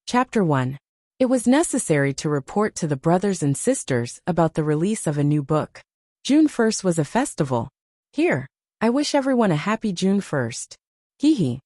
Chapter 1. It was necessary to report to the brothers and sisters about the release of a new book. June 1st was a festival. Here, I wish everyone a happy June 1st. Hee.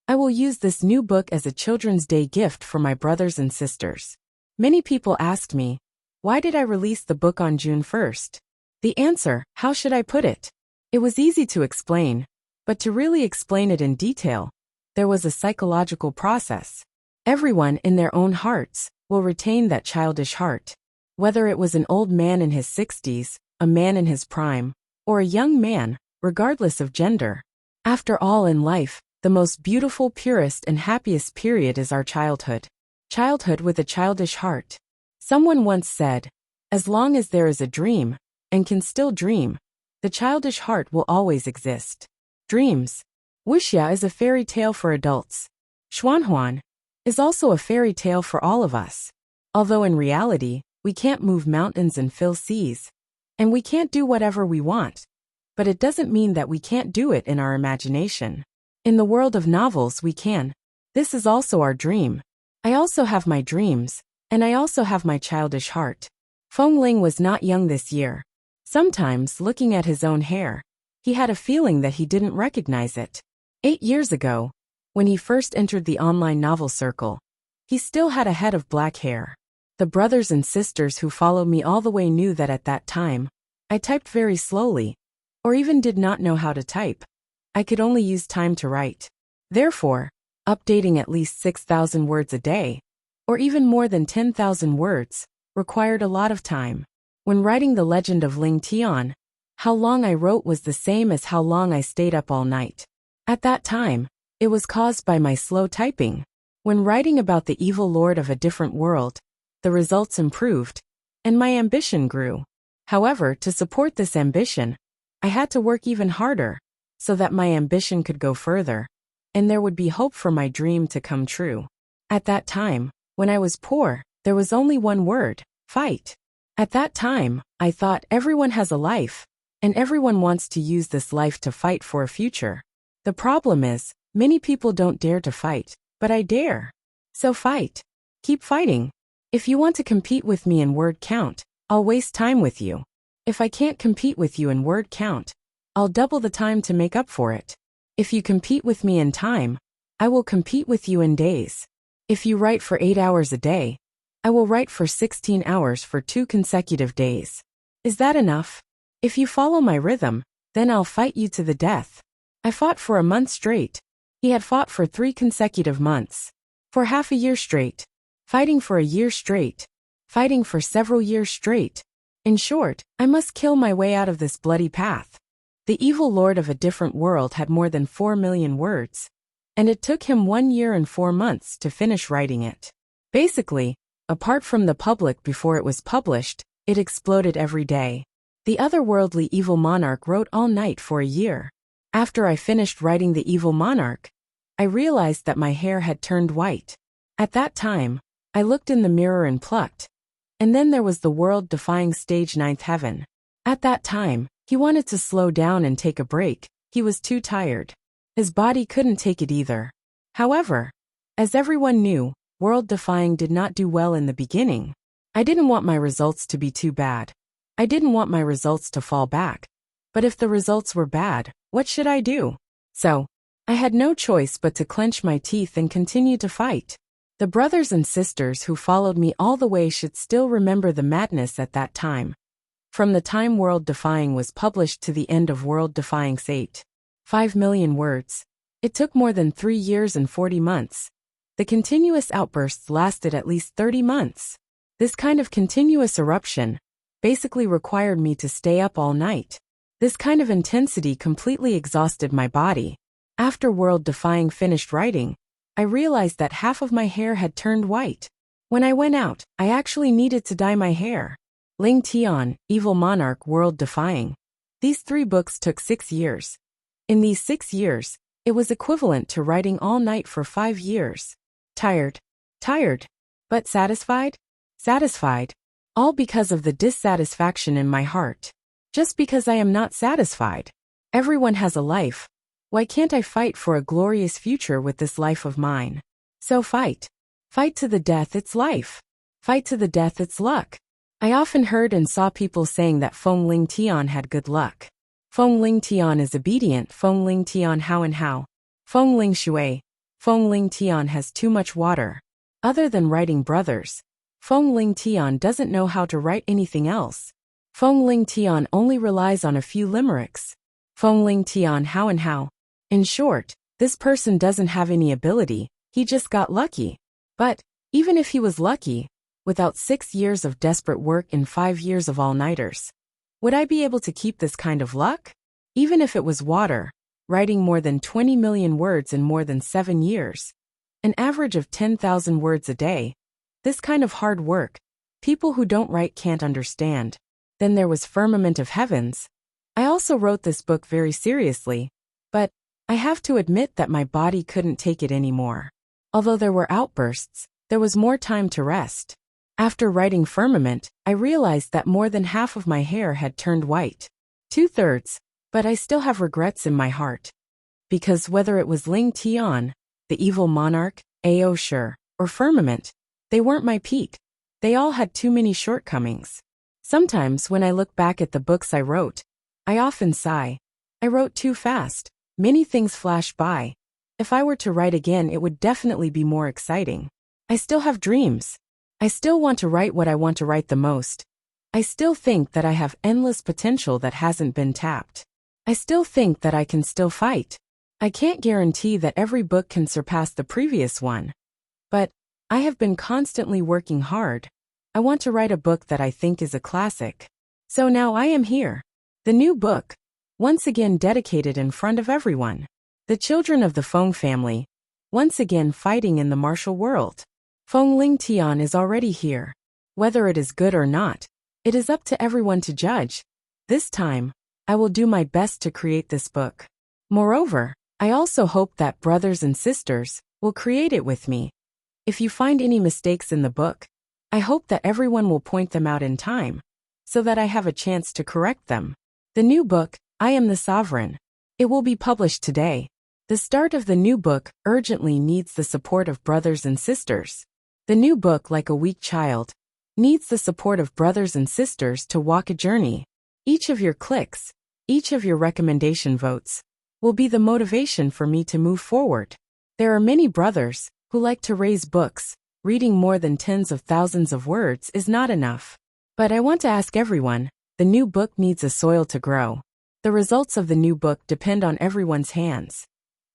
I will use this new book as a Children's Day gift for my brothers and sisters. Many people asked me, why did I release the book on June 1st? The answer, how should I put it? It was easy to explain, but to really explain it in detail, there was a psychological process. Everyone in their own hearts will retain that childish heart. Whether it was an old man in his 60s, a man in his prime, or a young man, regardless of gender. After all in life, the most beautiful, purest, and happiest period is our childhood. Childhood with a childish heart. Someone once said, as long as there is a dream, and can still dream, the childish heart will always exist. Dreams. Wuxia is a fairy tale for adults. Xuanhuan is also a fairy tale for all of us. Although in reality, we can't move mountains and fill seas. And we can't do whatever we want. But it doesn't mean that we can't do it in our imagination. In the world of novels we can. This is also our dream. I also have my dreams, and I also have my childish heart. Feng Ling was not young this year. Sometimes, looking at his own hair, he had a feeling that he didn't recognize it. 8 years ago, when he first entered the online novel circle, he still had a head of black hair. The brothers and sisters who followed me all the way knew that at that time, I typed very slowly, or even did not know how to type. I could only use time to write. Therefore, updating at least 6,000 words a day, or even more than 10,000 words, required a lot of time. When writing The Legend of Ling Tian, how long I wrote was the same as how long I stayed up all night. At that time, it was caused by my slow typing. When writing about the evil lord of a different world, the results improved, and my ambition grew. However, to support this ambition, I had to work even harder, so that my ambition could go further, and there would be hope for my dream to come true. At that time, when I was poor, there was only one word: fight. At that time, I thought everyone has a life, and everyone wants to use this life to fight for a future. The problem is, many people don't dare to fight, but I dare. So fight. Keep fighting. If you want to compete with me in word count, I'll waste time with you. If I can't compete with you in word count, I'll double the time to make up for it. If you compete with me in time, I will compete with you in days. If you write for 8 hours a day, I will write for 16 hours for 2 consecutive days. Is that enough? If you follow my rhythm, then I'll fight you to the death. I fought for a month straight. He had fought for 3 consecutive months. For half a year straight. Fighting for a year straight. Fighting for several years straight. In short, I must kill my way out of this bloody path. The evil lord of a different world had more than 4 million words. And it took him 1 year and 4 months to finish writing it. Basically, apart from the public before it was published, it exploded every day. The otherworldly evil monarch wrote all night for a year. After I finished writing the evil monarch, I realized that my hair had turned white. At that time, I looked in the mirror and plucked. And then there was the world-defying stage 9th heaven. At that time, he wanted to slow down and take a break. He was too tired. His body couldn't take it either. However, as everyone knew, world-defying did not do well in the beginning. I didn't want my results to be too bad. I didn't want my results to fall back. But if the results were bad, what should I do? So, I had no choice but to clench my teeth and continue to fight. The brothers and sisters who followed me all the way should still remember the madness at that time. From the time World Defying was published to the end of World Defying's 5 million words, it took more than 3 years and 40 months. The continuous outbursts lasted at least 30 months. This kind of continuous eruption basically required me to stay up all night. This kind of intensity completely exhausted my body. After World Defying finished writing, I realized that half of my hair had turned white. When I went out, I actually needed to dye my hair. Ling Tian, Evil Monarch, World Defying. These 3 books took 6 years. In these 6 years, it was equivalent to writing all night for 5 years. Tired. But satisfied? Satisfied. All because of the dissatisfaction in my heart. Just because I am not satisfied. Everyone has a life. Why can't I fight for a glorious future with this life of mine? So fight. Fight to the death, it's life. Fight to the death, it's luck. I often heard and saw people saying that Feng Ling Tian had good luck. Feng Ling Tian is obedient. Feng Ling Tian how and how. Feng Ling Shui. Feng Ling Tian has too much water. Other than writing brothers, Feng Ling Tian doesn't know how to write anything else. Feng Ling Tian only relies on a few limericks. Feng Ling Tian how and how. In short, this person doesn't have any ability, he just got lucky. But, even if he was lucky, without 6 years of desperate work and 5 years of all-nighters, would I be able to keep this kind of luck? Even if it was water, writing more than 20 million words in more than 7 years, an average of 10,000 words a day, this kind of hard work, people who don't write can't understand. Then there was Firmament of Heavens. I also wrote this book very seriously, but I have to admit that my body couldn't take it anymore. Although there were outbursts, there was more time to rest. After writing Firmament, I realized that more than half of my hair had turned white. 2/3, but I still have regrets in my heart. Because whether it was Ling Tian, the evil monarch, Ao Sure, or Firmament, they weren't my peak. They all had too many shortcomings. Sometimes when I look back at the books I wrote, I often sigh. I wrote too fast. Many things flash by. If I were to write again, it would definitely be more exciting. I still have dreams. I still want to write what I want to write the most. I still think that I have endless potential that hasn't been tapped. I still think that I can still fight. I can't guarantee that every book can surpass the previous one. But I have been constantly working hard. I want to write a book that I think is a classic. So now I am here. The new book, once again dedicated in front of everyone. The children of the Feng family, once again fighting in the martial world. Feng Ling Tian is already here. Whether it is good or not, it is up to everyone to judge. This time, I will do my best to create this book. Moreover, I also hope that brothers and sisters will create it with me. If you find any mistakes in the book, I hope that everyone will point them out in time, so that I have a chance to correct them. The new book, I Am the Sovereign. It will be published today. The start of the new book urgently needs the support of brothers and sisters. The new book, like a weak child, needs the support of brothers and sisters to walk a journey. Each of your clicks, each of your recommendation votes, will be the motivation for me to move forward. There are many brothers who like to raise books. Reading more than tens of thousands of words is not enough. But I want to ask everyone, the new book needs a soil to grow. The results of the new book depend on everyone's hands.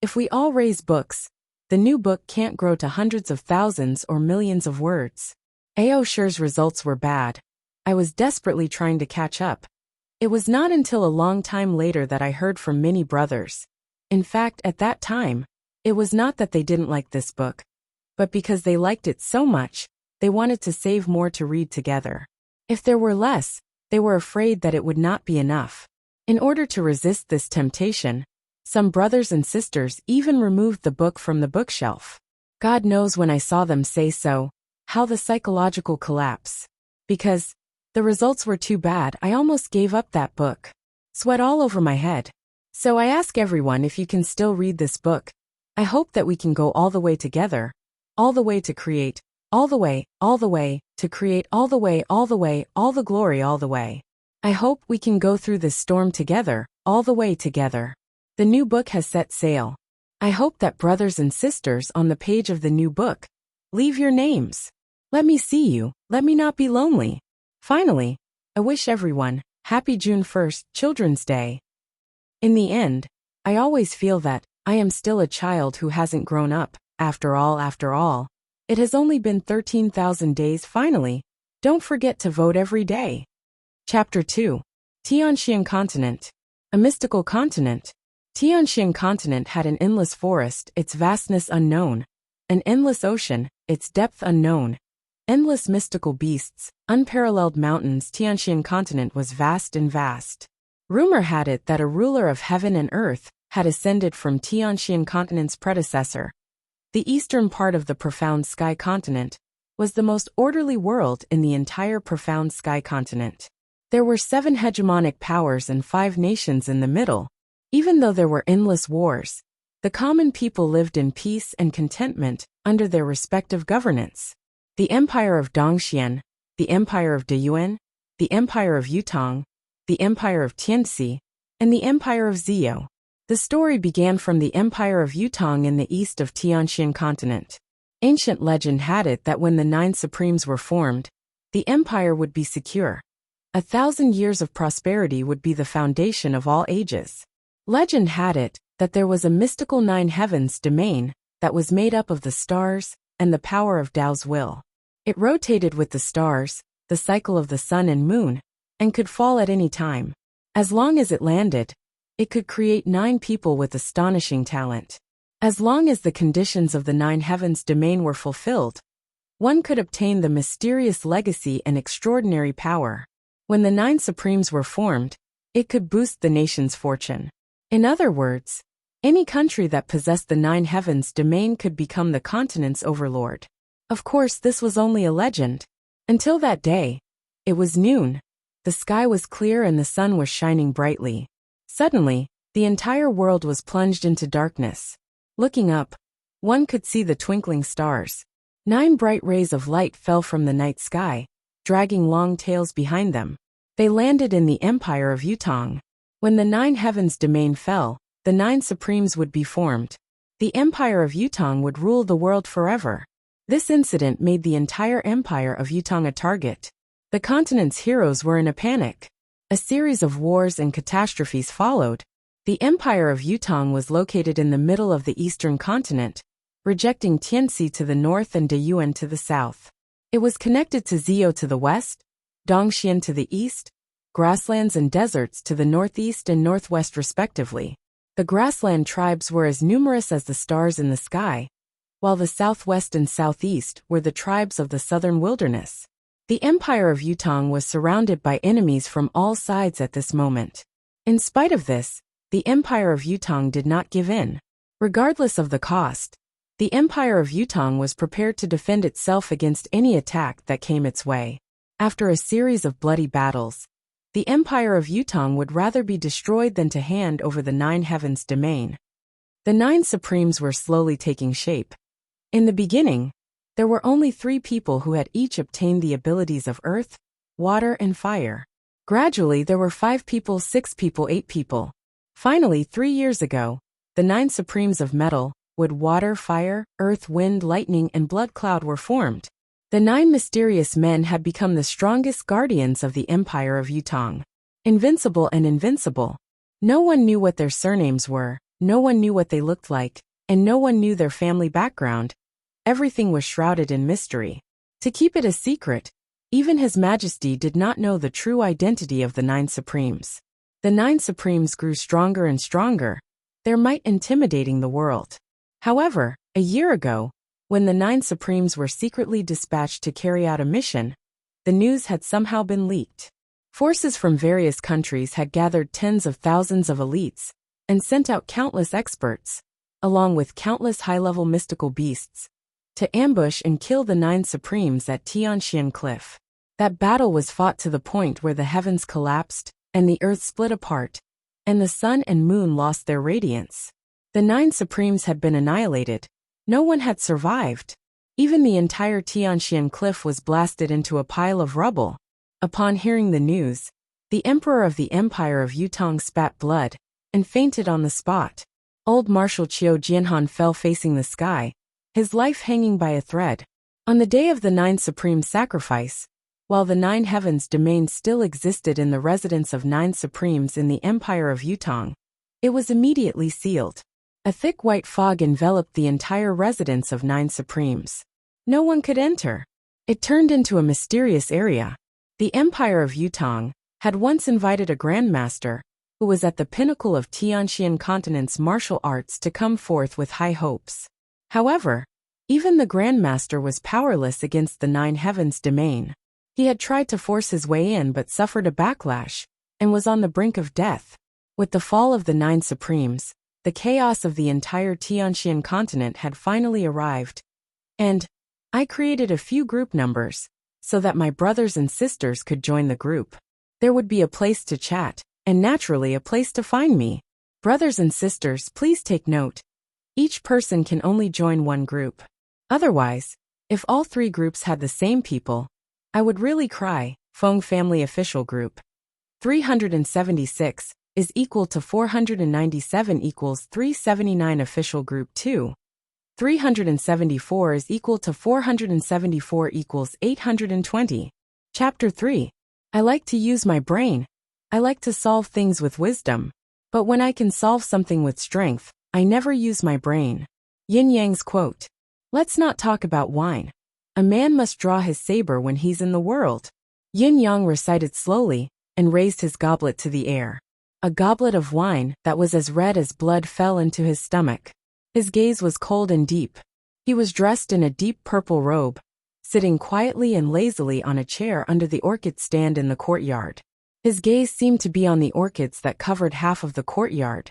If we all raise books, the new book can't grow to hundreds of thousands or millions of words. Ao Sure's results were bad. I was desperately trying to catch up. It was not until a long time later that I heard from many brothers. In fact, at that time, it was not that they didn't like this book, but because they liked it so much, they wanted to save more to read together. If there were less, they were afraid that it would not be enough. In order to resist this temptation, some brothers and sisters even removed the book from the bookshelf. God knows when I saw them say so, how the psychological collapse. Because the results were too bad, I almost gave up that book. Sweat all over my head. So I ask everyone if you can still read this book. I hope that we can go all the way together, all the way to create, all the way to create, all the way, all the glory, all the way. I hope we can go through this storm together, all the way together. The new book has set sail. I hope that brothers and sisters on the page of the new book, leave your names. Let me see you, let me not be lonely. Finally, I wish everyone, happy June 1st, Children's Day. In the end, I always feel that I am still a child who hasn't grown up. After all, it has only been 13,000 days. Finally, don't forget to vote every day. Chapter 2. Tianxian Continent. A mystical continent. Tianxian Continent had an endless forest, its vastness unknown, an endless ocean, its depth unknown, endless mystical beasts, unparalleled mountains. Tianxian Continent was vast and vast. Rumor had it that a ruler of heaven and earth had ascended from Tianxian Continent's predecessor. The eastern part of the Profound Sky Continent was the most orderly world in the entire Profound Sky Continent. There were 7 hegemonic powers and 5 nations in the middle. Even though there were endless wars, The common people lived in peace and contentment under their respective governance. The Empire of Dongxian, the Empire of Deyuan, the Empire of Yutong, the Empire of Tianxi, and the Empire of Zhou. The story began from the Empire of Yutong in the east of Tianxian continent. Ancient legend had it that when the 9 supremes were formed, the empire would be secure. 1,000 years of prosperity would be the foundation of all ages. Legend had it that there was a mystical 9 heavens domain that was made up of the stars and the power of Tao's will. It rotated with the stars, the cycle of the sun and moon, and could fall at any time. As long as it landed, it could create 9 people with astonishing talent. As long as the conditions of the 9 heavens domain were fulfilled, one could obtain the mysterious legacy and extraordinary power. When the 9 supremes were formed, it could boost the nation's fortune. In other words, any country that possessed the 9 heavens domain could become the continent's overlord. Of course, this was only a legend. Until that day, it was noon. The sky was clear and the sun was shining brightly. Suddenly, the entire world was plunged into darkness. Looking up, one could see the twinkling stars. 9 bright rays of light fell from the night sky, dragging long tails behind them. They landed in the Empire of Yutong. When the 9 heavens domain fell, the 9 supremes would be formed. The Empire of Yutong would rule the world forever. This incident made the entire Empire of Yutong a target. The continent's heroes were in a panic. A series of wars and catastrophes followed. The Empire of Yutong was located in the middle of the eastern continent, rejecting Tianxi to the north and Deyuan to the south. It was connected to Zhou to the west, Dongxian to the east, grasslands and deserts to the northeast and northwest respectively. The grassland tribes were as numerous as the stars in the sky, while the southwest and southeast were the tribes of the southern wilderness. The Empire of Yutong was surrounded by enemies from all sides at this moment. In spite of this, the Empire of Yutong did not give in. Regardless of the cost, the Empire of Yutong was prepared to defend itself against any attack that came its way. After a series of bloody battles, the Empire of Yutong would rather be destroyed than to hand over the 9 heavens domain. The 9 supremes were slowly taking shape. In the beginning, there were only 3 people who had each obtained the abilities of earth, water, and fire. Gradually, there were 5 people, 6 people, 8 people. Finally, 3 years ago, the 9 supremes of metal, wood, water, fire, earth, wind, lightning, and blood cloud were formed. The 9 mysterious men had become the strongest guardians of the Empire of Yutong. Invincible and invincible. No one knew what their surnames were, no one knew what they looked like, and no one knew their family background. Everything was shrouded in mystery. To keep it a secret, even His Majesty did not know the true identity of the 9 supremes. The 9 supremes grew stronger and stronger, their might intimidating the world. However, a year ago, when the 9 supremes were secretly dispatched to carry out a mission, the news had somehow been leaked. Forces from various countries had gathered tens of thousands of elites and sent out countless experts, along with countless high-level mystical beasts, to ambush and kill the 9 supremes at Tianxian Cliff. That battle was fought to the point where the heavens collapsed and the earth split apart, and the sun and moon lost their radiance. The 9 supremes had been annihilated. No one had survived. Even the entire Tianxian Cliff was blasted into a pile of rubble. Upon hearing the news, the emperor of the Empire of Yutong spat blood and fainted on the spot. Old Marshal Qiu Jianhan fell facing the sky, his life hanging by a thread. On the day of the 9 supreme sacrifice, while the 9 heavens domain still existed in the residence of 9 supremes in the Empire of Yutong, it was immediately sealed. A thick white fog enveloped the entire residence of 9 supremes. No one could enter. It turned into a mysterious area. The Empire of Yutong had once invited a grandmaster, who was at the pinnacle of Tianxian continent's martial arts, to come forth with high hopes. However, even the grandmaster was powerless against the 9 heavens domain. He had tried to force his way in but suffered a backlash, and was on the brink of death. With the fall of the 9 supremes, the chaos of the entire Tianxian continent had finally arrived. And I created a few group numbers, so that my brothers and sisters could join the group. There would be a place to chat, and naturally a place to find me. Brothers and sisters, please take note. Each person can only join one group. Otherwise, if all 3 groups had the same people, I would really cry. Feng Family Official Group. 376 is equal to 497 equals 379 Official Group 2. 374 is equal to 474 equals 820. Chapter 3. I like to use my brain. I like to solve things with wisdom. But when I can solve something with strength, I never use my brain. Yin Yang's quote. Let's not talk about wine. A man must draw his saber when he's in the world. Yin Yang recited slowly and raised his goblet to the air. A goblet of wine that was as red as blood fell into his stomach. His gaze was cold and deep. He was dressed in a deep purple robe, sitting quietly and lazily on a chair under the orchid stand in the courtyard. His gaze seemed to be on the orchids that covered half of the courtyard,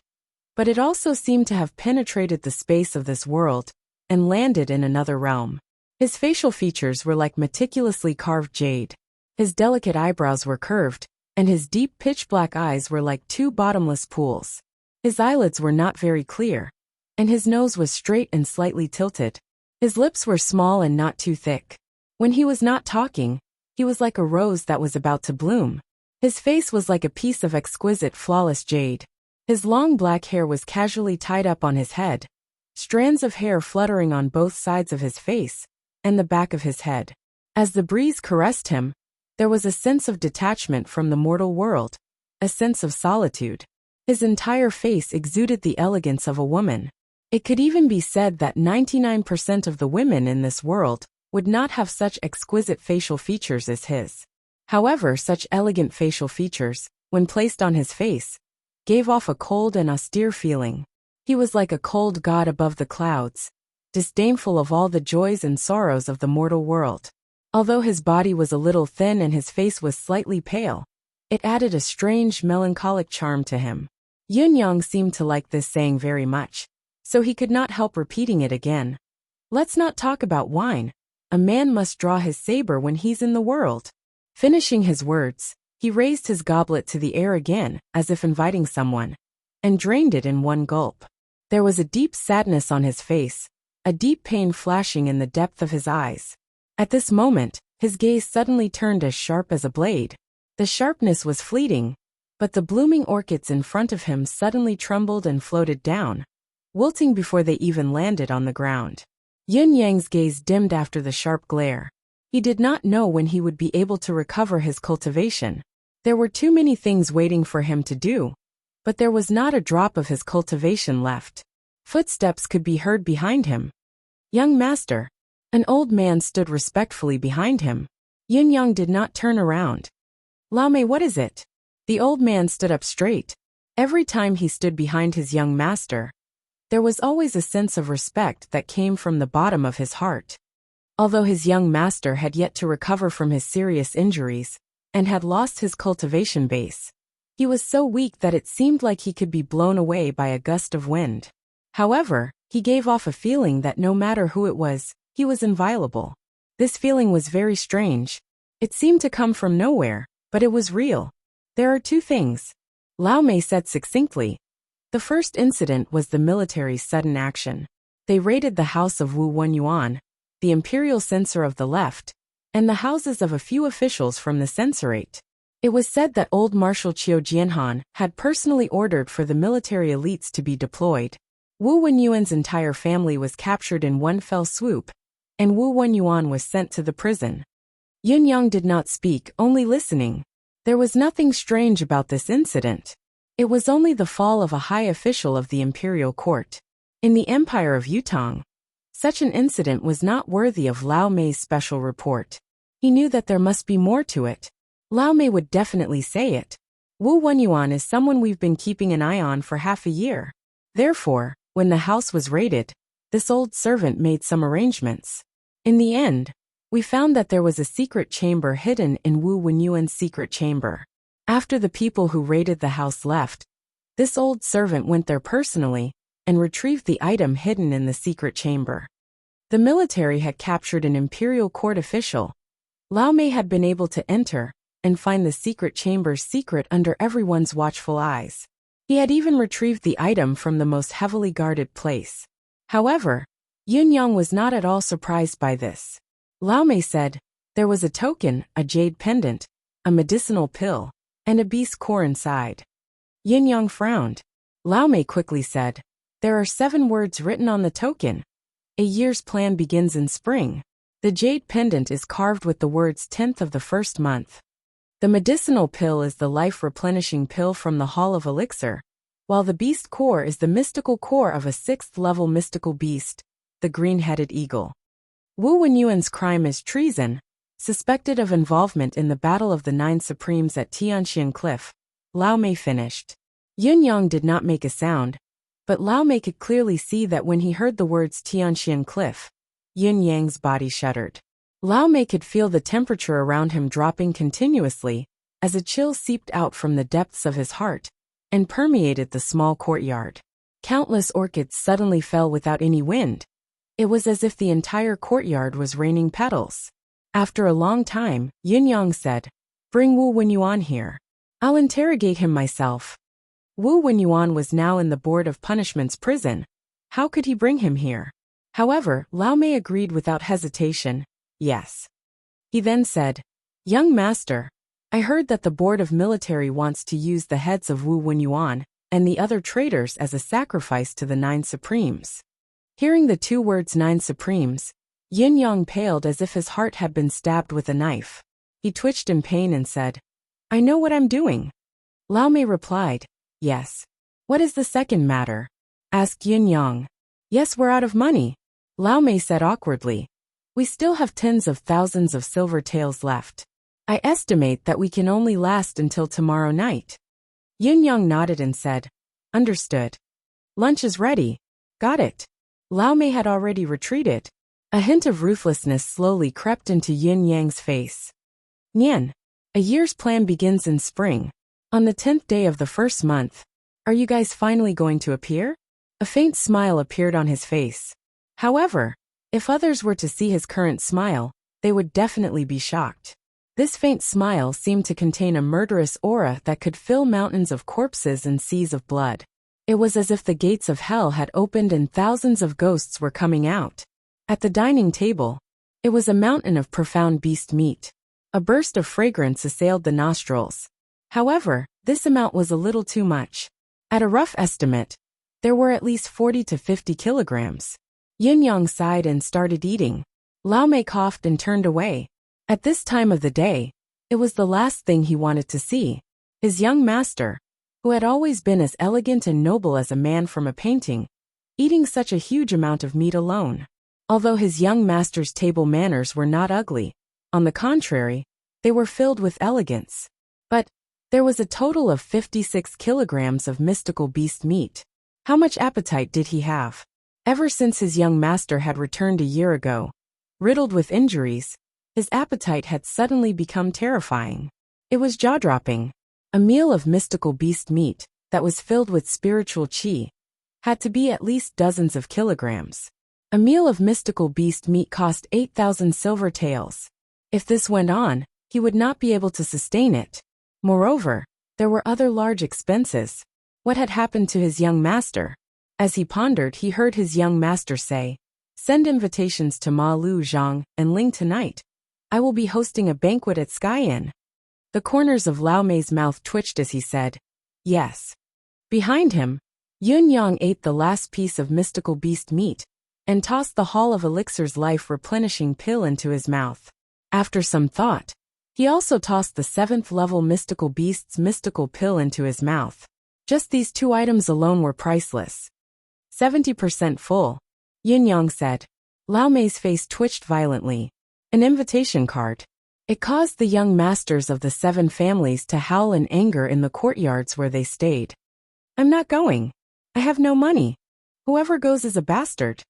but it also seemed to have penetrated the space of this world and landed in another realm. His facial features were like meticulously carved jade. His delicate eyebrows were curved, and his deep pitch-black eyes were like 2 bottomless pools. His eyelids were not very clear, and his nose was straight and slightly tilted. His lips were small and not too thick. When he was not talking, he was like a rose that was about to bloom. His face was like a piece of exquisite, flawless jade. His long black hair was casually tied up on his head, strands of hair fluttering on both sides of his face and the back of his head. As the breeze caressed him, there was a sense of detachment from the mortal world, a sense of solitude. His entire face exuded the elegance of a woman. It could even be said that 99% of the women in this world would not have such exquisite facial features as his. However, such elegant facial features, when placed on his face, gave off a cold and austere feeling. He was like a cold god above the clouds, disdainful of all the joys and sorrows of the mortal world. Although his body was a little thin and his face was slightly pale, it added a strange melancholic charm to him. Yin Yang seemed to like this saying very much, so he could not help repeating it again. Let's not talk about wine. A man must draw his saber when he's in the world. Finishing his words, he raised his goblet to the air again, as if inviting someone, and drained it in one gulp. There was a deep sadness on his face, a deep pain flashing in the depth of his eyes. At this moment, his gaze suddenly turned as sharp as a blade. The sharpness was fleeting, but the blooming orchids in front of him suddenly trembled and floated down, wilting before they even landed on the ground. Yin Yang's gaze dimmed after the sharp glare. He did not know when he would be able to recover his cultivation. There were too many things waiting for him to do, but there was not a drop of his cultivation left. Footsteps could be heard behind him. Young master. An old man stood respectfully behind him. Yin Yang did not turn around. Lao Mei, what is it? The old man stood up straight. Every time he stood behind his young master, there was always a sense of respect that came from the bottom of his heart. Although his young master had yet to recover from his serious injuries and had lost his cultivation base, he was so weak that it seemed like he could be blown away by a gust of wind. However, he gave off a feeling that no matter who it was, he was inviolable. This feeling was very strange. It seemed to come from nowhere, but it was real. There are 2 things, Lao Mei said succinctly. The first incident was the military's sudden action. They raided the house of Wu Wenyuan, the imperial censor of the left, and the houses of a few officials from the censorate. It was said that old Marshal Qiu Jianhan had personally ordered for the military elites to be deployed. Wu Wenyuan's entire family was captured in one fell swoop, and Wu Wenyuan was sent to the prison. Yin Yang did not speak, only listening. There was nothing strange about this incident. It was only the fall of a high official of the imperial court. In the Empire of Yutong, such an incident was not worthy of Lao Mei's special report. He knew that there must be more to it. Lao Mei would definitely say it. Wu Wenyuan is someone we've been keeping an eye on for half a year. Therefore, when the house was raided, this old servant made some arrangements. In the end, we found that there was a secret chamber hidden in Wu Wenyuan's secret chamber. After the people who raided the house left, this old servant went there personally and retrieved the item hidden in the secret chamber. The military had captured an imperial court official. Lao Mei had been able to enter and find the secret chamber's secret under everyone's watchful eyes. He had even retrieved the item from the most heavily guarded place. However, Yun Yang was not at all surprised by this. Lao Mei said, there was a token, a jade pendant, a medicinal pill, and a beast core inside. Yun Yang frowned. Lao Mei quickly said, there are 7 words written on the token. A year's plan begins in spring. The jade pendant is carved with the words 10th of the first month. The medicinal pill is the life-replenishing pill from the Hall of Elixir, while the beast core is the mystical core of a 6th-level mystical beast, the green-headed eagle. Wu Wenyuan's crime is treason, suspected of involvement in the Battle of the 9 Supremes at Tianxian Cliff. Lao Mei finished. Yun Yang did not make a sound, but Lao Mei could clearly see that when he heard the words Tianxian Cliff, Yun Yang's body shuddered. Lao Mei could feel the temperature around him dropping continuously, as a chill seeped out from the depths of his heart and permeated the small courtyard. Countless orchids suddenly fell without any wind. It was as if the entire courtyard was raining petals. After a long time, Yun Yang said, bring Wu Wenyuan here. I'll interrogate him myself. Wu Wenyuan was now in the Board of Punishment's prison. How could he bring him here? However, Lao Mei agreed without hesitation, yes. He then said, young master, I heard that the Board of Military wants to use the heads of Wu Wenyuan and the other traitors as a sacrifice to the 9 Supremes. Hearing the 2 words 9 Supremes, Yun Yang paled as if his heart had been stabbed with a knife. He twitched in pain and said, I know what I'm doing. Lao Mei replied, yes. What is the second matter? Asked Yun Yang. Yes, we're out of money. Lao Mei said awkwardly. We still have tens of thousands of silver taels left. I estimate that we can only last until tomorrow night. Yun Yang nodded and said, understood. Lunch is ready. Got it. Lao Mei had already retreated. A hint of ruthlessness slowly crept into Yun Yang's face. Nian, a year's plan begins in spring. On the 10th day of the first month. Are you guys finally going to appear? A faint smile appeared on his face. However, if others were to see his current smile, they would definitely be shocked. This faint smile seemed to contain a murderous aura that could fill mountains of corpses and seas of blood. It was as if the gates of hell had opened and thousands of ghosts were coming out. At the dining table, it was a mountain of profound beast meat. A burst of fragrance assailed the nostrils. However, this amount was a little too much. At a rough estimate, there were at least 40 to 50 kilograms. Yun Yang sighed and started eating. Lao Mei coughed and turned away. At this time of the day, it was the last thing he wanted to see. His young master, who had always been as elegant and noble as a man from a painting, eating such a huge amount of meat alone. Although his young master's table manners were not ugly, on the contrary, they were filled with elegance. But there was a total of 56 kilograms of mystical beast meat. How much appetite did he have? Ever since his young master had returned a year ago, riddled with injuries, his appetite had suddenly become terrifying. It was jaw-dropping. A meal of mystical beast meat, that was filled with spiritual qi, had to be at least dozens of kilograms. A meal of mystical beast meat cost 8,000 silver taels. If this went on, he would not be able to sustain it. Moreover, there were other large expenses. What had happened to his young master? As he pondered, he heard his young master say, send invitations to Ma Lu Zhang and Ling tonight. I will be hosting a banquet at Sky Inn. The corners of Lao Mei's mouth twitched as he said, yes. Behind him, Yun Yang ate the last piece of mystical beast meat and tossed the Hall of Elixir's life-replenishing pill into his mouth. After some thought, he also tossed the 7th-level mystical beast's mystical pill into his mouth. Just these 2 items alone were priceless. 70% full, Yun Yang said. Lao Mei's face twitched violently. An invitation card. It caused the young masters of the 7 families to howl in anger in the courtyards where they stayed. I'm not going. I have no money. Whoever goes is a bastard.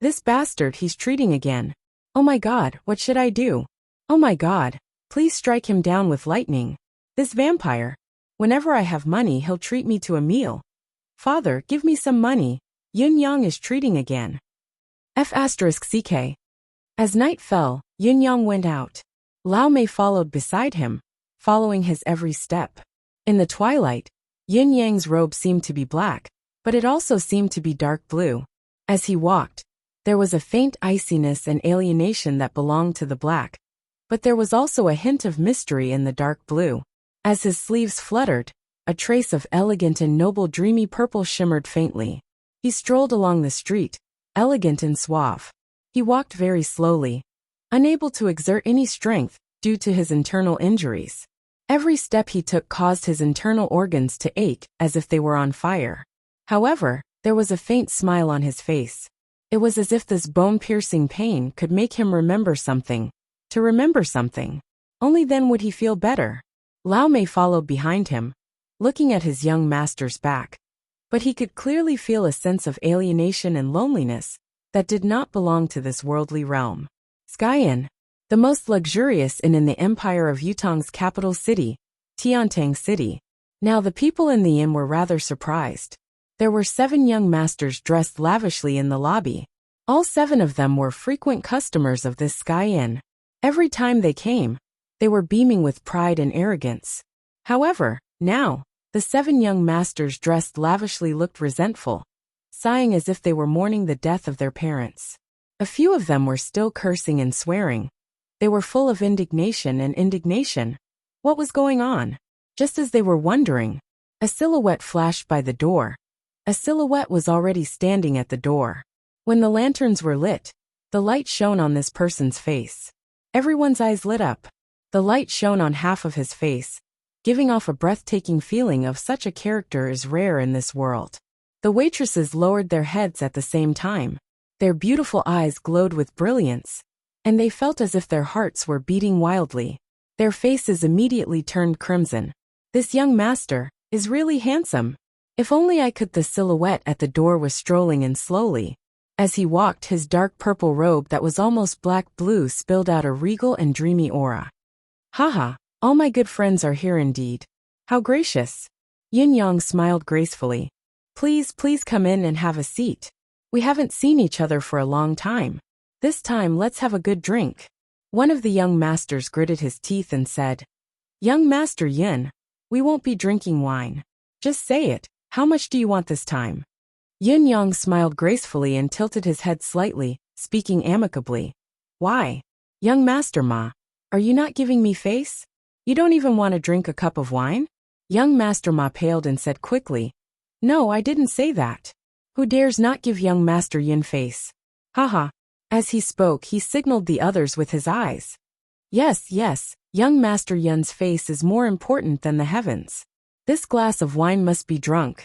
This bastard he's treating again. Oh my God, what should I do? Oh my God, please strike him down with lightning. This vampire. Whenever I have money, he'll treat me to a meal. Father, give me some money. Yun Yang is treating again. F***CK. As night fell, Yun Yang went out. Lao Mei followed beside him, following his every step. In the twilight, Yun Yang's robe seemed to be black, but it also seemed to be dark blue. As he walked, there was a faint iciness and alienation that belonged to the black, but there was also a hint of mystery in the dark blue. As his sleeves fluttered, a trace of elegant and noble dreamy purple shimmered faintly. He strolled along the street, elegant and suave. He walked very slowly, unable to exert any strength due to his internal injuries. Every step he took caused his internal organs to ache as if they were on fire. However, there was a faint smile on his face. It was as if this bone-piercing pain could make him remember something. To remember something. Only then would he feel better. Lao Mei followed behind him, looking at his young master's back. But he could clearly feel a sense of alienation and loneliness that did not belong to this worldly realm. Sky Inn, the most luxurious inn in the empire of Yutong's capital city, Tiantang City. Now the people in the inn were rather surprised. There were 7 young masters dressed lavishly in the lobby. All 7 of them were frequent customers of this Sky Inn. Every time they came, they were beaming with pride and arrogance. However, now, the 7 young masters dressed lavishly looked resentful, sighing as if they were mourning the death of their parents. A few of them were still cursing and swearing. They were full of indignation and indignation. What was going on? Just as they were wondering, a silhouette flashed by the door. A silhouette was already standing at the door. When the lanterns were lit, the light shone on this person's face. Everyone's eyes lit up. The light shone on half of his face, giving off a breathtaking feeling of such a character is rare in this world. The waitresses lowered their heads at the same time. Their beautiful eyes glowed with brilliance, and they felt as if their hearts were beating wildly. Their faces immediately turned crimson. This young master is really handsome. If only I could. The silhouette at the door was strolling in slowly. As he walked, his dark purple robe that was almost black blue spilled out a regal and dreamy aura. Haha, all my good friends are here indeed. How gracious. Yin Yang smiled gracefully. Please come in and have a seat. We haven't seen each other for a long time. This time let's have a good drink. One of the young masters gritted his teeth and said, Young Master Yin, we won't be drinking wine. Just say it, how much do you want this time? Yin Yang smiled gracefully and tilted his head slightly, speaking amicably. Why? Young Master Ma, are you not giving me face? You don't even want to drink a cup of wine? Young Master Ma paled and said quickly, No, I didn't say that. Who dares not give young Master Yin face? Haha. As he spoke, he signaled the others with his eyes. Yes, young Master Yin's face is more important than the heavens. This glass of wine must be drunk.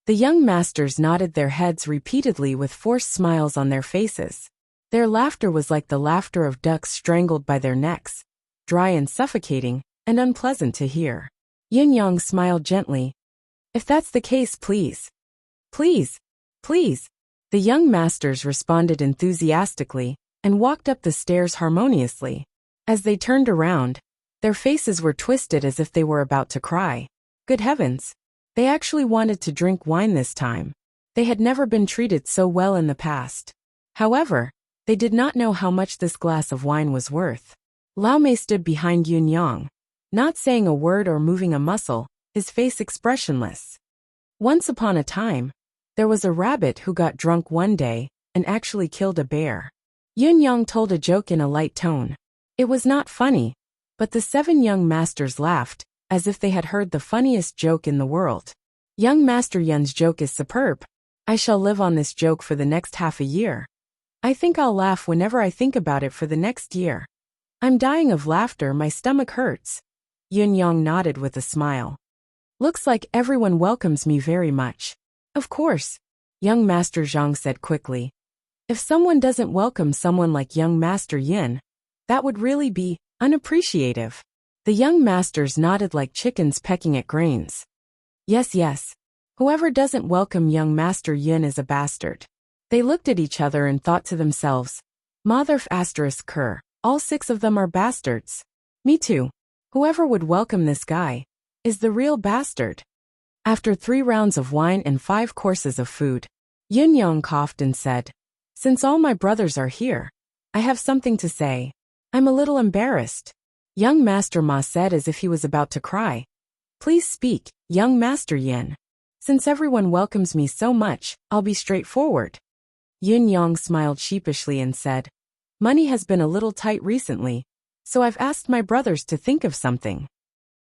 The young masters nodded their heads repeatedly with forced smiles on their faces. Their laughter was like the laughter of ducks strangled by their necks, dry and suffocating, and unpleasant to hear. Yin Yang smiled gently. If that's the case, please. Please. The young masters responded enthusiastically and walked up the stairs harmoniously. As they turned around, their faces were twisted as if they were about to cry. Good heavens! They actually wanted to drink wine this time. They had never been treated so well in the past. However, they did not know how much this glass of wine was worth. Lao Mei stood behind Yun Yang, not saying a word or moving a muscle, his face expressionless. Once upon a time, there was a rabbit who got drunk one day and actually killed a bear. Yun Yang told a joke in a light tone. It was not funny, but the 7 young masters laughed, as if they had heard the funniest joke in the world. Young Master Yun's joke is superb. I shall live on this joke for the next half a year. I think I'll laugh whenever I think about it for the next year. I'm dying of laughter, my stomach hurts. Yun Yang nodded with a smile. Looks like everyone welcomes me very much. Of course, young Master Zhang said quickly. If someone doesn't welcome someone like young Master Yin, that would really be unappreciative. The young masters nodded like chickens pecking at grains. Yes. Whoever doesn't welcome young Master Yin is a bastard. They looked at each other and thought to themselves, Motherf asterisk cur, all 6 of them are bastards. Me too. Whoever would welcome this guy is the real bastard. After 3 rounds of wine and 5 courses of food, Yin Yang coughed and said, Since all my brothers are here, I have something to say. I'm a little embarrassed. Young Master Ma said as if he was about to cry. Please speak, young Master Yin. Since everyone welcomes me so much, I'll be straightforward. Yun Yang smiled sheepishly and said, "Money has been a little tight recently, so I've asked my brothers to think of something."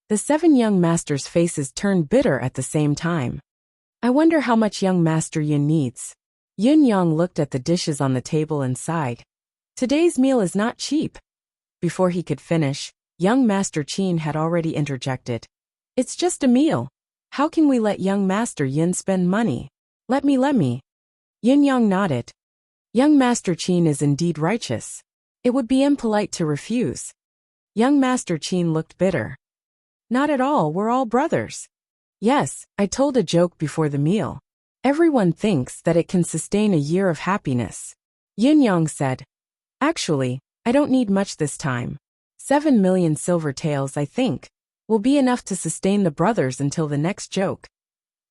The 7 young masters' faces turned bitter at the same time. "I wonder how much young Master Yin needs." Yun Yang looked at the dishes on the table and sighed. "Today's meal is not cheap." Before he could finish, young Master Qin had already interjected. "It's just a meal. How can we let young Master Yin spend money? Let me. Yin Yang nodded. Young Master Qin is indeed righteous. It would be impolite to refuse. Young Master Qin looked bitter. "Not at all, we're all brothers." "Yes, I told a joke before the meal. Everyone thinks that it can sustain a year of happiness." Yin Yang said, "Actually, I don't need much this time. 7 million silver taels, I think, will be enough to sustain the brothers until the next joke."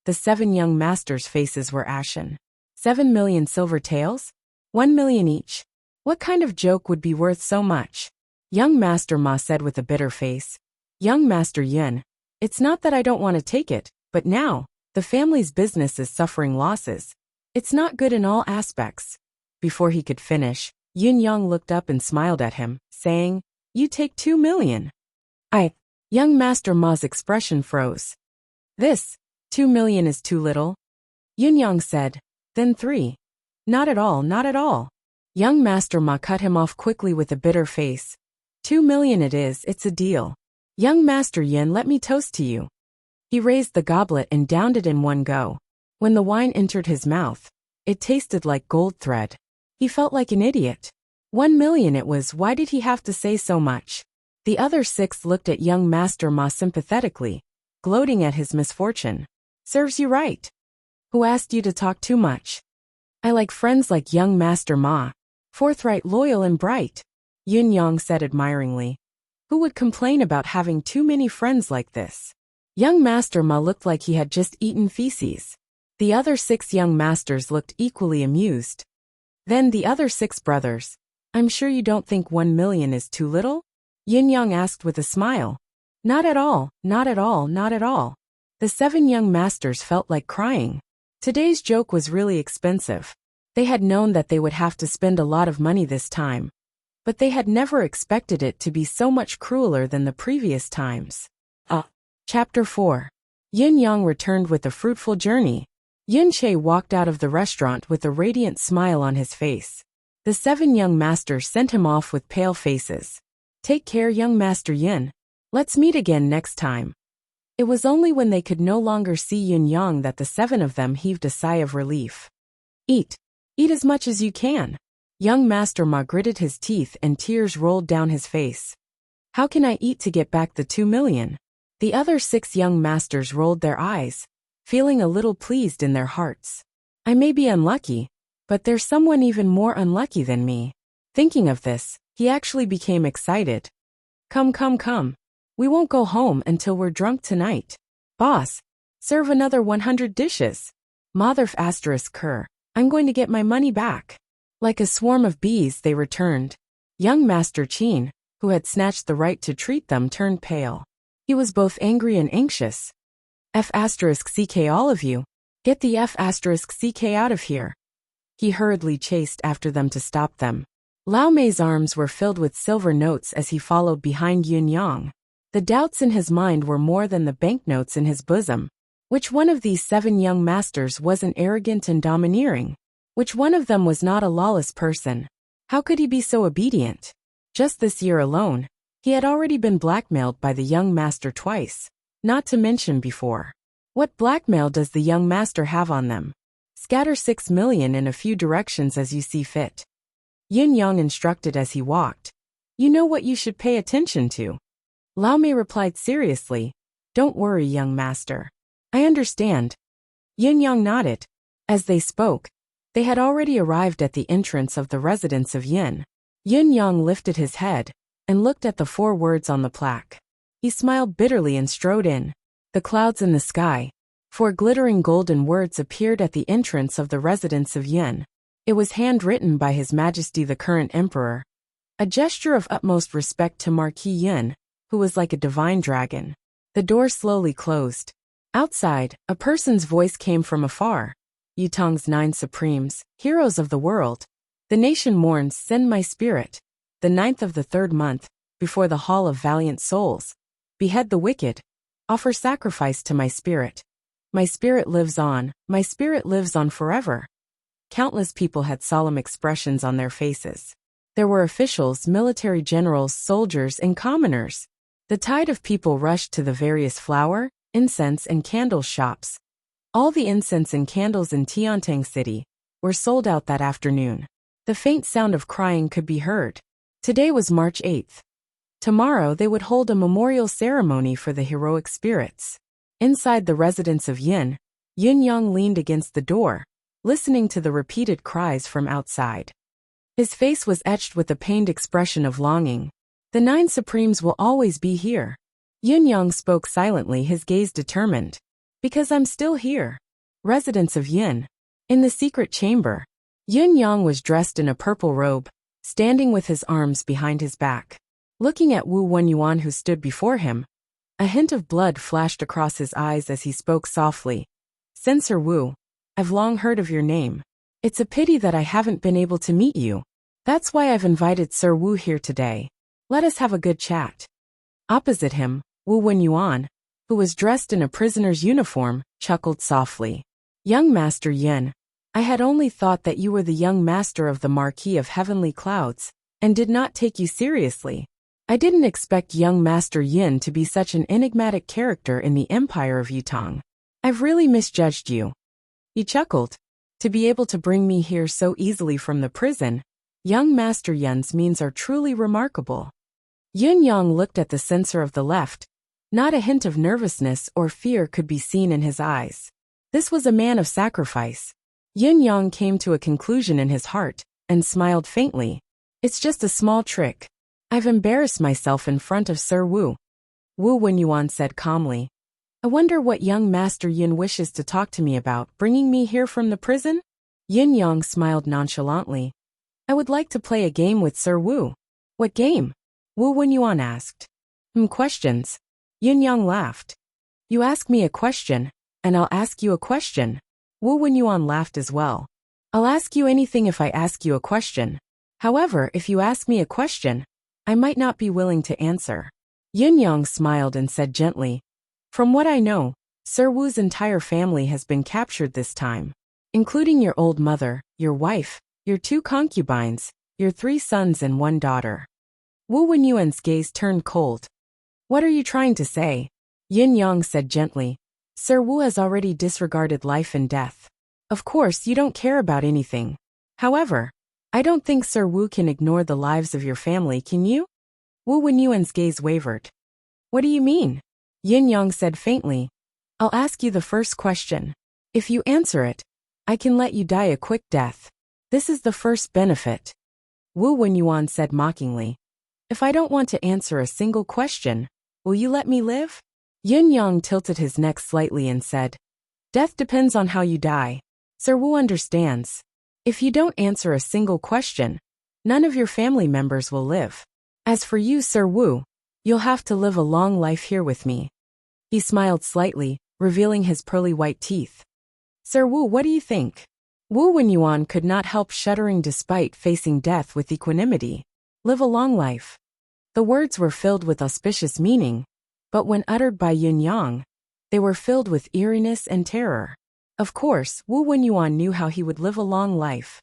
The 7 young masters' faces were ashen. 7 million silver taels? 1 million each. What kind of joke would be worth so much? Young Master Ma said with a bitter face. "Young Master Yin, it's not that I don't want to take it, but now, the family's business is suffering losses. It's not good in all aspects." Before he could finish, Yun Yang looked up and smiled at him, saying, "You take 2 million. Young Master Ma's expression froze. "This, 2 million is too little." Yun Yang said, "Then 3. "Not at all, not at all." Young Master Ma cut him off quickly with a bitter face. 2 million it is, it's a deal. Young Master Yin, let me toast to you." He raised the goblet and downed it in one go. When the wine entered his mouth, it tasted like gold thread. He felt like an idiot. 1 million it was, why did he have to say so much? The other 6 looked at young Master Ma sympathetically, gloating at his misfortune. "Serves you right. Who asked you to talk too much? I like friends like young Master Ma. Forthright, loyal and bright." Yun Yang said admiringly. "Who would complain about having too many friends like this?" Young Master Ma looked like he had just eaten feces. The other 6 young masters looked equally amused. Then the other 6 brothers, "I'm sure you don't think 1 million is too little?" Yin Yang asked with a smile. "Not at all, not at all, not at all." The 7 young masters felt like crying. Today's joke was really expensive. They had known that they would have to spend a lot of money this time, but they had never expected it to be so much crueler than the previous times. Chapter 4. Yin Yang returned with a fruitful journey. Yin Che walked out of the restaurant with a radiant smile on his face. The 7 young masters sent him off with pale faces. "Take care, young Master Yin. Let's meet again next time." It was only when they could no longer see Yin Yang that the 7 of them heaved a sigh of relief. Eat as much as you can." Young Master Ma gritted his teeth and tears rolled down his face. "How can I eat to get back the 2 million? The other 6 young masters rolled their eyes, feeling a little pleased in their hearts. "I may be unlucky, but there's someone even more unlucky than me." Thinking of this, he actually became excited. Come. We won't go home until we're drunk tonight. Boss, serve another 100 dishes. Motherf asterisk cur. I'm going to get my money back." Like a swarm of bees they returned. Young Master Qin, who had snatched the right to treat them, turned pale. He was both angry and anxious. "F***ck all of you. Get the F***ck out of here." He hurriedly chased after them to stop them. Lao Mei's arms were filled with silver notes as he followed behind Yun Yang. The doubts in his mind were more than the banknotes in his bosom. Which one of these 7 young masters wasn't arrogant and domineering? Which one of them was not a lawless person? How could he be so obedient? Just this year alone, he had already been blackmailed by the young master twice, not to mention before. What blackmail does the young master have on them? Scatter 6 million in a few directions as you see fit. Yin Yang instructed as he walked. "You know what you should pay attention to." Lao Mei replied seriously. "Don't worry, young master. I understand." Yin Yang nodded. As they spoke, they had already arrived at the entrance of the residence of Yin. Yin Yang lifted his head and looked at the 4 words on the plaque. He smiled bitterly and strode in. The clouds in the sky. 4 glittering golden words appeared at the entrance of the residence of Yin. It was handwritten by His Majesty the current emperor. A gesture of utmost respect to Marquis Yin, who was like a divine dragon. The door slowly closed. Outside, a person's voice came from afar. Yutong's 9 supremes, heroes of the world. The nation mourns, send my spirit. The 9th of the 3rd month, before the hall of valiant souls. Behead the wicked. Offer sacrifice to my spirit. My spirit lives on, my spirit lives on forever. Countless people had solemn expressions on their faces. There were officials, military generals, soldiers, and commoners. The tide of people rushed to the various flower, incense, and candle shops. All the incense and candles in Tiantang City were sold out that afternoon. The faint sound of crying could be heard. Today was March 8th. Tomorrow they would hold a memorial ceremony for the heroic spirits. Inside the residence of Yin Yang leaned against the door, listening to the repeated cries from outside. His face was etched with a pained expression of longing. The 9 supremes will always be here. Yang spoke silently, his gaze determined. Because I'm still here. Residence of Yin. In the secret chamber, Yang was dressed in a purple robe, standing with his arms behind his back. Looking at Wu Wenyuan who stood before him, a hint of blood flashed across his eyes as he spoke softly. Censor Wu, I've long heard of your name. It's a pity that I haven't been able to meet you. That's why I've invited Sir Wu here today. Let us have a good chat. Opposite him, Wu Wenyuan, who was dressed in a prisoner's uniform, chuckled softly. Young Master Yin, I had only thought that you were the young master of the Marquis of Heavenly Clouds, and did not take you seriously. I didn't expect young Master Yin to be such an enigmatic character in the Empire of Yutong. I've really misjudged you. He chuckled. To be able to bring me here so easily from the prison, young Master Yin's means are truly remarkable. Yang looked at the censor of the left. Not a hint of nervousness or fear could be seen in his eyes. This was a man of sacrifice. Yang came to a conclusion in his heart, and smiled faintly. It's just a small trick. I've embarrassed myself in front of Sir Wu. Wu Wenyuan said calmly. I wonder what young Master Yin wishes to talk to me about, bringing me here from the prison? Yang smiled nonchalantly. I would like to play a game with Sir Wu. What game? Wu Wenyuan asked. Questions. Yang laughed. You ask me a question, and I'll ask you a question. Wu Wenyuan laughed as well. I'll ask you anything if I ask you a question. However, if you ask me a question, I might not be willing to answer. Yang smiled and said gently, From what I know, Sir Wu's entire family has been captured this time, including your old mother, your wife, your 2 concubines, your 3 sons and 1 daughter. Wu Wenyuan's gaze turned cold. What are you trying to say? Yang said gently. Sir Wu has already disregarded life and death. Of course, you don't care about anything. However, I don't think Sir Wu can ignore the lives of your family, can you? Wu Wenyuan's gaze wavered. What do you mean? Yang said faintly. I'll ask you the first question. If you answer it, I can let you die a quick death. This is the first benefit. Wu Wenyuan said mockingly. If I don't want to answer a single question, will you let me live? Yang tilted his neck slightly and said, Death depends on how you die. Sir Wu understands. If you don't answer a single question, none of your family members will live. As for you, Sir Wu, you'll have to live a long life here with me. He smiled slightly, revealing his pearly white teeth. Sir Wu, what do you think? Wu Wenyuan could not help shuddering despite facing death with equanimity. Live a long life. The words were filled with auspicious meaning, but when uttered by Yang, they were filled with eeriness and terror. Of course, Wu Wenyuan knew how he would live a long life.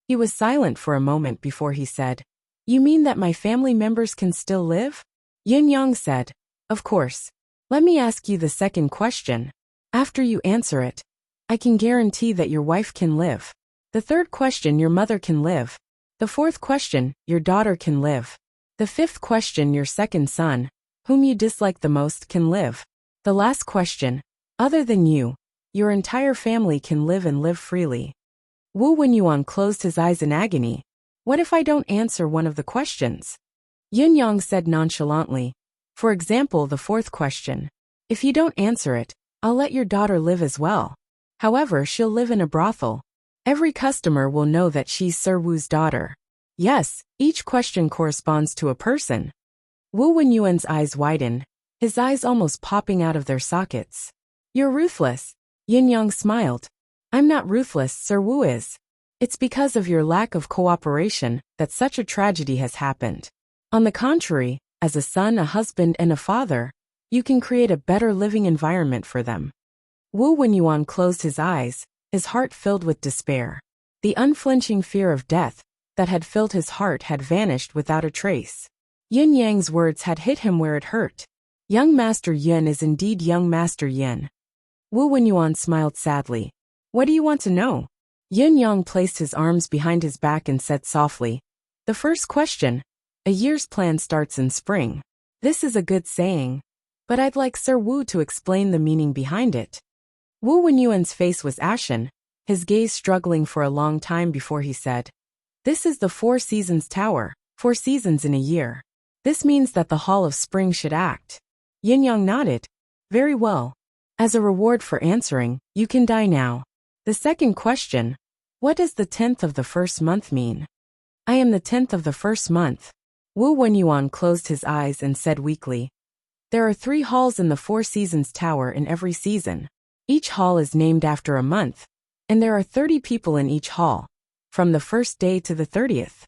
He was silent for a moment before he said, You mean that my family members can still live? Yang said, Of course. Let me ask you the second question. After you answer it, I can guarantee that your wife can live. The third question, your mother can live. The fourth question, your daughter can live. The fifth question, your second son, whom you dislike the most, can live. The last question, other than you, your entire family can live and live freely. Wu Wenyuan closed his eyes in agony. What if I don't answer one of the questions? Yang said nonchalantly. For example, the fourth question. If you don't answer it, I'll let your daughter live as well. However, she'll live in a brothel. Every customer will know that she's Sir Wu's daughter. Yes, each question corresponds to a person. Wu Wenyuan's eyes widened, his eyes almost popping out of their sockets. You're ruthless. Yang smiled. I'm not ruthless, Sir Wu is. It's because of your lack of cooperation that such a tragedy has happened. On the contrary, as a son, a husband, and a father, you can create a better living environment for them. Wu Wenyuan closed his eyes, his heart filled with despair. The unflinching fear of death that had filled his heart had vanished without a trace. Yin Yang's words had hit him where it hurt. Young Master Yin is indeed young Master Yin. Wu Wenyuan smiled sadly. What do you want to know? Yin Yang placed his arms behind his back and said softly, the first question. A year's plan starts in spring. This is a good saying, but I'd like Sir Wu to explain the meaning behind it. Wu Wenyuan's face was ashen, his gaze struggling for a long time before he said, this is the 4 Seasons Tower, 4 seasons in a year. This means that the Hall of Spring should act. Yin Yang nodded. Very well. As a reward for answering, you can die now. The second question, what does the 10th of the first month mean? I am the 10th of the first month. Wu Wenyuan closed his eyes and said weakly, there are 3 halls in the 4 Seasons Tower in every season. Each hall is named after a month, and there are 30 people in each hall, from the first day to the 30th.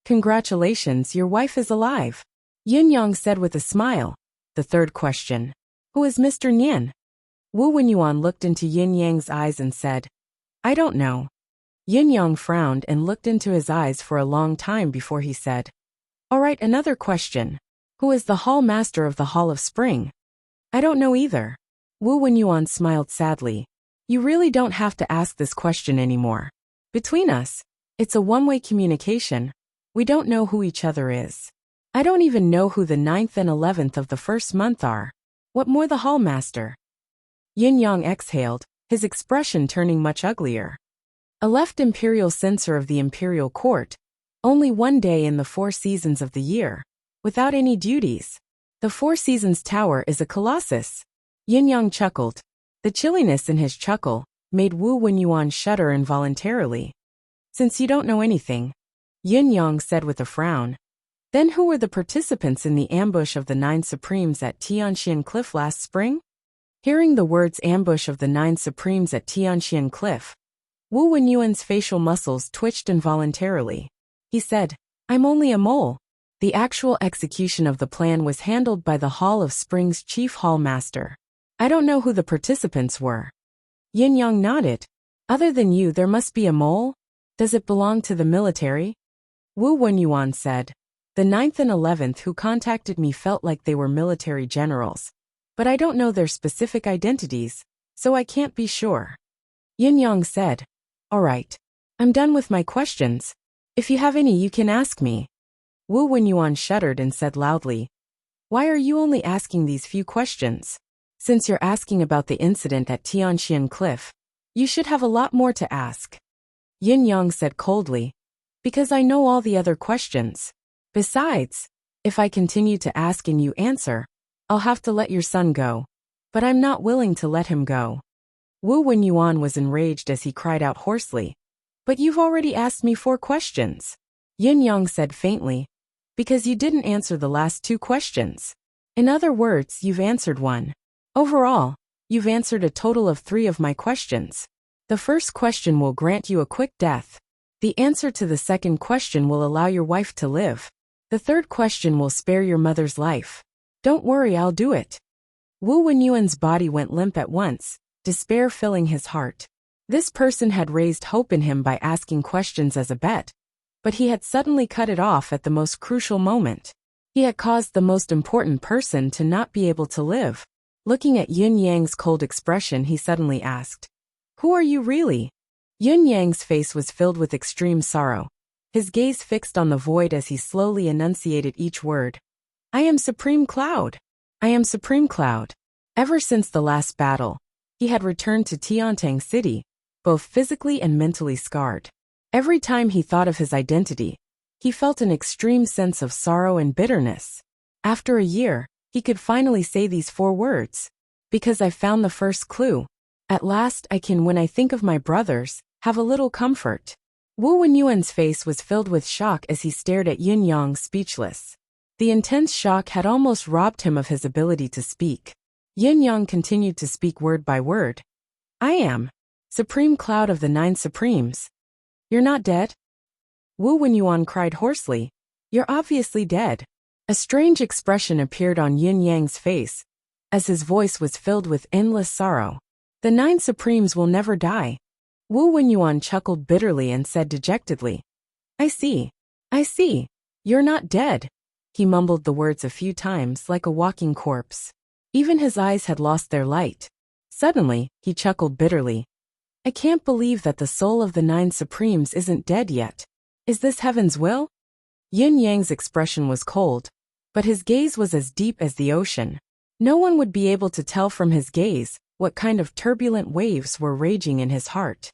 Congratulations, your wife is alive. Yin Yang said with a smile. The third question, who is Mr. Nian? Wu Wenyuan looked into Yin Yang's eyes and said, I don't know. Yin Yang frowned and looked into his eyes for a long time before he said, all right, another question. Who is the hall master of the Hall of Spring? I don't know either. Wu Wenyuan smiled sadly. You really don't have to ask this question anymore. Between us, it's a one-way communication. We don't know who each other is. I don't even know who the 9th and 11th of the first month are. What more the hall master? Yin Yang exhaled, his expression turning much uglier. A left imperial censor of the imperial court, only 1 day in the 4 seasons of the year, without any duties. The 4 Seasons Tower is a colossus. Yin Yang chuckled. The chilliness in his chuckle made Wu Wenyuan shudder involuntarily. Since you don't know anything, Yin Yang said with a frown, then who were the participants in the ambush of the 9 Supremes at Tianxian Cliff last spring? Hearing the words ambush of the 9 Supremes at Tianxian Cliff, Wu Wenyuan's facial muscles twitched involuntarily. He said, I'm only a mole. The actual execution of the plan was handled by the Hall of Spring's chief hall master. I don't know who the participants were. Yin Yang nodded. Other than you, there must be a mole? Does it belong to the military? Wu Wenyuan said. The 9th and 11th who contacted me felt like they were military generals, but I don't know their specific identities, so I can't be sure. Yin Yang said, all right. I'm done with my questions. If you have any, you can ask me. Wu Wenyuan shuddered and said loudly, why are you only asking these few questions? Since you're asking about the incident at Tianxian Cliff, you should have a lot more to ask. Yin Yang said coldly, because I know all the other questions. Besides, if I continue to ask and you answer, I'll have to let your son go. But I'm not willing to let him go. Wu Wenyuan was enraged as he cried out hoarsely, but you've already asked me 4 questions. Yin Yang said faintly, because you didn't answer the last 2 questions. In other words, you've answered 1. Overall, you've answered a total of 3 of my questions. The first question will grant you a quick death. The answer to the second question will allow your wife to live. The third question will spare your mother's life. Don't worry, I'll do it. Wu Wenyuan's body went limp at once, despair filling his heart. This person had raised hope in him by asking questions as a bet, but he had suddenly cut it off at the most crucial moment. He had caused the most important person to not be able to live. Looking at Yin Yang's cold expression, he suddenly asked, who are you really? Yin Yang's face was filled with extreme sorrow, his gaze fixed on the void as he slowly enunciated each word. I am Supreme Cloud. I am Supreme Cloud. Ever since the last battle, he had returned to Tiantang City, both physically and mentally scarred. Every time he thought of his identity, he felt an extreme sense of sorrow and bitterness. After a year, he could finally say these 4 words. Because I found the first clue. At last I can, when I think of my brothers, have a little comfort. Wu Wenyuan's face was filled with shock as he stared at Yin Yang speechless. The intense shock had almost robbed him of his ability to speak. Yin Yang continued to speak word by word. I am Supreme Cloud of the Nine Supremes. You're not dead? Wu Wenyuan cried hoarsely. You're obviously dead. A strange expression appeared on Yin Yang's face, as his voice was filled with endless sorrow. The Nine Supremes will never die. Wu Wenyuan chuckled bitterly and said dejectedly. I see. I see. You're not dead. He mumbled the words a few times like a walking corpse. Even his eyes had lost their light. Suddenly, he chuckled bitterly. I can't believe that the soul of the Nine Supremes isn't dead yet. Is this heaven's will? Yin Yang's expression was cold, but his gaze was as deep as the ocean. No one would be able to tell from his gaze what kind of turbulent waves were raging in his heart.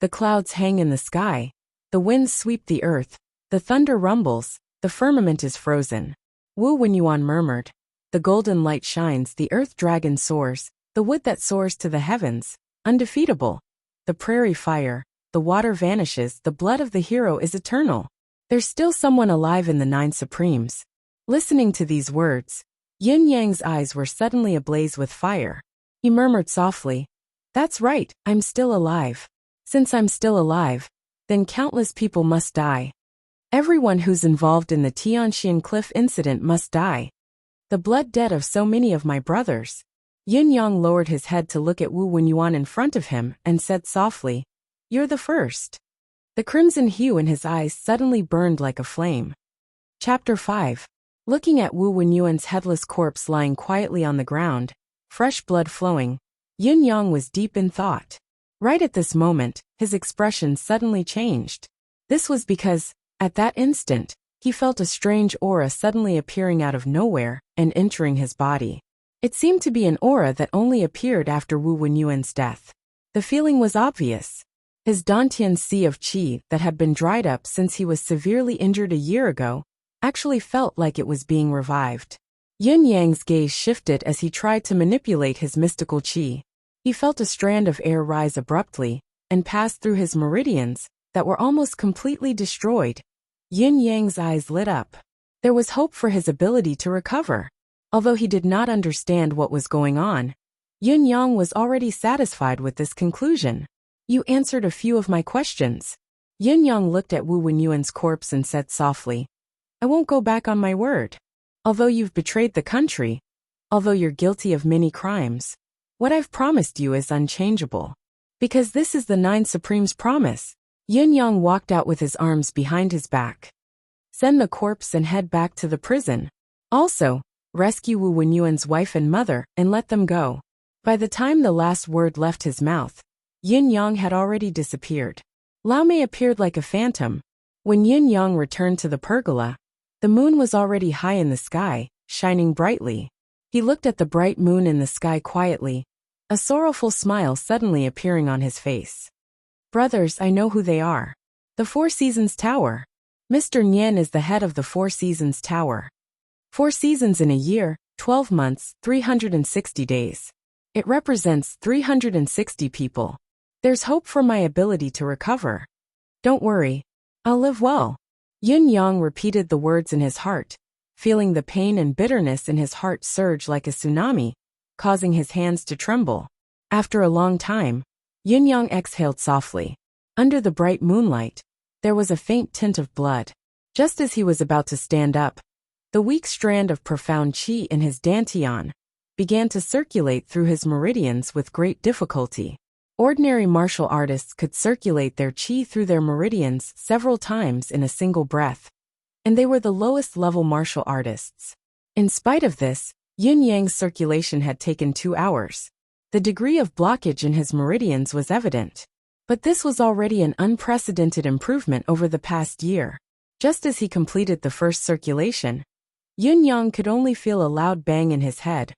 The clouds hang in the sky, the winds sweep the earth, the thunder rumbles, the firmament is frozen. Wu Wenyuan murmured. The golden light shines, the earth dragon soars, the wood that soars to the heavens, undefeatable. The prairie fire, the water vanishes, the blood of the hero is eternal. There's still someone alive in the Nine Supremes. Listening to these words, Yin Yang's eyes were suddenly ablaze with fire. He murmured softly, That's right, I'm still alive. Since I'm still alive, then countless people must die. Everyone who's involved in the Tianxian Cliff incident must die. The blood debt of so many of my brothers. Yin Yang lowered his head to look at Wu Wenyuan in front of him and said softly, You're the first. The crimson hue in his eyes suddenly burned like a flame. Chapter 5. Looking at Wu Wenyuan's headless corpse lying quietly on the ground, fresh blood flowing, Yin Yang was deep in thought. Right at this moment, his expression suddenly changed. This was because, at that instant, he felt a strange aura suddenly appearing out of nowhere and entering his body. It seemed to be an aura that only appeared after Wu Wenyuan's death. The feeling was obvious. His Dantian sea of qi that had been dried up since he was severely injured a year ago actually felt like it was being revived. Yin Yang's gaze shifted as he tried to manipulate his mystical qi. He felt a strand of air rise abruptly and pass through his meridians that were almost completely destroyed. Yin Yang's eyes lit up. There was hope for his ability to recover. Although he did not understand what was going on, Yin Yang was already satisfied with this conclusion. You answered a few of my questions. Yin Yang looked at Wu Wenyuan's corpse and said softly, I won't go back on my word. Although you've betrayed the country, although you're guilty of many crimes, what I've promised you is unchangeable. Because this is the Nine Supremes' promise. Yin Yang walked out with his arms behind his back. Send the corpse and head back to the prison. Also, rescue Wu Wenyuan's wife and mother and let them go. By the time the last word left his mouth, Yin Yang had already disappeared. Lao Mei appeared like a phantom. When Yin Yang returned to the pergola, the moon was already high in the sky, shining brightly. He looked at the bright moon in the sky quietly, a sorrowful smile suddenly appearing on his face. Brothers, I know who they are. The Four Seasons Tower. Mr. Nian is the head of the Four Seasons Tower. 4 seasons in a year, 12 months, 360 days. It represents 360 people. There's hope for my ability to recover. Don't worry. I'll live well. Yin Yang repeated the words in his heart, feeling the pain and bitterness in his heart surge like a tsunami, causing his hands to tremble. After a long time, Yin Yang exhaled softly. Under the bright moonlight, there was a faint tint of blood. Just as he was about to stand up, the weak strand of profound qi in his dantian began to circulate through his meridians with great difficulty. Ordinary martial artists could circulate their qi through their meridians several times in a single breath, and they were the lowest level martial artists. In spite of this, Yin Yang's circulation had taken 2 hours. The degree of blockage in his meridians was evident. But this was already an unprecedented improvement over the past year. Just as he completed the first circulation, Yin Yang could only feel a loud bang in his head,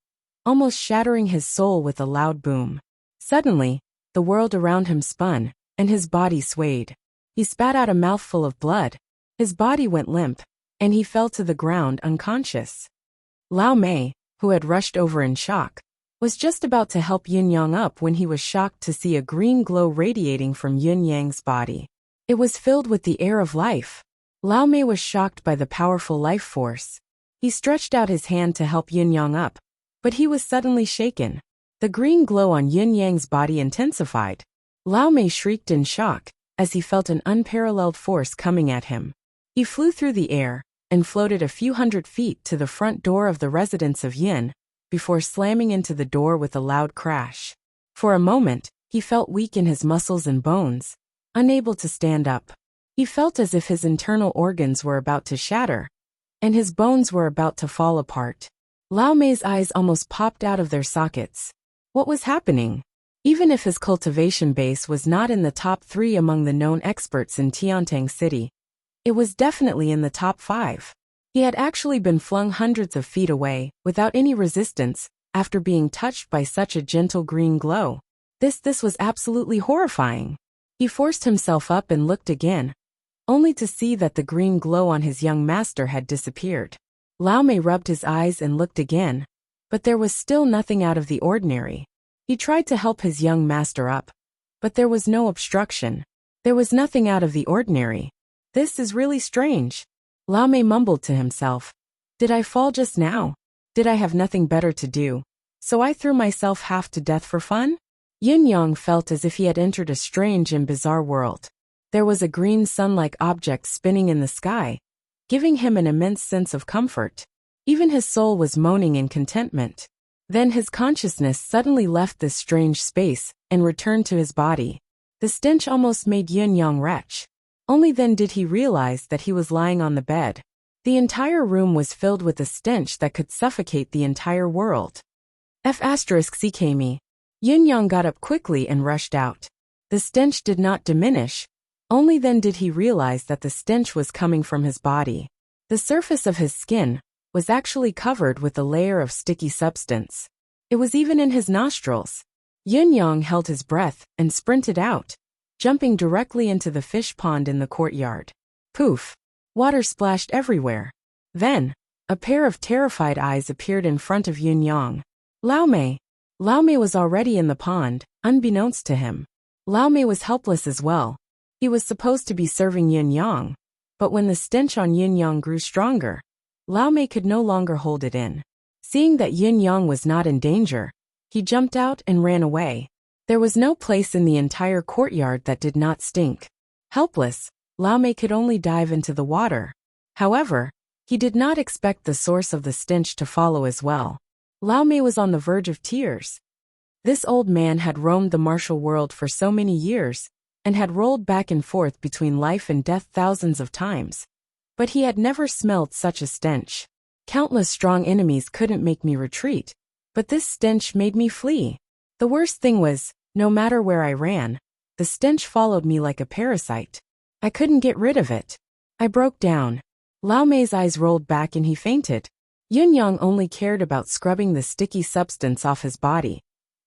almost shattering his soul with a loud boom. Suddenly, the world around him spun, and his body swayed. He spat out a mouthful of blood. His body went limp, and he fell to the ground unconscious. Lao Mei, who had rushed over in shock, was just about to help Yin Yang up when he was shocked to see a green glow radiating from Yin Yang's body. It was filled with the air of life. Lao Mei was shocked by the powerful life force. He stretched out his hand to help Yin Yang up, but he was suddenly shaken. The green glow on Yin Yang's body intensified. Lao Mei shrieked in shock as he felt an unparalleled force coming at him. He flew through the air and floated a few hundred feet to the front door of the residence of Yin before slamming into the door with a loud crash. For a moment, he felt weak in his muscles and bones, unable to stand up. He felt as if his internal organs were about to shatter, and his bones were about to fall apart. Lao Mei's eyes almost popped out of their sockets. What was happening? Even if his cultivation base was not in the top 3 among the known experts in Tiantang City, it was definitely in the top 5. He had actually been flung hundreds of feet away, without any resistance, after being touched by such a gentle green glow. This was absolutely horrifying. He forced himself up and looked again, only to see that the green glow on his young master had disappeared. Lao Mei rubbed his eyes and looked again, but there was still nothing out of the ordinary. He tried to help his young master up, but there was no obstruction. There was nothing out of the ordinary. This is really strange. Lao Mei mumbled to himself. Did I fall just now? Did I have nothing better to do, so I threw myself half to death for fun? Yin Yang felt as if he had entered a strange and bizarre world. There was a green sun-like object spinning in the sky, giving him an immense sense of comfort. Even his soul was moaning in contentment. Then his consciousness suddenly left this strange space and returned to his body. The stench almost made Yin Yang retch. Only then did he realize that he was lying on the bed. The entire room was filled with a stench that could suffocate the entire world. F***ck me. Yin Yang got up quickly and rushed out. The stench did not diminish. Only then did he realize that the stench was coming from his body. The surface of his skin was actually covered with a layer of sticky substance. It was even in his nostrils. Yin Yang held his breath and sprinted out, jumping directly into the fish pond in the courtyard. Poof! Water splashed everywhere. Then, a pair of terrified eyes appeared in front of Yin Yang. Lao Mei! Lao Mei was already in the pond, unbeknownst to him. Lao Mei was helpless as well. He was supposed to be serving Yin Yang, but when the stench on Yin Yang grew stronger, Lao Mei could no longer hold it in. Seeing that Yin Yang was not in danger, he jumped out and ran away. There was no place in the entire courtyard that did not stink. Helpless, Lao Mei could only dive into the water. However, he did not expect the source of the stench to follow as well. Lao Mei was on the verge of tears. This old man had roamed the martial world for so many years, and had rolled back and forth between life and death thousands of times. But he had never smelled such a stench. Countless strong enemies couldn't make me retreat, but this stench made me flee. The worst thing was, no matter where I ran, the stench followed me like a parasite. I couldn't get rid of it. I broke down. Lao Mei's eyes rolled back and he fainted. Yin Yang only cared about scrubbing the sticky substance off his body,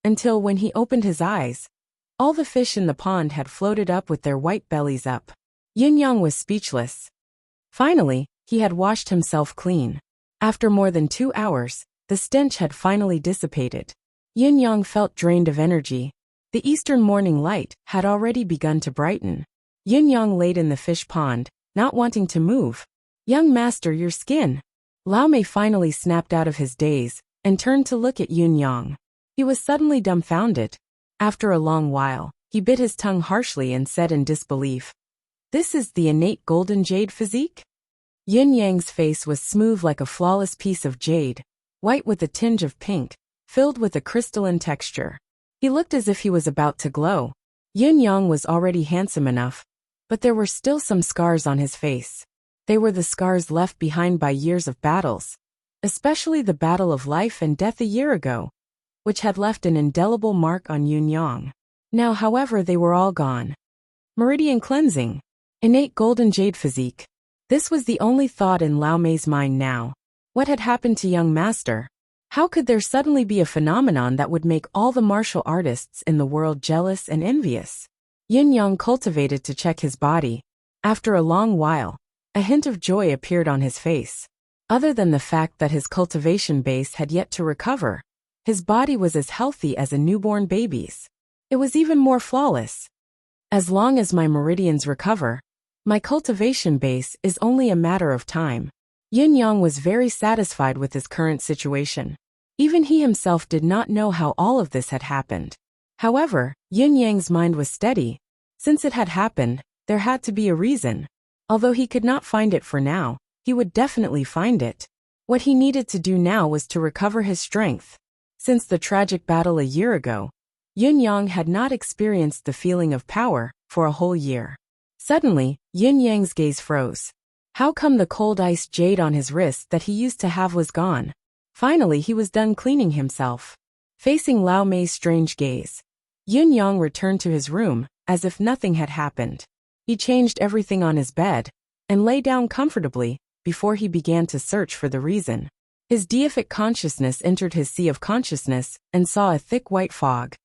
until when he opened his eyes, all the fish in the pond had floated up with their white bellies up. Yin Yang was speechless. Finally, he had washed himself clean. After more than 2 hours, the stench had finally dissipated. Yin Yang felt drained of energy. The eastern morning light had already begun to brighten. Yin Yang laid in the fish pond, not wanting to move. Young master, your skin. Lao Mei finally snapped out of his daze and turned to look at Yin Yang. He was suddenly dumbfounded. After a long while, he bit his tongue harshly and said in disbelief, "This is the innate golden jade physique?" Yin Yang's face was smooth like a flawless piece of jade, white with a tinge of pink, filled with a crystalline texture. He looked as if he was about to glow. Yin Yang was already handsome enough, but there were still some scars on his face. They were the scars left behind by years of battles, especially the battle of life and death a year ago, which had left an indelible mark on Yin Yang. Now, however, they were all gone. Meridian cleansing. Innate golden jade physique. This was the only thought in Lao Mei's mind now. What had happened to young master? How could there suddenly be a phenomenon that would make all the martial artists in the world jealous and envious? Yin Yang cultivated to check his body. After a long while, a hint of joy appeared on his face. Other than the fact that his cultivation base had yet to recover, his body was as healthy as a newborn baby's. It was even more flawless. As long as my meridians recover, my cultivation base is only a matter of time. Yin Yang was very satisfied with his current situation. Even he himself did not know how all of this had happened. However, Yin Yang's mind was steady. Since it had happened, there had to be a reason. Although he could not find it for now, he would definitely find it. What he needed to do now was to recover his strength. Since the tragic battle a year ago, Yin Yang had not experienced the feeling of power for a whole year. Suddenly, Yin Yang's gaze froze. How come the cold ice jade on his wrist that he used to have was gone? Finally, he was done cleaning himself. Facing Lao Mei's strange gaze, Yin Yang returned to his room as if nothing had happened. He changed everything on his bed and lay down comfortably before he began to search for the reason. His deific consciousness entered his sea of consciousness and saw a thick white fog.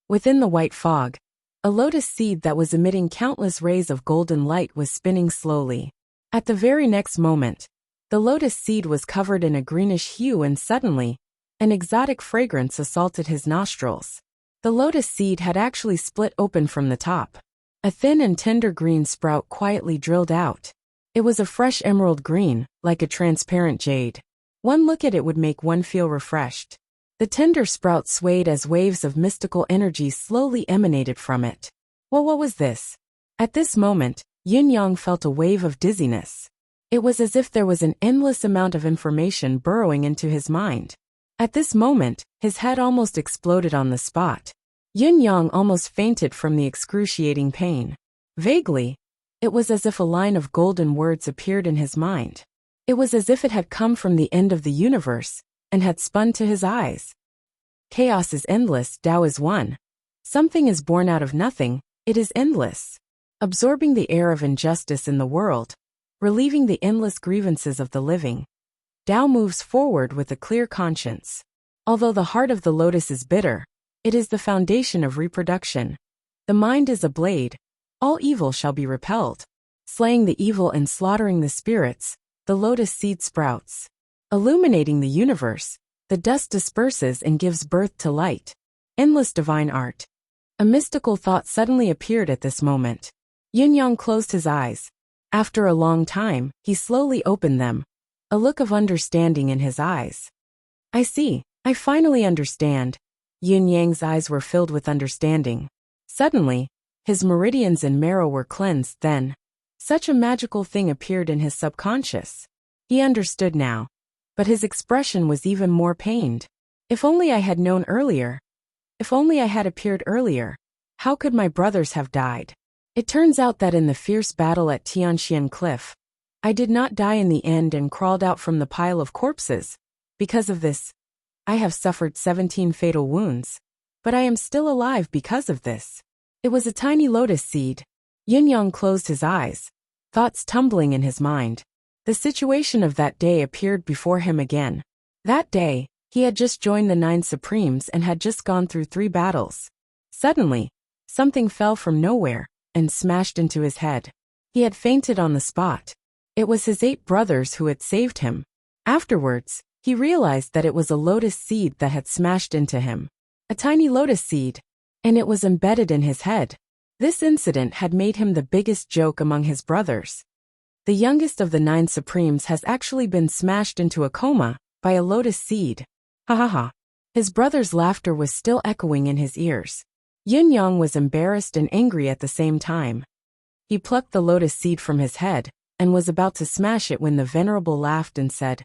Within the white fog, a lotus seed that was emitting countless rays of golden light was spinning slowly. At the very next moment, the lotus seed was covered in a greenish hue and suddenly, an exotic fragrance assaulted his nostrils. The lotus seed had actually split open from the top. A thin and tender green sprout quietly drilled out. It was a fresh emerald green, like a transparent jade. One look at it would make one feel refreshed. The tender sprout swayed as waves of mystical energy slowly emanated from it. Well, what was this? At this moment, Yin Yang felt a wave of dizziness. It was as if there was an endless amount of information burrowing into his mind. At this moment, his head almost exploded on the spot. Yin Yang almost fainted from the excruciating pain. Vaguely, it was as if a line of golden words appeared in his mind. It was as if it had come from the end of the universe and had spun to his eyes. Chaos is endless, Tao is one. Something is born out of nothing, it is endless. Absorbing the air of injustice in the world, relieving the endless grievances of the living. Tao moves forward with a clear conscience. Although the heart of the lotus is bitter, it is the foundation of reproduction. The mind is a blade, all evil shall be repelled. Slaying the evil and slaughtering the spirits, the lotus seed sprouts. Illuminating the universe, the dust disperses and gives birth to light. Endless divine art. A mystical thought suddenly appeared at this moment. Yin Yang closed his eyes. After a long time, he slowly opened them. A look of understanding in his eyes. I see, I finally understand. Yin Yang's eyes were filled with understanding. Suddenly, his meridians and marrow were cleansed then. Such a magical thing appeared in his subconscious. He understood now. But his expression was even more pained. If only I had known earlier. If only I had appeared earlier. How could my brothers have died? It turns out that in the fierce battle at Tianxian Cliff, I did not die in the end and crawled out from the pile of corpses. Because of this, I have suffered 17 fatal wounds. But I am still alive because of this. It was a tiny lotus seed. Yin Yang closed his eyes, thoughts tumbling in his mind. The situation of that day appeared before him again. That day, he had just joined the 9 Supremes and had just gone through 3 battles. Suddenly, something fell from nowhere and smashed into his head. He had fainted on the spot. It was his 8 brothers who had saved him. Afterwards, he realized that it was a lotus seed that had smashed into him. A tiny lotus seed, and it was embedded in his head. This incident had made him the biggest joke among his brothers. The youngest of the 9 Supremes has actually been smashed into a coma by a lotus seed. Ha ha ha. His brother's laughter was still echoing in his ears. Yin Yang was embarrassed and angry at the same time. He plucked the lotus seed from his head and was about to smash it when the venerable laughed and said,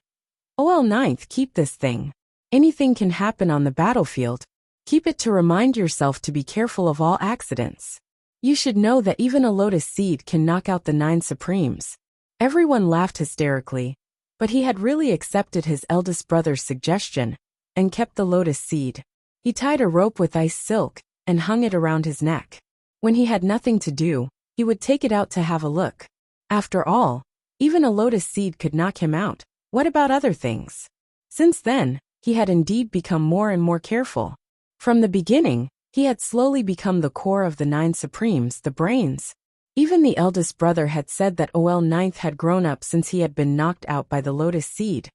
"OL 9th, keep this thing. Anything can happen on the battlefield. Keep it to remind yourself to be careful of all accidents. You should know that even a lotus seed can knock out the 9 Supremes." Everyone laughed hysterically, but he had really accepted his eldest brother's suggestion and kept the lotus seed. He tied a rope with ice silk and hung it around his neck. When he had nothing to do, he would take it out to have a look. After all, even a lotus seed could knock him out. What about other things? Since then, he had indeed become more and more careful. From the beginning, he had slowly become the core of the 9 Supremes, the brains. Even the eldest brother had said that OL 9th had grown up since he had been knocked out by the lotus seed.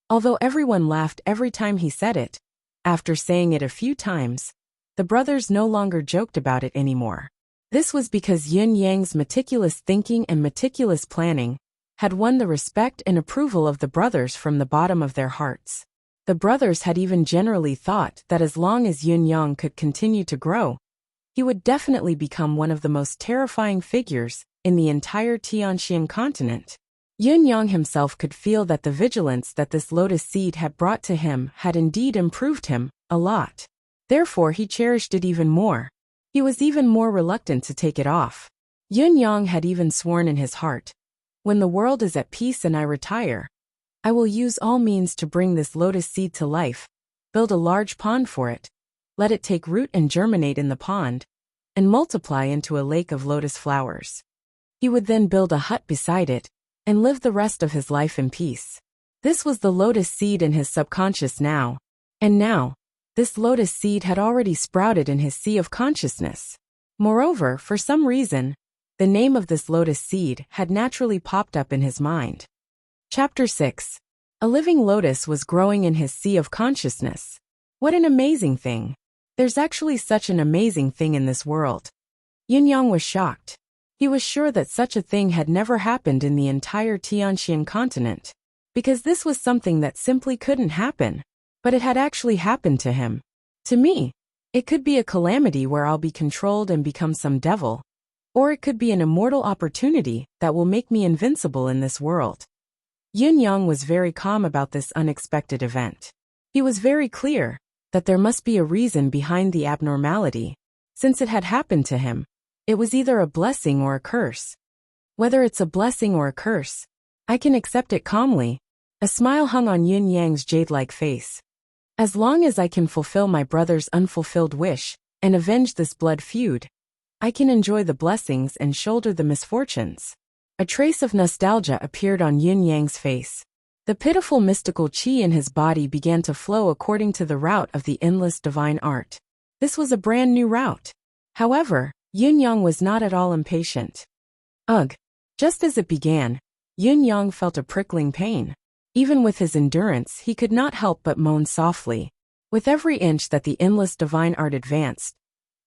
Although everyone laughed every time he said it, after saying it a few times, the brothers no longer joked about it anymore. This was because Yin Yang's meticulous thinking and meticulous planning had won the respect and approval of the brothers from the bottom of their hearts. The brothers had even generally thought that as long as Yun Yang could continue to grow, he would definitely become one of the most terrifying figures in the entire Tianxian continent. Yun Yang himself could feel that the vigilance that this lotus seed had brought to him had indeed improved him a lot. Therefore he cherished it even more. He was even more reluctant to take it off. Yun Yang had even sworn in his heart, "When the world is at peace and I retire, I will use all means to bring this lotus seed to life, build a large pond for it, let it take root and germinate in the pond, and multiply into a lake of lotus flowers." He would then build a hut beside it, and live the rest of his life in peace. This was the lotus seed in his subconscious now. And now, this lotus seed had already sprouted in his sea of consciousness. Moreover, for some reason, the name of this lotus seed had naturally popped up in his mind. Chapter 6. A living lotus was growing in his sea of consciousness. What an amazing thing. There's actually such an amazing thing in this world. Yun Yang was shocked. He was sure that such a thing had never happened in the entire Tianxian continent, because this was something that simply couldn't happen. But it had actually happened to him. To me, it could be a calamity where I'll be controlled and become some devil, or it could be an immortal opportunity that will make me invincible in this world. Yun Yang was very calm about this unexpected event. He was very clear that there must be a reason behind the abnormality. Since it had happened to him, it was either a blessing or a curse. Whether it's a blessing or a curse, I can accept it calmly. A smile hung on Yun Yang's jade-like face. As long as I can fulfill my brother's unfulfilled wish and avenge this blood feud, I can enjoy the blessings and shoulder the misfortunes. A trace of nostalgia appeared on Yun Yang's face. The pitiful mystical qi in his body began to flow according to the route of the endless divine art. This was a brand new route. However, Yun Yang was not at all impatient. Ugh! Just as it began, Yun Yang felt a prickling pain. Even with his endurance, he could not help but moan softly. With every inch that the endless divine art advanced,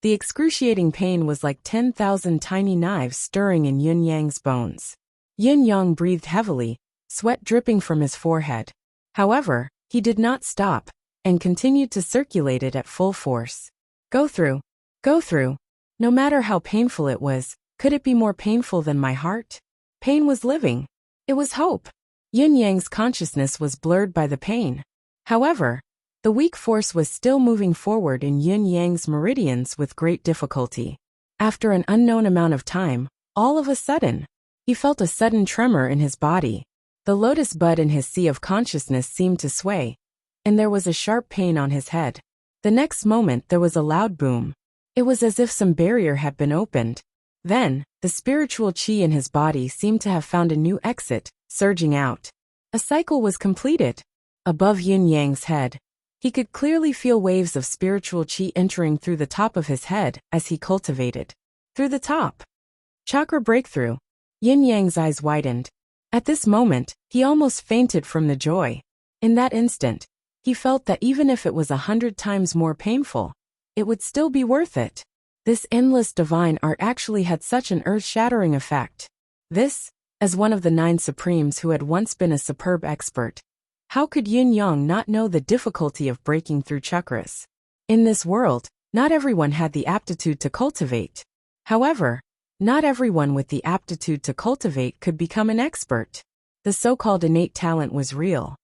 the excruciating pain was like 10,000 tiny knives stirring in Yun Yang's bones. Yun Yang breathed heavily, sweat dripping from his forehead. However, he did not stop, and continued to circulate it at full force. Go through. Go through. No matter how painful it was, could it be more painful than my heart? Pain was living. It was hope. Yun Yang's consciousness was blurred by the pain. However, the weak force was still moving forward in Yun Yang's meridians with great difficulty. After an unknown amount of time, all of a sudden, he felt a sudden tremor in his body. The lotus bud in his sea of consciousness seemed to sway, and there was a sharp pain on his head. The next moment there was a loud boom. It was as if some barrier had been opened. Then, the spiritual qi in his body seemed to have found a new exit, surging out. A cycle was completed. Above Yun Yang's head, he could clearly feel waves of spiritual qi entering through the top of his head as he cultivated. Through the top. Chakra breakthrough. Yun Yang's eyes widened. At this moment, he almost fainted from the joy. In that instant, he felt that even if it was 100 times more painful, it would still be worth it. This endless divine art actually had such an earth-shattering effect. This, as one of the 9 Supremes who had once been a superb expert, how could Yun Yang not know the difficulty of breaking through chakras? In this world, not everyone had the aptitude to cultivate. However, not everyone with the aptitude to cultivate could become an expert. The so-called innate talent was real.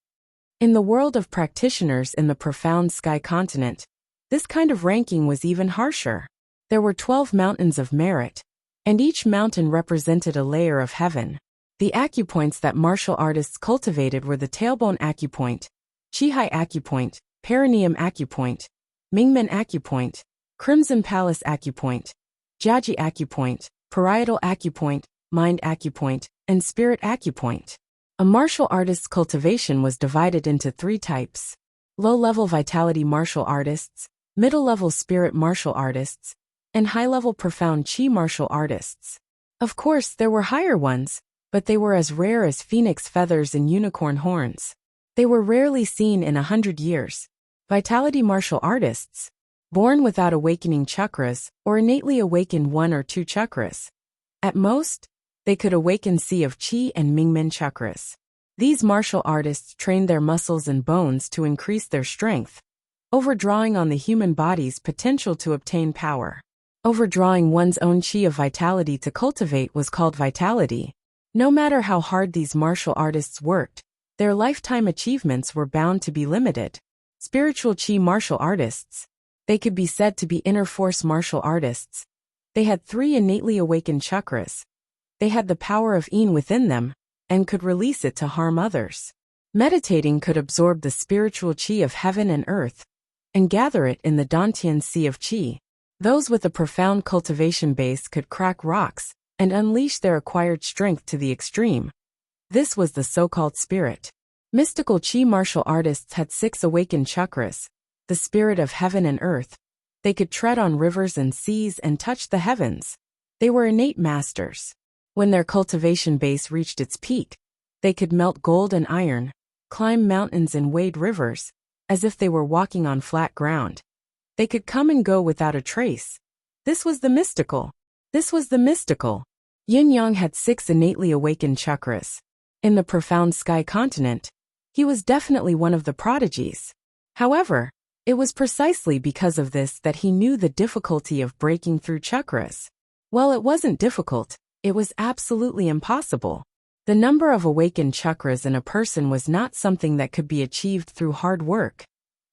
In the world of practitioners in the profound sky continent, this kind of ranking was even harsher. There were 12 mountains of merit, and each mountain represented a layer of heaven. The acupoints that martial artists cultivated were the tailbone acupoint, Qihai acupoint, perineum acupoint, Mingmen acupoint, crimson palace acupoint, Jiaji acupoint, parietal acupoint, mind acupoint, and spirit acupoint. A martial artist's cultivation was divided into 3 types: low-level vitality martial artists, middle-level spirit martial artists, and high-level profound qi martial artists. Of course, there were higher ones, but they were as rare as phoenix feathers and unicorn horns. They were rarely seen in 100 years. Vitality martial artists, born without awakening chakras, or innately awaken 1 or 2 chakras. At most, they could awaken Sea of Qi and Mingmen chakras. These martial artists trained their muscles and bones to increase their strength, overdrawing on the human body's potential to obtain power. Overdrawing one's own chi of vitality to cultivate was called vitality. No matter how hard these martial artists worked, their lifetime achievements were bound to be limited. Spiritual chi martial artists. They could be said to be inner force martial artists. They had 3 innately awakened chakras. They had the power of yin within them, and could release it to harm others. Meditating could absorb the spiritual chi of heaven and earth, and gather it in the Dantian Sea of Qi. Those with a profound cultivation base could crack rocks, and unleash their acquired strength to the extreme. This was the so-called spirit. Mystical chi martial artists had 6 awakened chakras, the spirit of heaven and earth. They could tread on rivers and seas and touch the heavens. They were innate masters. When their cultivation base reached its peak, they could melt gold and iron, climb mountains and wade rivers, as if they were walking on flat ground. They could come and go without a trace. This was the mystical. Yin-Yang had 6 innately awakened chakras. In the profound sky continent, he was definitely one of the prodigies. However, it was precisely because of this that he knew the difficulty of breaking through chakras. Well, it wasn't difficult, it was absolutely impossible. The number of awakened chakras in a person was not something that could be achieved through hard work.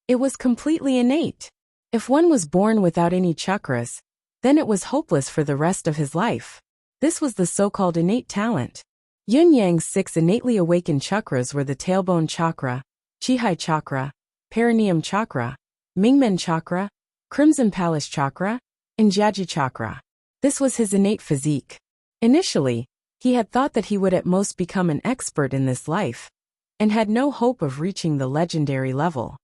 It was completely innate. If one was born without any chakras, then it was hopeless for the rest of his life. This was the so-called innate talent. Yin-Yang's 6 innately awakened chakras were the tailbone chakra, Qihai chakra, perineum chakra, Mingmen chakra, crimson palace chakra, and Jiaji chakra. This was his innate physique. Initially, he had thought that he would at most become an expert in this life, and had no hope of reaching the legendary level.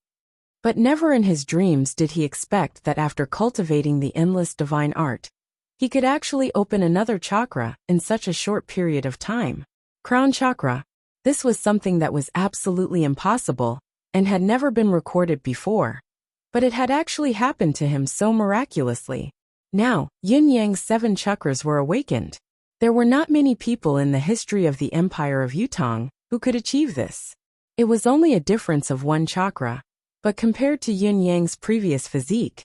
But never in his dreams did he expect that after cultivating the endless divine art, he could actually open another chakra in such a short period of time. Crown chakra. This was something that was absolutely impossible, and had never been recorded before. But it had actually happened to him so miraculously. Now, Yin-Yang's 7 chakras were awakened. There were not many people in the history of the Empire of Yutong who could achieve this. It was only a difference of 1 chakra, but compared to Yin-Yang's previous physique,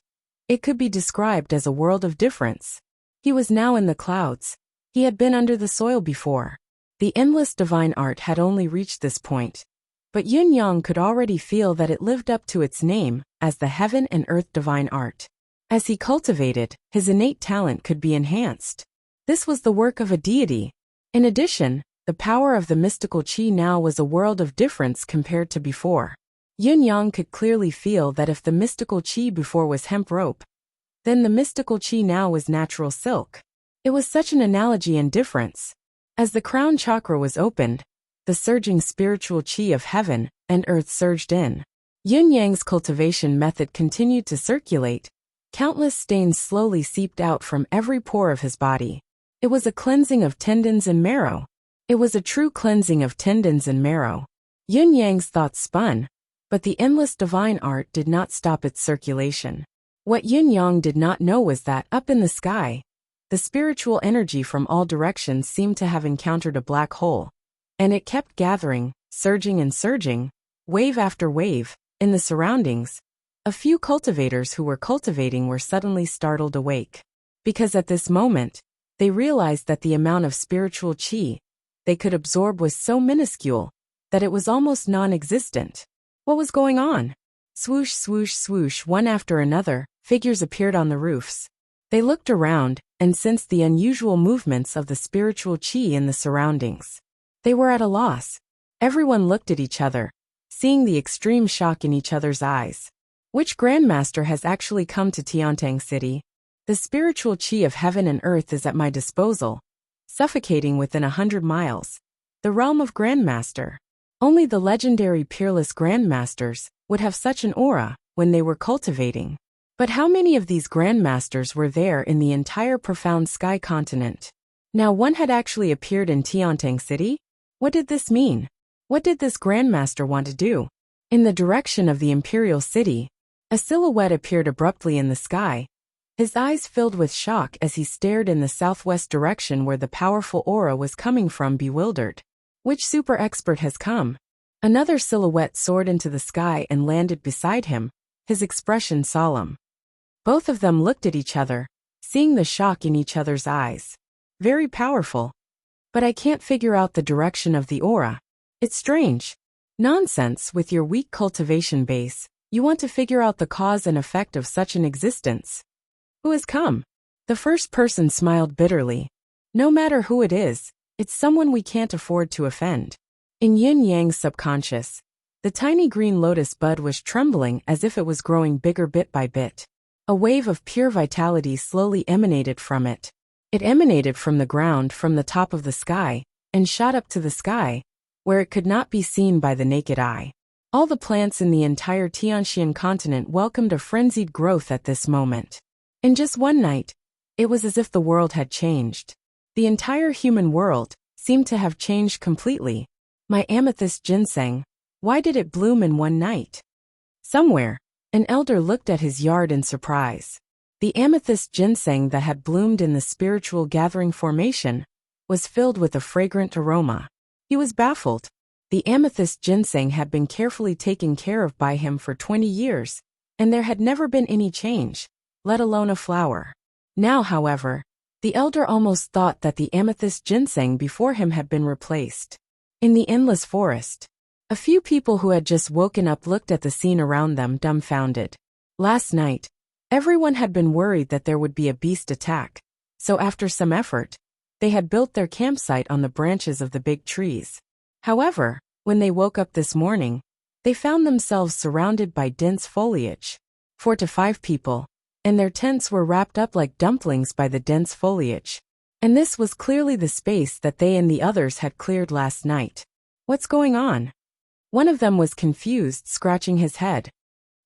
it could be described as a world of difference. He was now in the clouds. He had been under the soil before. The endless divine art had only reached this point, but Yin-Yang could already feel that it lived up to its name as the heaven and earth divine art. As he cultivated, his innate talent could be enhanced. This was the work of a deity. In addition, the power of the mystical qi now was a world of difference compared to before. Yin-Yang could clearly feel that if the mystical qi before was hemp rope, then the mystical qi now was natural silk. It was such an analogy and difference. As the crown chakra was opened, the surging spiritual qi of heaven and earth surged in. Yin-Yang's cultivation method continued to circulate. Countless stains slowly seeped out from every pore of his body. It was a cleansing of tendons and marrow. It was a true cleansing of tendons and marrow. Yin-Yang's thoughts spun, but the endless divine art did not stop its circulation. What Yin-Yang did not know was that, up in the sky, the spiritual energy from all directions seemed to have encountered a black hole, and it kept gathering, surging and surging, wave after wave, in the surroundings. A few cultivators who were cultivating were suddenly startled awake, because at this moment, they realized that the amount of spiritual qi they could absorb was so minuscule that it was almost non-existent. What was going on? Swoosh, swoosh, swoosh, one after another, figures appeared on the roofs. They looked around and sensed the unusual movements of the spiritual qi in the surroundings. They were at a loss. Everyone looked at each other, seeing the extreme shock in each other's eyes. Which Grandmaster has actually come to Tiantang City? The spiritual qi of heaven and earth is at my disposal, suffocating within 100 miles. The realm of Grandmaster. Only the legendary peerless Grandmasters would have such an aura when they were cultivating. But how many of these Grandmasters were there in the entire profound sky continent? Now one had actually appeared in Tiantang City? What did this mean? What did this Grandmaster want to do? In the direction of the Imperial City, a silhouette appeared abruptly in the sky. His eyes filled with shock as he stared in the southwest direction where the powerful aura was coming from, bewildered. Which super expert has come? Another silhouette soared into the sky and landed beside him, his expression solemn. Both of them looked at each other, seeing the shock in each other's eyes. Very powerful. But I can't figure out the direction of the aura. It's strange. Nonsense, with your weak cultivation base, you want to figure out the cause and effect of such an existence. Who has come? The first person smiled bitterly. No matter who it is, it's someone we can't afford to offend. In Yin Yang's subconscious, the tiny green lotus bud was trembling as if it was growing bigger bit by bit. A wave of pure vitality slowly emanated from it. It emanated from the ground, from the top of the sky, and shot up to the sky, where it could not be seen by the naked eye. All the plants in the entire Tianxian continent welcomed a frenzied growth at this moment. In just one night, it was as if the world had changed. The entire human world seemed to have changed completely. My amethyst ginseng, why did it bloom in one night? Somewhere, an elder looked at his yard in surprise. The amethyst ginseng that had bloomed in the spiritual gathering formation was filled with a fragrant aroma. He was baffled. The amethyst ginseng had been carefully taken care of by him for 20 years, and there had never been any change, let alone a flower. Now, however, the elder almost thought that the amethyst ginseng before him had been replaced. In the endless forest, a few people who had just woken up looked at the scene around them dumbfounded. Last night, everyone had been worried that there would be a beast attack, so after some effort, they had built their campsite on the branches of the big trees. However, when they woke up this morning, they found themselves surrounded by dense foliage. 4 to 5 people, and their tents were wrapped up like dumplings by the dense foliage. And this was clearly the space that they and the others had cleared last night. What's going on? One of them was confused, scratching his head.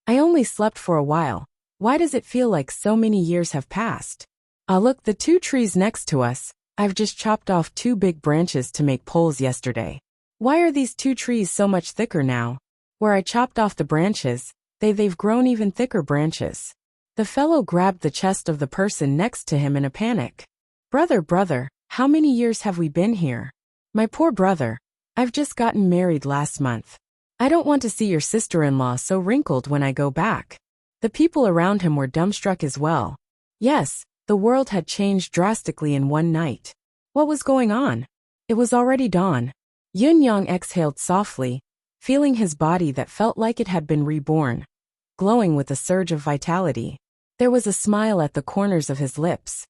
I only slept for a while. Why does it feel like so many years have passed? Look, the 2 trees next to us. I've just chopped off 2 big branches to make poles yesterday. Why are these 2 trees so much thicker now? Where I chopped off the branches, they've grown even thicker branches. The fellow grabbed the chest of the person next to him in a panic. Brother, how many years have we been here? My poor brother, I've just gotten married last month. I don't want to see your sister-in-law so wrinkled when I go back. The people around him were dumbstruck as well. Yes, the world had changed drastically in one night. What was going on? It was already dawn. Yun Yang exhaled softly, feeling his body that felt like it had been reborn, glowing with a surge of vitality. There was a smile at the corners of his lips.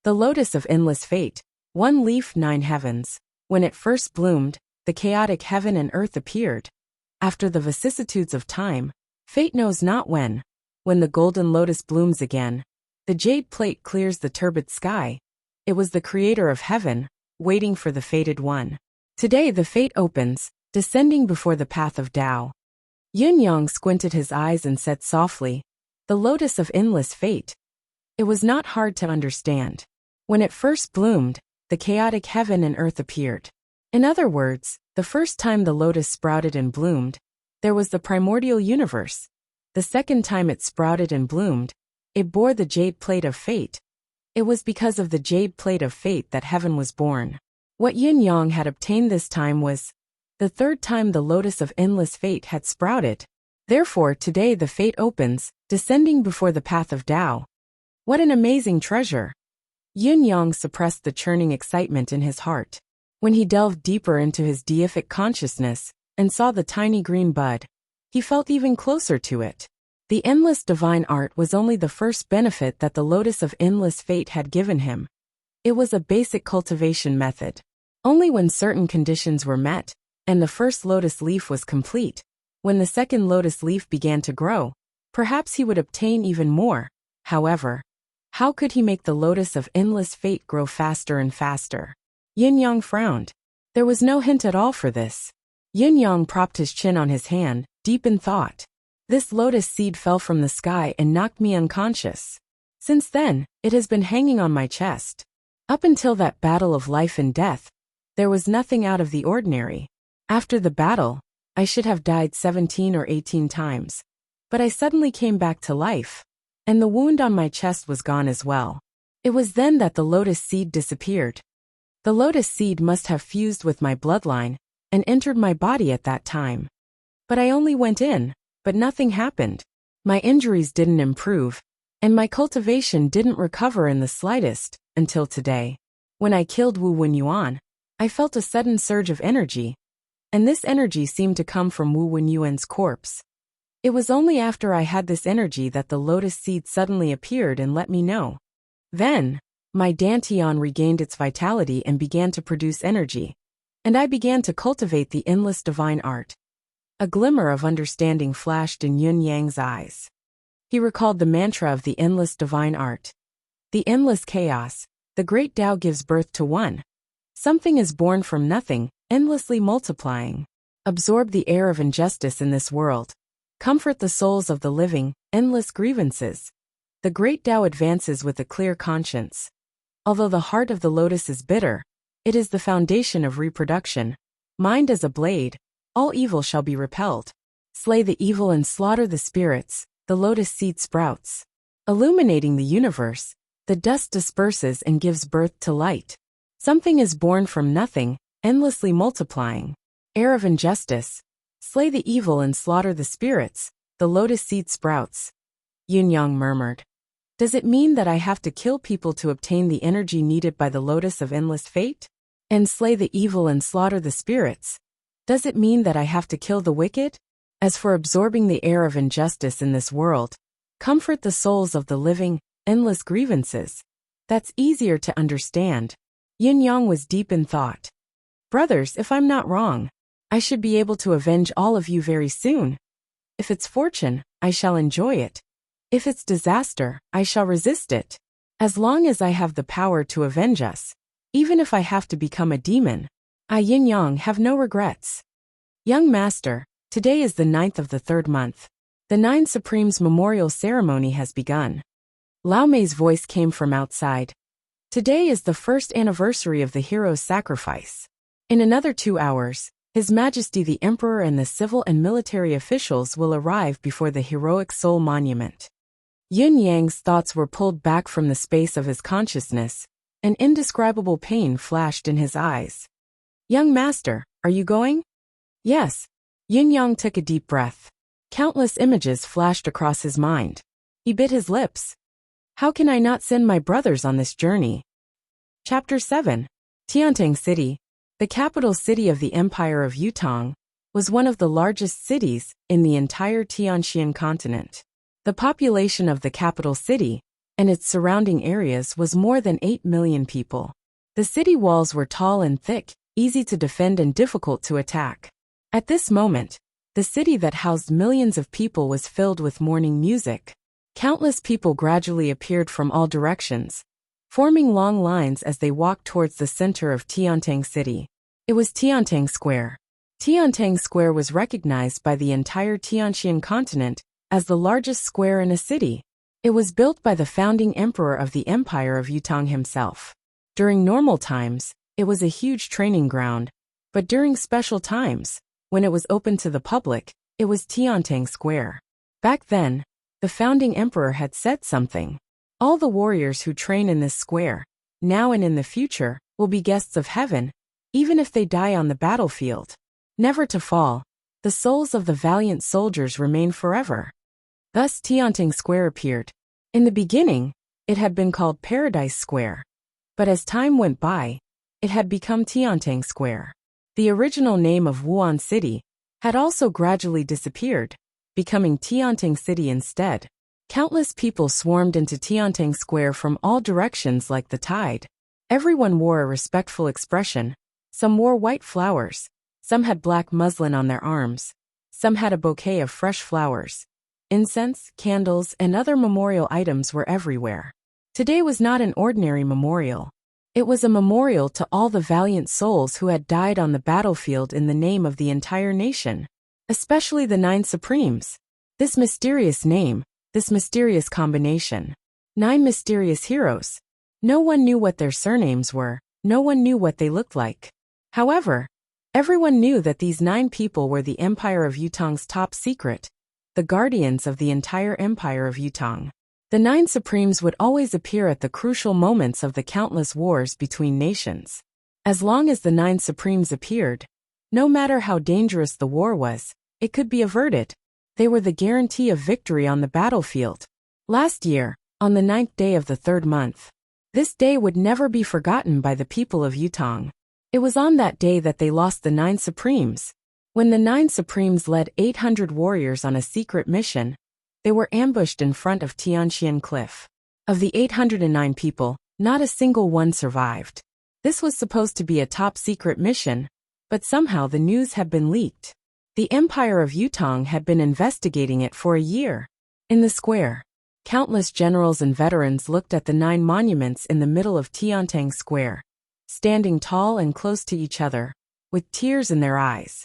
The lotus of endless fate, 1 leaf 9 heavens. When it first bloomed, the chaotic heaven and earth appeared. After the vicissitudes of time, fate knows not when the golden lotus blooms again, the jade plate clears the turbid sky. It was the creator of heaven, waiting for the fated one. Today the fate opens, descending before the path of Tao. Yun Yang squinted his eyes and said softly, the lotus of endless fate. It was not hard to understand. When it first bloomed, the chaotic heaven and earth appeared. In other words, the first time the lotus sprouted and bloomed, there was the primordial universe. The second time it sprouted and bloomed, it bore the jade plate of fate. It was because of the jade plate of fate that heaven was born. What Yin Yang had obtained this time was the third time the lotus of endless fate had sprouted. Therefore, today the fate opens, descending before the path of Tao. What an amazing treasure! Yin Yang suppressed the churning excitement in his heart. When he delved deeper into his deific consciousness and saw the tiny green bud, he felt even closer to it. The endless divine art was only the first benefit that the lotus of endless fate had given him. It was a basic cultivation method. Only when certain conditions were met, and the first lotus leaf was complete, when the second lotus leaf began to grow, perhaps he would obtain even more. However, how could he make the lotus of endless fate grow faster and faster? Yin Yang frowned. There was no hint at all for this. Yin Yang propped his chin on his hand, deep in thought. This lotus seed fell from the sky and knocked me unconscious. Since then, it has been hanging on my chest. Up until that battle of life and death, there was nothing out of the ordinary. After the battle, I should have died 17 or 18 times. But I suddenly came back to life, and the wound on my chest was gone as well. It was then that the lotus seed disappeared. The lotus seed must have fused with my bloodline, and entered my body at that time. But I only went in, but nothing happened. My injuries didn't improve, and my cultivation didn't recover in the slightest, until today. When I killed Wu Wenyuan, I felt a sudden surge of energy, and this energy seemed to come from Wu Wenyuan's corpse. It was only after I had this energy that the lotus seed suddenly appeared and let me know. Then, my dantian regained its vitality and began to produce energy, and I began to cultivate the endless divine art. A glimmer of understanding flashed in Yun Yang's eyes. He recalled the mantra of the endless divine art. The endless chaos, the great Tao gives birth to one. Something is born from nothing, endlessly multiplying. Absorb the air of injustice in this world. Comfort the souls of the living, endless grievances. The great Tao advances with a clear conscience. Although the heart of the lotus is bitter, it is the foundation of reproduction. Mind as a blade, all evil shall be repelled. Slay the evil and slaughter the spirits, the lotus seed sprouts. Illuminating the universe, the dust disperses and gives birth to light. Something is born from nothing, endlessly multiplying. Air of injustice. Slay the evil and slaughter the spirits, the lotus seed sprouts. Yun Yang murmured. Does it mean that I have to kill people to obtain the energy needed by the lotus of endless fate? And slay the evil and slaughter the spirits? Does it mean that I have to kill the wicked? As for absorbing the air of injustice in this world, comfort the souls of the living, endless grievances. That's easier to understand. Yun Yang was deep in thought. Brothers, if I'm not wrong, I should be able to avenge all of you very soon. If it's fortune, I shall enjoy it. If it's disaster, I shall resist it. As long as I have the power to avenge us, even if I have to become a demon, I Yin Yang have no regrets. Young Master, today is the 9th of the 3rd month. The 9 Supremes Memorial Ceremony has begun. Lao Mei's voice came from outside. Today is the first anniversary of the hero's sacrifice. In another 2 hours, His Majesty the Emperor and the civil and military officials will arrive before the heroic soul monument. Yun Yang's thoughts were pulled back from the space of his consciousness. An indescribable pain flashed in his eyes. Young Master, are you going? Yes. Yun Yang took a deep breath. Countless images flashed across his mind. He bit his lips. How can I not send my brothers on this journey? Chapter 7. Tiantang City, the capital city of the Empire of Yutong, was one of the largest cities in the entire Tianxian continent. The population of the capital city and its surrounding areas was more than 8 million people. The city walls were tall and thick, easy to defend and difficult to attack. At this moment, the city that housed millions of people was filled with morning music. Countless people gradually appeared from all directions, forming long lines as they walked towards the center of Tiantang City. It was Tiantang Square. Tiantang Square was recognized by the entire Tianxian continent as the largest square in a city. It was built by the founding emperor of the Empire of Yutong himself. During normal times, it was a huge training ground, but during special times, when it was open to the public, it was Tiantang Square. Back then, the founding emperor had said something. All the warriors who train in this square, now and in the future, will be guests of heaven, even if they die on the battlefield. Never to fall, the souls of the valiant soldiers remain forever. Thus Tiantang Square appeared. In the beginning, it had been called Paradise Square. But as time went by, it had become Tiantang Square. The original name of Wuhan City had also gradually disappeared, becoming Tiantang City instead. Countless people swarmed into Tiantang Square from all directions like the tide. Everyone wore a respectful expression. Some wore white flowers. Some had black muslin on their arms. Some had a bouquet of fresh flowers. Incense, candles, and other memorial items were everywhere. Today was not an ordinary memorial. It was a memorial to all the valiant souls who had died on the battlefield in the name of the entire nation, especially the 9 Supremes. This mysterious name, this mysterious combination. 9 mysterious heroes. No one knew what their surnames were, no one knew what they looked like. However, everyone knew that these 9 people were the Empire of Yutong's top secret, the guardians of the entire Empire of Yutong. The 9 Supremes would always appear at the crucial moments of the countless wars between nations. As long as the 9 Supremes appeared, No matter how dangerous the war was, it could be averted. They were the guarantee of victory on the battlefield. Last year, on the 9th day of the 3rd month, this day would never be forgotten by the people of Yutong. It was on that day that they lost the 9 Supremes. When the 9 Supremes led 800 warriors on a secret mission, they were ambushed in front of Tianxian Cliff. Of the 809 people, not a single one survived. This was supposed to be a top-secret mission, but somehow the news had been leaked. The Empire of Yutong had been investigating it for a year. In the square, countless generals and veterans looked at the 9 monuments in the middle of Tiantang Square, standing tall and close to each other, with tears in their eyes.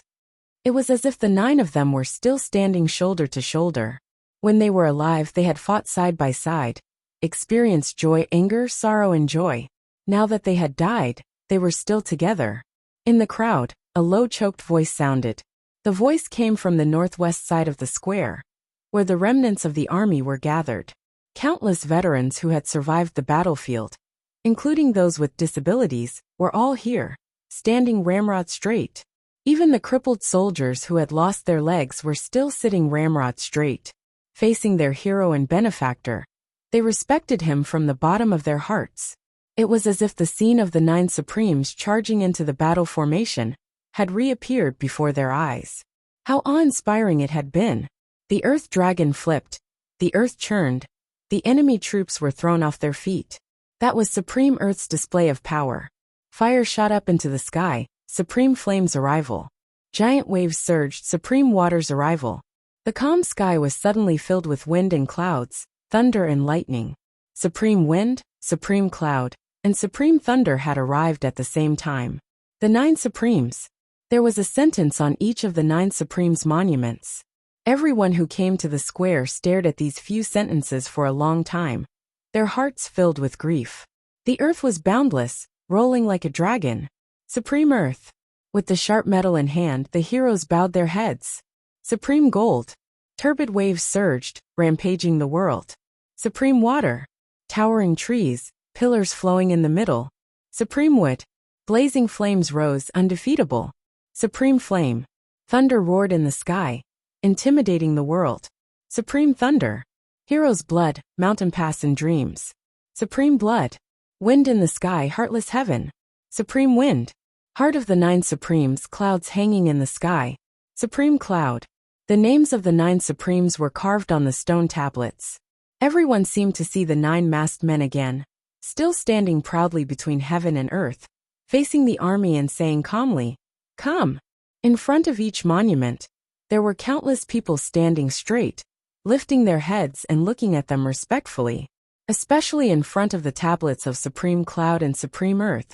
It was as if the 9 of them were still standing shoulder to shoulder. When they were alive, they had fought side by side, experienced joy, anger, sorrow, and joy. Now that they had died, they were still together. In the crowd, a low, choked voice sounded. The voice came from the northwest side of the square, where the remnants of the army were gathered. Countless veterans who had survived the battlefield, including those with disabilities, were all here, standing ramrod straight. Even the crippled soldiers who had lost their legs were still sitting ramrod straight, facing their hero and benefactor. They respected him from the bottom of their hearts. It was as if the scene of the 9 Supremes charging into the battle formation had reappeared before their eyes. How awe-inspiring it had been. The Earth Dragon flipped, the earth churned, the enemy troops were thrown off their feet. That was Supreme Earth's display of power. Fire shot up into the sky, Supreme Flame's arrival. Giant waves surged, Supreme Water's arrival. The calm sky was suddenly filled with wind and clouds, thunder and lightning. Supreme Wind, Supreme Cloud, and Supreme Thunder had arrived at the same time. The 9 Supremes. There was a sentence on each of the 9 Supremes' monuments. Everyone who came to the square stared at these few sentences for a long time, their hearts filled with grief. The earth was boundless, rolling like a dragon. Supreme Earth. With the sharp metal in hand, the heroes bowed their heads. Supreme Gold. Turbid waves surged, rampaging the world. Supreme Water. Towering trees, pillars flowing in the middle. Supreme Wood. Blazing flames rose, undefeatable. Supreme Flame. Thunder roared in the sky, intimidating the world. Supreme Thunder. Heroes' blood, mountain pass and dreams. Supreme Blood. Wind in the sky, heartless heaven. Supreme Wind. Heart of the 9 Supremes, clouds hanging in the sky. Supreme Cloud. The names of the 9 Supremes were carved on the stone tablets. Everyone seemed to see the 9 masked men again, still standing proudly between heaven and earth, facing the army and saying calmly, "Come." In front of each monument, there were countless people standing straight, lifting their heads and looking at them respectfully. Especially in front of the tablets of Supreme Cloud and Supreme Earth,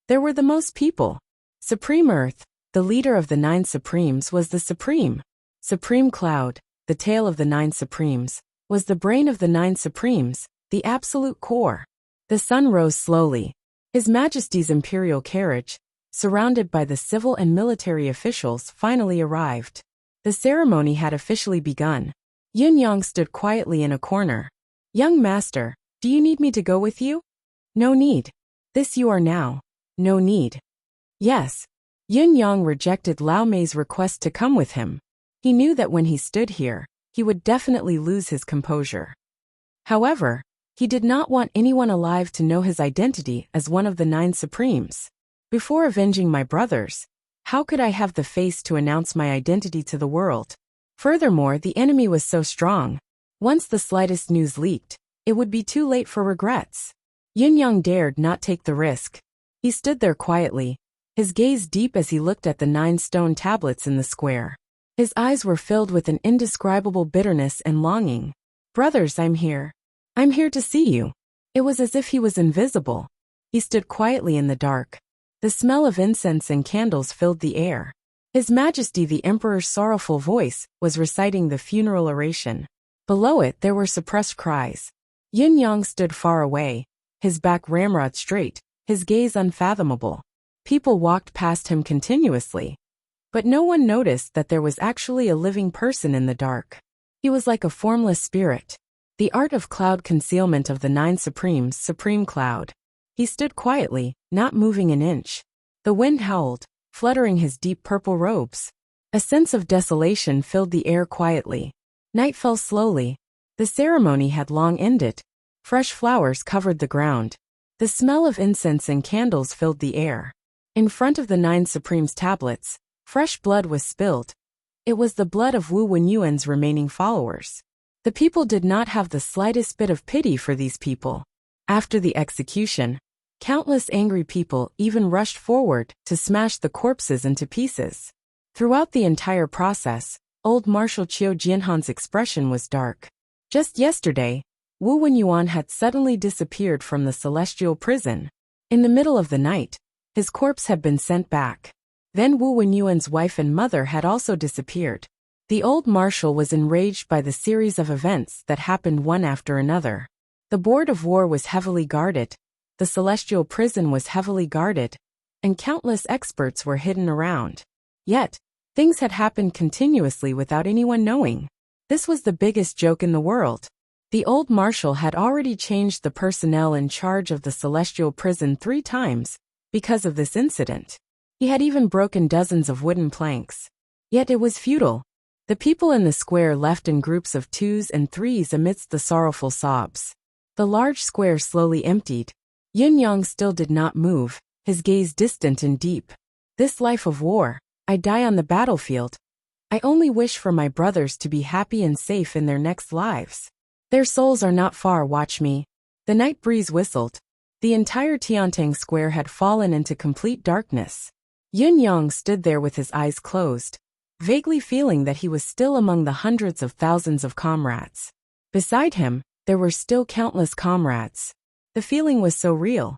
there were the most people. Supreme Earth, the leader of the 9 Supremes, was the Supreme. Supreme Cloud, the tail of the 9 Supremes, was the brain of the 9 Supremes, the absolute core. The sun rose slowly. His Majesty's imperial carriage, surrounded by the civil and military officials, finally arrived. The ceremony had officially begun. Yun Yang stood quietly in a corner. "Young master, do you need me to go with you?" "No need. This you are now. No need." "Yes." Yun Yang rejected Lao Mei's request to come with him. He knew that when he stood here, he would definitely lose his composure. However, he did not want anyone alive to know his identity as one of the 9 Supremes. "Before avenging my brothers, how could I have the face to announce my identity to the world? Furthermore, the enemy was so strong. Once the slightest news leaked, it would be too late for regrets." Yun Yang dared not take the risk. He stood there quietly, his gaze deep as he looked at the 9 stone tablets in the square. His eyes were filled with an indescribable bitterness and longing. "Brothers, I'm here. I'm here to see you." It was as if he was invisible. He stood quietly in the dark. The smell of incense and candles filled the air. His Majesty the Emperor's sorrowful voice was reciting the funeral oration. Below it there were suppressed cries. Yun Yang stood far away, his back ramrod straight, his gaze unfathomable. People walked past him continuously, but no one noticed that there was actually a living person in the dark. He was like a formless spirit. The art of cloud concealment of the 9 Supremes, Supreme Cloud. He stood quietly, not moving an inch. The wind howled, fluttering his deep purple robes. A sense of desolation filled the air quietly. Night fell slowly. The ceremony had long ended. Fresh flowers covered the ground. The smell of incense and candles filled the air. In front of the 9 Supreme's tablets, fresh blood was spilled. It was the blood of Wu Wenyuan's remaining followers. The people did not have the slightest bit of pity for these people. After the execution, countless angry people even rushed forward to smash the corpses into pieces. Throughout the entire process, old Marshal Qiu Jianhan's expression was dark. Just yesterday, Wu Wenyuan had suddenly disappeared from the celestial prison. In the middle of the night, his corpse had been sent back. Then Wu Wenyuan's wife and mother had also disappeared. The old marshal was enraged by the series of events that happened one after another. The board of war was heavily guarded, the celestial prison was heavily guarded, and countless experts were hidden around. Yet, things had happened continuously without anyone knowing. This was the biggest joke in the world. The old marshal had already changed the personnel in charge of the celestial prison 3 times because of this incident. He had even broken dozens of wooden planks. Yet it was futile. The people in the square left in groups of 2s and 3s amidst the sorrowful sobs. The large square slowly emptied. Yun Yang still did not move, his gaze distant and deep. This life of war, I die on the battlefield. I only wish for my brothers to be happy and safe in their next lives. Their souls are not far, watch me. The night breeze whistled. The entire Tiantang square had fallen into complete darkness. Yun Yang stood there with his eyes closed, vaguely feeling that he was still among the hundreds of thousands of comrades. Beside him, there were still countless comrades. The feeling was so real.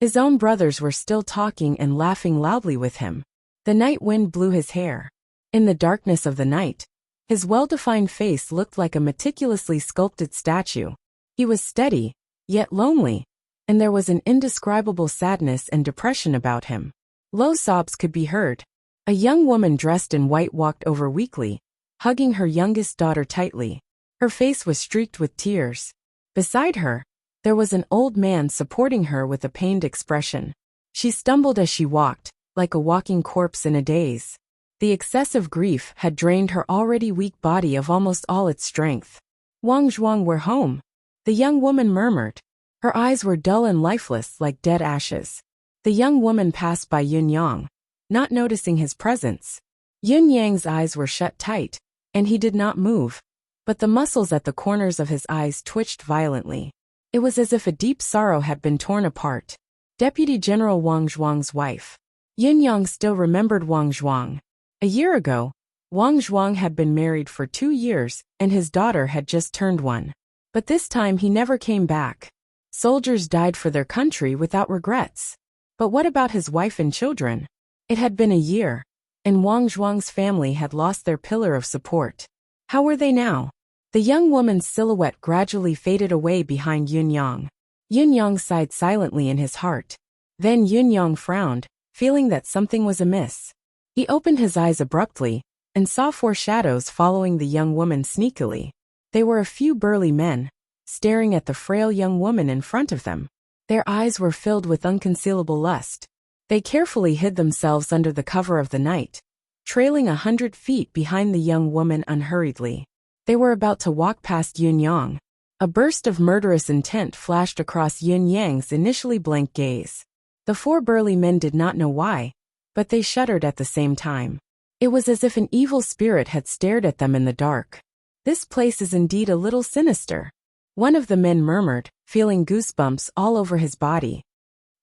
His own brothers were still talking and laughing loudly with him. The night wind blew his hair. In the darkness of the night, his well-defined face looked like a meticulously sculpted statue. He was steady, yet lonely, and there was an indescribable sadness and depression about him. Low sobs could be heard. A young woman dressed in white walked over weakly, hugging her youngest daughter tightly. Her face was streaked with tears. Beside her, there was an old man supporting her with a pained expression. She stumbled as she walked, like a walking corpse in a daze. The excessive grief had drained her already weak body of almost all its strength. Wang Zhuang, we're home, the young woman murmured. Her eyes were dull and lifeless like dead ashes. The young woman passed by Yun Yang, not noticing his presence. Yun Yang's eyes were shut tight, and he did not move, but the muscles at the corners of his eyes twitched violently. It was as if a deep sorrow had been torn apart. Deputy General Wang Zhuang's wife. Yun Yang still remembered Wang Zhuang. A year ago, Wang Zhuang had been married for 2 years, and his daughter had just turned 1. But this time he never came back. Soldiers died for their country without regrets. But what about his wife and children? It had been a year, and Wang Zhuang's family had lost their pillar of support. How were they now? The young woman's silhouette gradually faded away behind Yun Yang. Yun Yang sighed silently in his heart. Then Yun Yang frowned, feeling that something was amiss. He opened his eyes abruptly, and saw 4 shadows following the young woman sneakily. They were a few burly men, staring at the frail young woman in front of them. Their eyes were filled with unconcealable lust. They carefully hid themselves under the cover of the night, trailing 100 feet behind the young woman unhurriedly. They were about to walk past Yun Yang. A burst of murderous intent flashed across Yun Yang's initially blank gaze. The 4 burly men did not know why, but they shuddered at the same time. It was as if an evil spirit had stared at them in the dark. This place is indeed a little sinister. One of the men murmured, feeling goosebumps all over his body.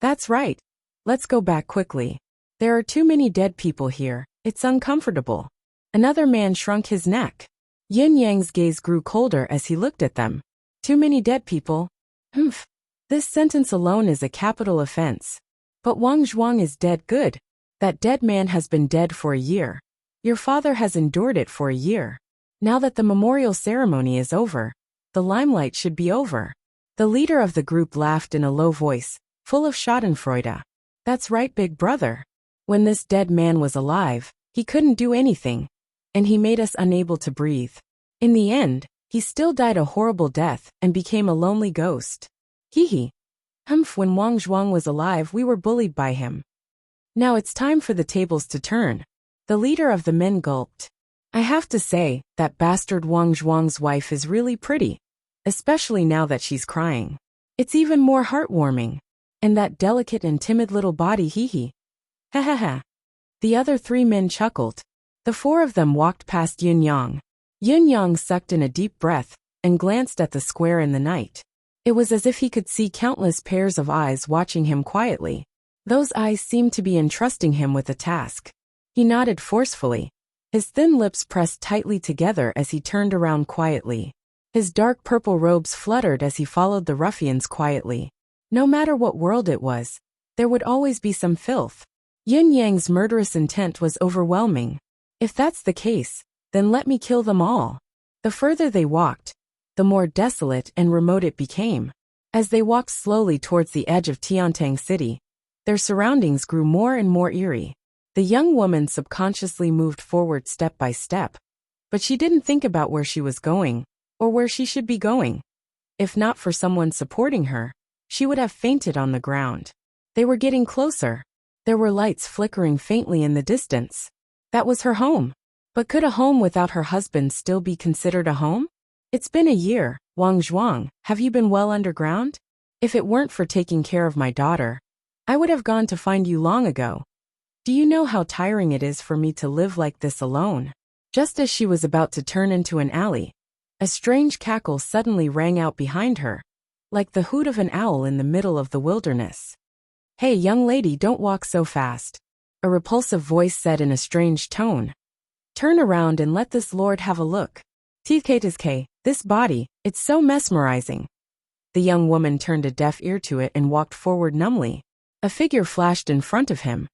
That's right. Let's go back quickly. There are too many dead people here. It's uncomfortable. Another man shrunk his neck. Yun Yang's gaze grew colder as he looked at them. Too many dead people? Humph. This sentence alone is a capital offense. But Wang Zhuang is dead. Good. That dead man has been dead for a year. Your father has endured it for a year. Now that the memorial ceremony is over, the limelight should be over. The leader of the group laughed in a low voice, full of schadenfreude. That's right, big brother. When this dead man was alive, he couldn't do anything, and he made us unable to breathe. In the end, he still died a horrible death and became a lonely ghost. Hee hee. Humph, when Wang Zhuang was alive we were bullied by him. Now it's time for the tables to turn. The leader of the men gulped. I have to say, that bastard Wang Zhuang's wife is really pretty. Especially now that she's crying. It's even more heartwarming. And that delicate and timid little body, hee. Ha ha ha. The other 3 men chuckled. The 4 of them walked past Yun Yang. Yun Yang sucked in a deep breath and glanced at the square in the night. It was as if he could see countless pairs of eyes watching him quietly. Those eyes seemed to be entrusting him with a task. He nodded forcefully. His thin lips pressed tightly together as he turned around quietly. His dark purple robes fluttered as he followed the ruffians quietly. No matter what world it was, there would always be some filth. Yin Yang's murderous intent was overwhelming. If that's the case, then let me kill them all. The further they walked, the more desolate and remote it became. As they walked slowly towards the edge of Tiantang City, their surroundings grew more and more eerie. The young woman subconsciously moved forward step by step, but she didn't think about where she was going, or where she should be going. If not for someone supporting her, she would have fainted on the ground. They were getting closer. There were lights flickering faintly in the distance. That was her home. But could a home without her husband still be considered a home? It's been a year, Wang Zhuang, have you been well underground? If it weren't for taking care of my daughter, I would have gone to find you long ago. Do you know how tiring it is for me to live like this alone? Just as she was about to turn into an alley, a strange cackle suddenly rang out behind her, like the hoot of an owl in the middle of the wilderness. Hey, young lady, don't walk so fast, a repulsive voice said in a strange tone. Turn around and let this lord have a look. TK, this body, it's so mesmerizing. The young woman turned a deaf ear to it and walked forward numbly. A figure flashed in front of him,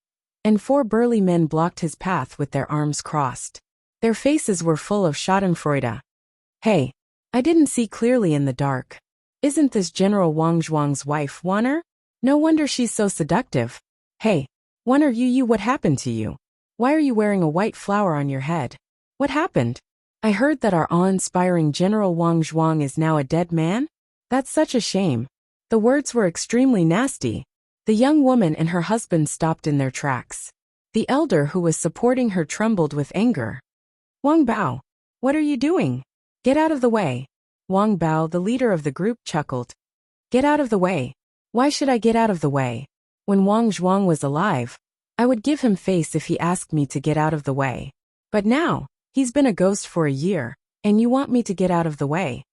and 4 burly men blocked his path with their arms crossed. Their faces were full of schadenfreude. Hey, I didn't see clearly in the dark. Isn't this General Wang Zhuang's wife, Wanner? No wonder she's so seductive. Hey, Wanner, you, what happened to you? Why are you wearing a white flower on your head? What happened? I heard that our awe-inspiring General Wang Zhuang is now a dead man? That's such a shame. The words were extremely nasty. The young woman and her husband stopped in their tracks. The elder who was supporting her trembled with anger. Wang Bao, what are you doing? Get out of the way. Wang Bao, the leader of the group, chuckled. Get out of the way. Why should I get out of the way? When Wang Zhuang was alive, I would give him face if he asked me to get out of the way. But now, he's been a ghost for a year, and you want me to get out of the way?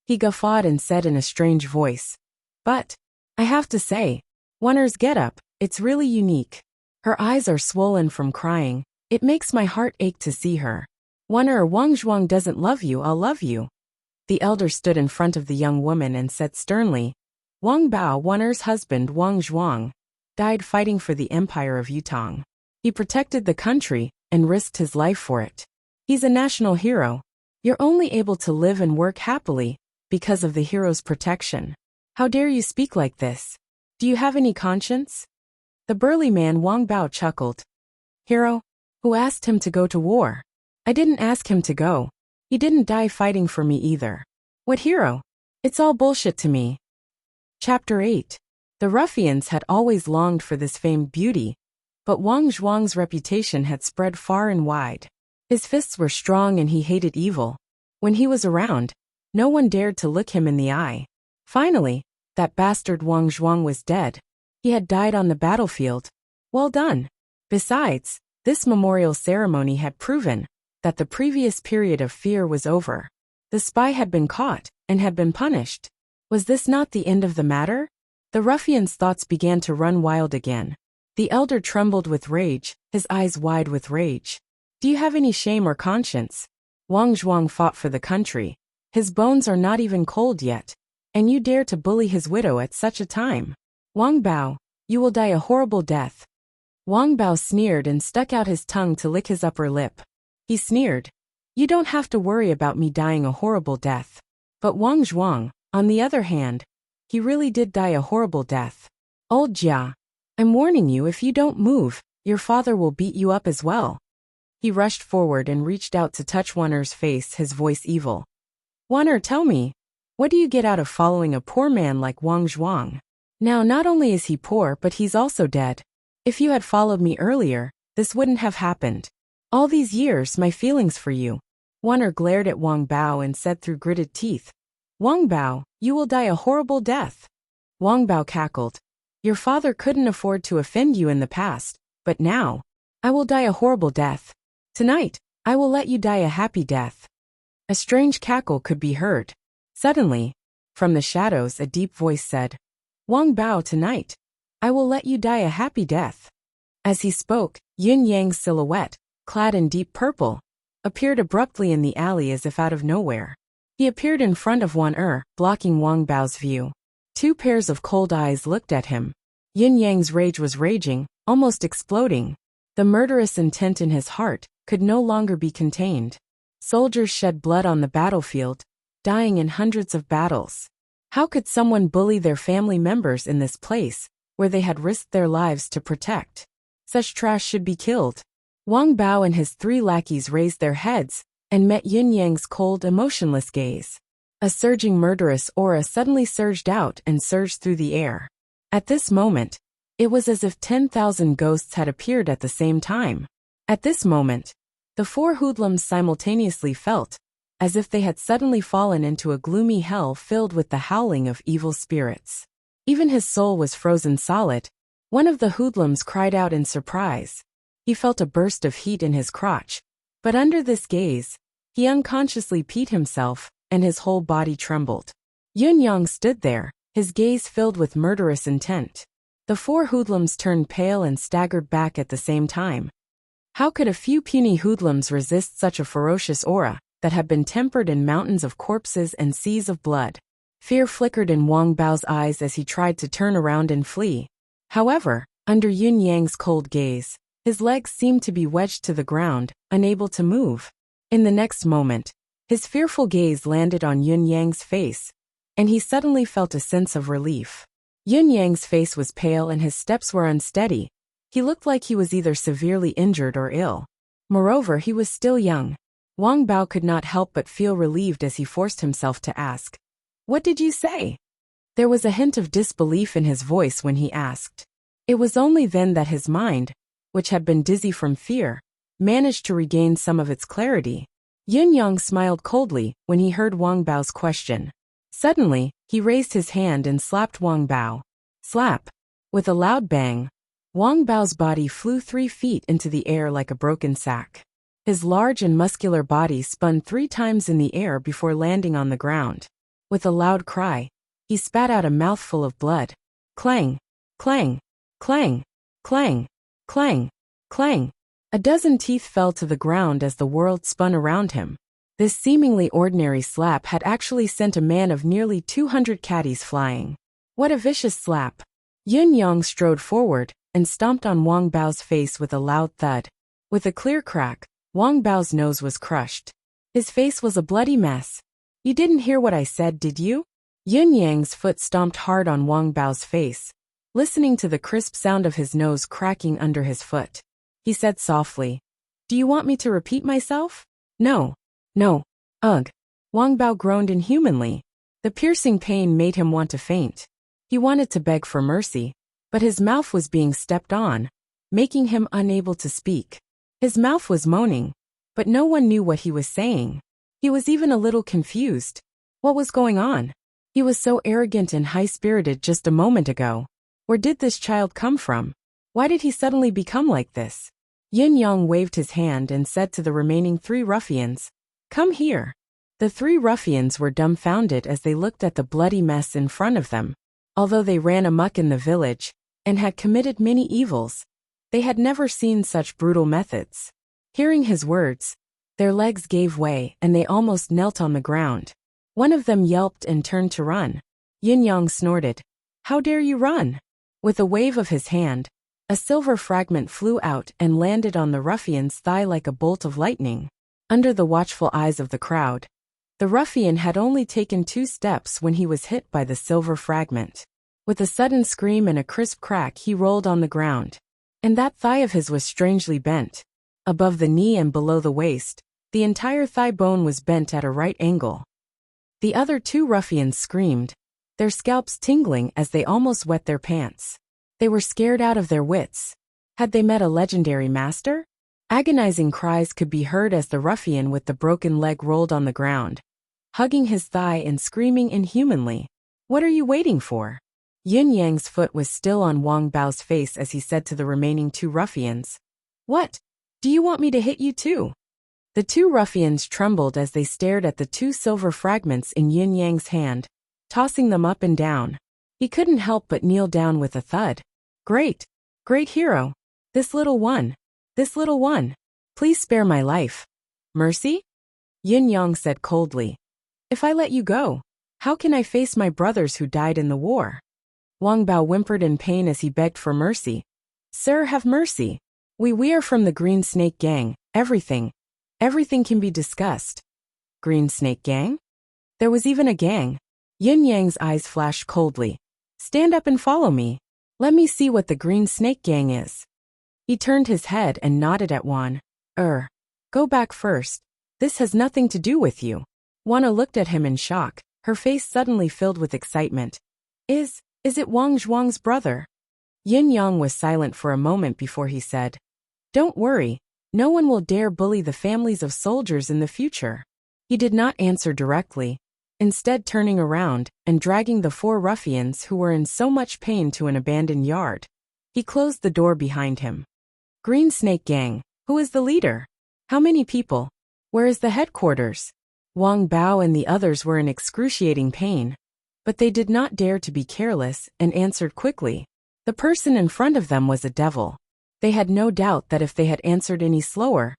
He guffawed and said in a strange voice. But, I have to say, Wanner's getup, it's really unique. Her eyes are swollen from crying. It makes my heart ache to see her. Wanner, Wang Zhuang doesn't love you, I'll love you. The elder stood in front of the young woman and said sternly, Wang Bao, Wanner's husband Wang Zhuang, died fighting for the empire of Yutong. He protected the country and risked his life for it. He's a national hero. You're only able to live and work happily because of the hero's protection. How dare you speak like this? Do you have any conscience? The burly man Wang Bao chuckled. Hero? Who asked him to go to war? I didn't ask him to go. He didn't die fighting for me either. What hero? It's all bullshit to me. Chapter 8. The ruffians had always longed for this famed beauty, but Wang Zhuang's reputation had spread far and wide. His fists were strong and he hated evil. When he was around, no one dared to look him in the eye. Finally, that bastard Wang Zhuang was dead. He had died on the battlefield. Well done. Besides, this memorial ceremony had proven that the previous period of fear was over. The spy had been caught and had been punished. Was this not the end of the matter? The ruffian's thoughts began to run wild again. The elder trembled with rage, his eyes wide with rage. Do you have any shame or conscience? Wang Zhuang fought for the country. His bones are not even cold yet. And you dare to bully his widow at such a time? Wang Bao, you will die a horrible death. Wang Bao sneered and stuck out his tongue to lick his upper lip. He sneered. You don't have to worry about me dying a horrible death. But Wang Zhuang, on the other hand, he really did die a horrible death. Old Jia, I'm warning you, if you don't move, your father will beat you up as well. He rushed forward and reached out to touch Wanner's face, his voice evil. Wanner, tell me, what do you get out of following a poor man like Wang Zhuang? Now not only is he poor but he's also dead. If you had followed me earlier, this wouldn't have happened. All these years, my feelings for you. Wan'er glared at Wang Bao and said through gritted teeth, Wang Bao, you will die a horrible death. Wang Bao cackled. Your father couldn't afford to offend you in the past, but now, I will die a horrible death. Tonight, I will let you die a happy death. A strange cackle could be heard. Suddenly, from the shadows a deep voice said, Wang Bao, tonight, I will let you die a happy death. As he spoke, Yin Yang's silhouette, clad in deep purple, appeared abruptly in the alley as if out of nowhere. He appeared in front of Wan blocking Wang Bao's view. Two pairs of cold eyes looked at him. Yin Yang's rage was raging, almost exploding. The murderous intent in his heart could no longer be contained. Soldiers shed blood on the battlefield, dying in hundreds of battles. How could someone bully their family members in this place, where they had risked their lives to protect? Such trash should be killed. Wang Bao and his three lackeys raised their heads and met Yin Yang's cold, emotionless gaze. A surging murderous aura suddenly surged out and surged through the air. At this moment, it was as if 10,000 ghosts had appeared at the same time. At this moment, the four hoodlums simultaneously felt as if they had suddenly fallen into a gloomy hell filled with the howling of evil spirits. Even his soul was frozen solid. One of the hoodlums cried out in surprise. He felt a burst of heat in his crotch, but under this gaze, he unconsciously peed himself, and his whole body trembled. Yun Yang stood there, his gaze filled with murderous intent. The four hoodlums turned pale and staggered back at the same time. How could a few puny hoodlums resist such a ferocious aura that had been tempered in mountains of corpses and seas of blood? Fear flickered in Wang Bao's eyes as he tried to turn around and flee. However, under Yun Yang's cold gaze, his legs seemed to be wedged to the ground, unable to move. In the next moment, his fearful gaze landed on Yun Yang's face, and he suddenly felt a sense of relief. Yun Yang's face was pale and his steps were unsteady. He looked like he was either severely injured or ill. Moreover, he was still young. Wang Bao could not help but feel relieved as he forced himself to ask, "What did you say?" There was a hint of disbelief in his voice when he asked. It was only then that his mind, which had been dizzy from fear, managed to regain some of its clarity. Yun Yang smiled coldly when he heard Wang Bao's question. Suddenly, he raised his hand and slapped Wang Bao. Slap! With a loud bang, Wang Bao's body flew 3 feet into the air like a broken sack. His large and muscular body spun 3 times in the air before landing on the ground. With a loud cry, he spat out a mouthful of blood. Clang! Clang! Clang! Clang! Clang! Clang! A dozen teeth fell to the ground as the world spun around him. This seemingly ordinary slap had actually sent a man of nearly 200 caddies flying. What a vicious slap! Yun Yang strode forward and stomped on Wang Bao's face with a loud thud. With a clear crack, Wang Bao's nose was crushed. His face was a bloody mess. You didn't hear what I said, did you? Yun Yang's foot stomped hard on Wang Bao's face, listening to the crisp sound of his nose cracking under his foot. He said softly, "Do you want me to repeat myself?" "No. No. Ugh." Wang Bao groaned inhumanly. The piercing pain made him want to faint. He wanted to beg for mercy, but his mouth was being stepped on, making him unable to speak. His mouth was moaning, but no one knew what he was saying. He was even a little confused. What was going on? He was so arrogant and high-spirited just a moment ago. Where did this child come from? Why did he suddenly become like this? Yin Yang waved his hand and said to the remaining 3 ruffians, "Come here." The 3 ruffians were dumbfounded as they looked at the bloody mess in front of them. Although they ran amok in the village and had committed many evils, they had never seen such brutal methods. Hearing his words, their legs gave way and they almost knelt on the ground. One of them yelped and turned to run. Yin Yang snorted, "How dare you run?" With a wave of his hand, a silver fragment flew out and landed on the ruffian's thigh like a bolt of lightning. Under the watchful eyes of the crowd, the ruffian had only taken 2 steps when he was hit by the silver fragment. With a sudden scream and a crisp crack, he rolled on the ground. And that thigh of his was strangely bent. Above the knee and below the waist, the entire thigh bone was bent at a right angle. The other 2 ruffians screamed, their scalps tingling as they almost wet their pants. They were scared out of their wits. Had they met a legendary master? Agonizing cries could be heard as the ruffian with the broken leg rolled on the ground, hugging his thigh and screaming inhumanly. What are you waiting for? Yin Yang's foot was still on Wang Bao's face as he said to the remaining two ruffians. What? Do you want me to hit you too? The two ruffians trembled as they stared at the two silver fragments in Yin Yang's hand, tossing them up and down. He couldn't help but kneel down with a thud. Great hero. This little one, please spare my life. Mercy? Yin Yang said coldly. If I let you go, how can I face my brothers who died in the war? Wang Bao whimpered in pain as he begged for mercy. Sir, have mercy. We are from the Green Snake Gang. Everything can be discussed. Green Snake Gang? There was even a gang. Yin Yang's eyes flashed coldly. Stand up and follow me. Let me see what the Green Snake Gang is. He turned his head and nodded at Wan. Go back first. This has nothing to do with you. Wana looked at him in shock, her face suddenly filled with excitement. Is it Wang Zhuang's brother? Yin Yang was silent for a moment before he said, Don't worry, no one will dare bully the families of soldiers in the future. He did not answer directly, instead turning around and dragging the four ruffians who were in so much pain to an abandoned yard. He closed the door behind him. Green Snake Gang, who is the leader? How many people? Where is the headquarters? Wang Bao and the others were in excruciating pain, but they did not dare to be careless and answered quickly. The person in front of them was a devil. They had no doubt that if they had answered any slower,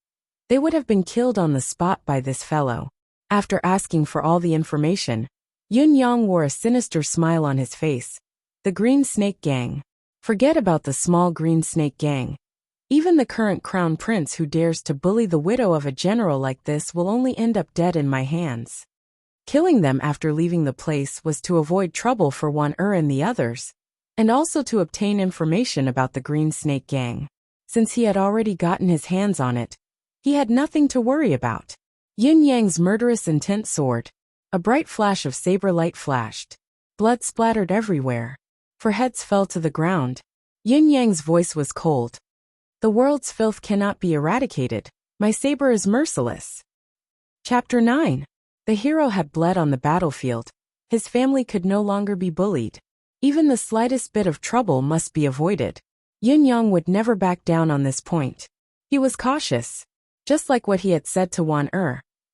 they would have been killed on the spot by this fellow. After asking for all the information, Yun Yang wore a sinister smile on his face. The Green Snake Gang. Forget about the small Green Snake Gang. Even the current crown prince who dares to bully the widow of a general like this will only end up dead in my hands. Killing them after leaving the place was to avoid trouble for Wan and the others, and also to obtain information about the Green Snake Gang. Since he had already gotten his hands on it, he had nothing to worry about. Yin Yang's murderous intent soared. A bright flash of saber light flashed. Blood splattered everywhere. Four heads fell to the ground. Yin Yang's voice was cold. The world's filth cannot be eradicated. My saber is merciless. Chapter 9. The hero had bled on the battlefield. His family could no longer be bullied. Even the slightest bit of trouble must be avoided. Yin Yang would never back down on this point. He was cautious. Just like what he had said to Wan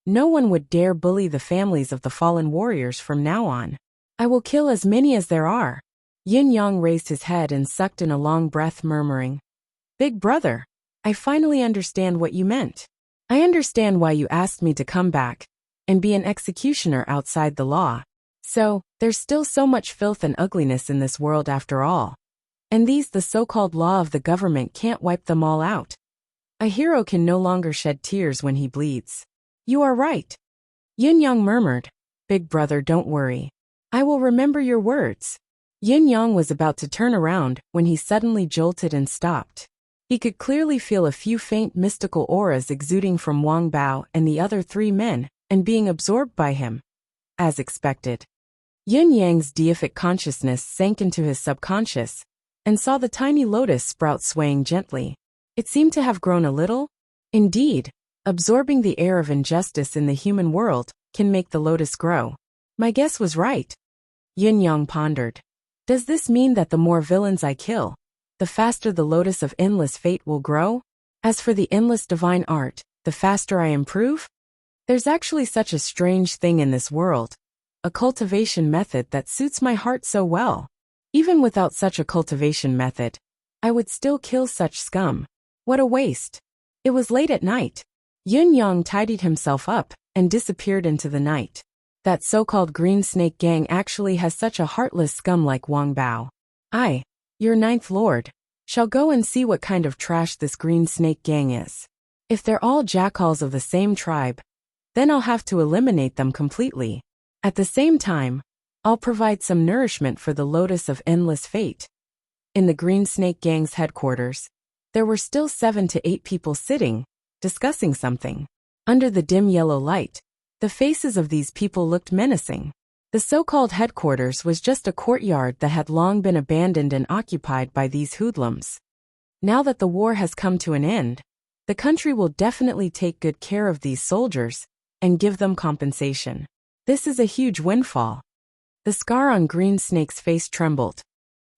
no one would dare bully the families of the fallen warriors from now on. I will kill as many as there are. Yin Yang raised his head and sucked in a long breath, murmuring, Big brother, I finally understand what you meant. I understand why you asked me to come back and be an executioner outside the law. So, there's still so much filth and ugliness in this world after all. And the so-called law of the government can't wipe them all out. A hero can no longer shed tears when he bleeds. You are right. Yin Yang murmured, Big brother, don't worry. I will remember your words. Yin Yang was about to turn around when he suddenly jolted and stopped. He could clearly feel a few faint mystical auras exuding from Wang Bao and the other three men, and being absorbed by him. As expected. Yin Yang's deific consciousness sank into his subconscious, and saw the tiny lotus sprout swaying gently. It seemed to have grown a little. Indeed, absorbing the air of injustice in the human world can make the lotus grow. My guess was right. Yin Yang pondered. Does this mean that the more villains I kill, the faster the lotus of endless fate will grow? As for the endless divine art, the faster I improve? There's actually such a strange thing in this world. A cultivation method that suits my heart so well. Even without such a cultivation method, I would still kill such scum. What a waste. It was late at night. Yin Yang tidied himself up and disappeared into the night. That so-called Green Snake Gang actually has such a heartless scum like Wang Bao. I, your ninth lord, shall go and see what kind of trash this Green Snake Gang is. If they're all jackals of the same tribe, then I'll have to eliminate them completely. At the same time, I'll provide some nourishment for the lotus of endless fate. In the Green Snake Gang's headquarters, there were still 7 to 8 people sitting, discussing something. Under the dim yellow light, the faces of these people looked menacing. The so-called headquarters was just a courtyard that had long been abandoned and occupied by these hoodlums. Now that the war has come to an end, the country will definitely take good care of these soldiers and give them compensation. This is a huge windfall. The scar on Green Snake's face trembled.